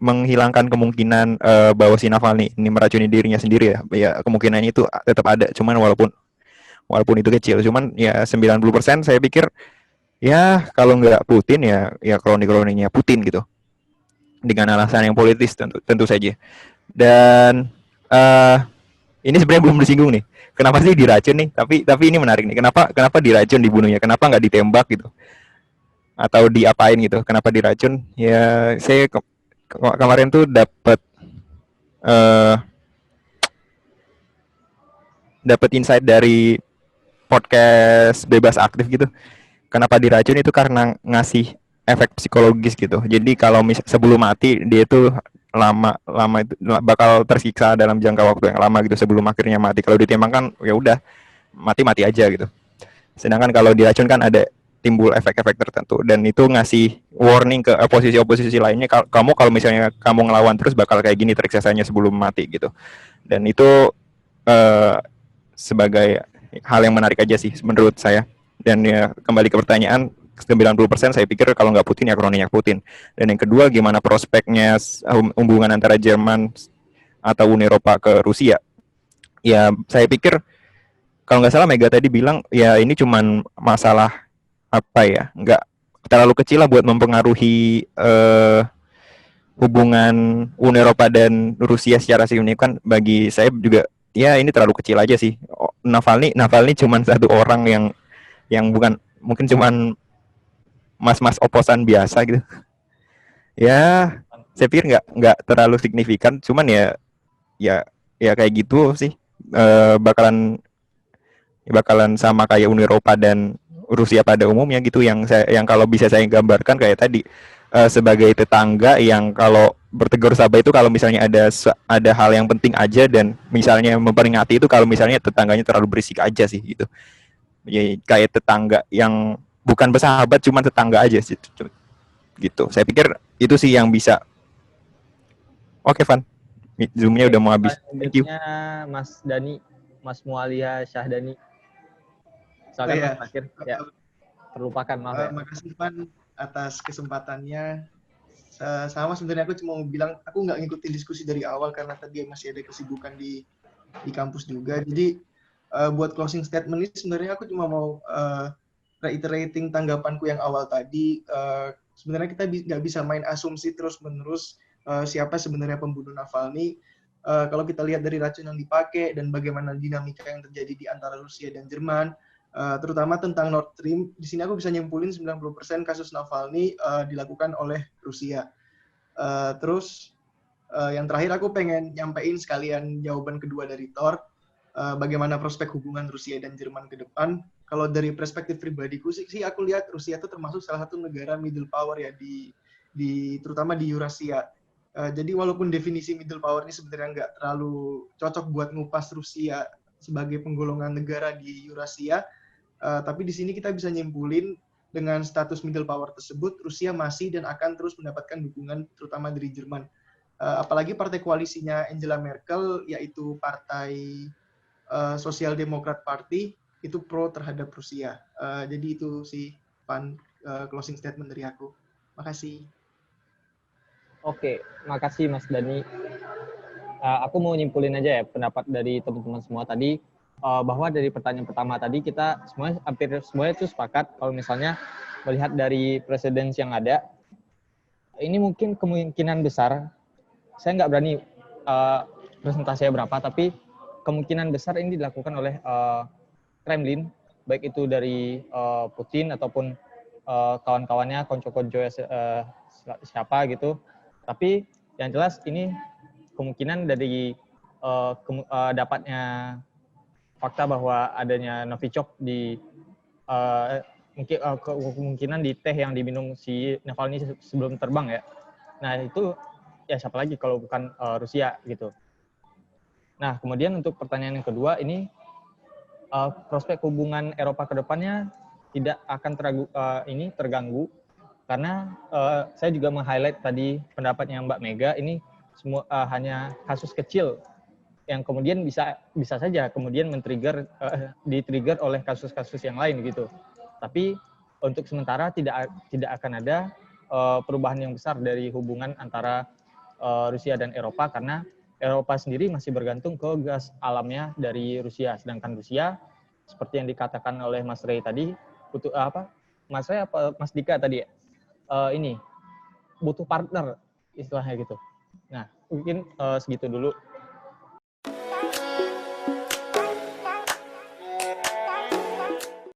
menghilangkan kemungkinan bahwa si Navalny ini meracuni dirinya sendiri ya kemungkinan itu tetap ada, cuman walaupun itu kecil, cuman ya 90% saya pikir ya kalau nggak Putin ya kroni-kroninya Putin gitu, dengan alasan yang politis tentu saja. Dan ini sebenarnya belum disinggung nih. Kenapa sih diracun nih? Tapi ini menarik nih. Kenapa diracun dibunuhnya? Kenapa nggak ditembak gitu? Atau diapain gitu? Kenapa diracun? Ya saya kemarin tuh dapat insight dari podcast Bebas Aktif gitu. Kenapa diracun itu karena ngasih efek psikologis gitu. Jadi kalau sebelum mati dia itu lama itu bakal tersiksa dalam jangka waktu yang lama gitu sebelum akhirnya mati. Kalau ditembak kan ya udah mati aja gitu. Sedangkan kalau diracun kan ada timbul efek-efek tertentu dan itu ngasih warning ke oposisi lainnya, kamu kalau misalnya kamu ngelawan terus bakal kayak gini teriksasanya sebelum mati gitu. Dan itu sebagai hal yang menarik aja sih menurut saya. Dan ya kembali ke pertanyaan, 90% saya pikir kalau nggak Putin ya kroninya Putin. Dan yang kedua, gimana prospeknya hubungan antara Jerman atau Uni Eropa ke Rusia? Ya saya pikir kalau nggak salah Mega tadi bilang ya ini cuman masalah apa ya, nggak terlalu kecil lah buat mempengaruhi hubungan Uni Eropa dan Rusia secara signifikan. Bagi saya juga ya ini terlalu kecil aja sih. Navalny cuman satu orang yang bukan, mungkin cuman mas-mas oposan biasa gitu. Ya saya pikir nggak terlalu signifikan, cuman ya kayak gitu sih. Bakalan sama kayak Uni Eropa dan Rusia pada umumnya gitu, yang kalau bisa saya gambarkan kayak tadi, sebagai tetangga yang kalau bertegur sapa itu kalau misalnya ada hal yang penting aja, dan misalnya memperingati itu kalau misalnya tetangganya terlalu berisik aja sih gitu. Ya, kayak tetangga yang bukan bersahabat, cuma tetangga aja sih gitu. Saya pikir itu sih yang bisa. Oke, Van, zoomnya udah mau habis. Thank you. Mas Dani, Mas Mualia Syahdani. Silakan Mas Akhir. Ya, terlupakan, maaf ya. Makasih Van atas kesempatannya. Sama sebenarnya aku cuma mau bilang aku nggak ngikutin diskusi dari awal karena tadi masih ada kesibukan di kampus juga. Jadi buat closing statement ini sebenarnya aku cuma mau reiterating tanggapanku yang awal tadi. Sebenarnya kita nggak bisa main asumsi terus-menerus siapa sebenarnya pembunuh Navalny. Kalau kita lihat dari racun yang dipakai dan bagaimana dinamika yang terjadi di antara Rusia dan Jerman, terutama tentang Nord Stream, di sini aku bisa nyimpulin 90% kasus Navalny dilakukan oleh Rusia. Terus yang terakhir aku pengen nyampein sekalian jawaban kedua dari Thor. Bagaimana prospek hubungan Rusia dan Jerman ke depan. Kalau dari perspektif pribadiku sih aku lihat Rusia itu termasuk salah satu negara middle power ya terutama di Eurasia. Jadi walaupun definisi middle power ini sebenarnya nggak terlalu cocok buat ngupas Rusia sebagai penggolongan negara di Eurasia, tapi di sini kita bisa nyimpulin dengan status middle power tersebut Rusia masih dan akan terus mendapatkan dukungan terutama dari Jerman. Apalagi partai koalisinya Angela Merkel yaitu partai Social Democrat Party itu pro terhadap Rusia. Jadi itu sih closing statement dari aku. Makasih. Oke, makasih Mas Dani. Aku mau nyimpulin aja ya pendapat dari teman-teman semua tadi, bahwa dari pertanyaan pertama tadi kita hampir semuanya itu sepakat kalau misalnya melihat dari presiden yang ada, ini mungkin kemungkinan besar, saya nggak berani presentasinya berapa, tapi kemungkinan besar ini dilakukan oleh Kremlin, baik itu dari Putin ataupun kawan-kawannya, konco-konco siapa gitu. Tapi yang jelas ini kemungkinan dari dapatnya fakta bahwa adanya Novichok di kemungkinan di teh yang diminum si Navalny sebelum terbang ya. Nah itu ya siapa lagi kalau bukan Rusia gitu. Nah kemudian untuk pertanyaan yang kedua ini, prospek hubungan Eropa ke depannya tidak akan terganggu karena saya juga meng-highlight tadi pendapatnya Mbak Mega, ini semua hanya kasus kecil yang kemudian bisa saja kemudian di-trigger oleh kasus-kasus yang lain gitu. Tapi untuk sementara tidak akan ada perubahan yang besar dari hubungan antara Rusia dan Eropa karena Eropa sendiri masih bergantung ke gas alamnya dari Rusia, sedangkan Rusia seperti yang dikatakan oleh Mas Ray tadi, butuh Mas Ray apa Mas Dika tadi ya? Ini butuh partner istilahnya gitu. Nah, mungkin segitu dulu.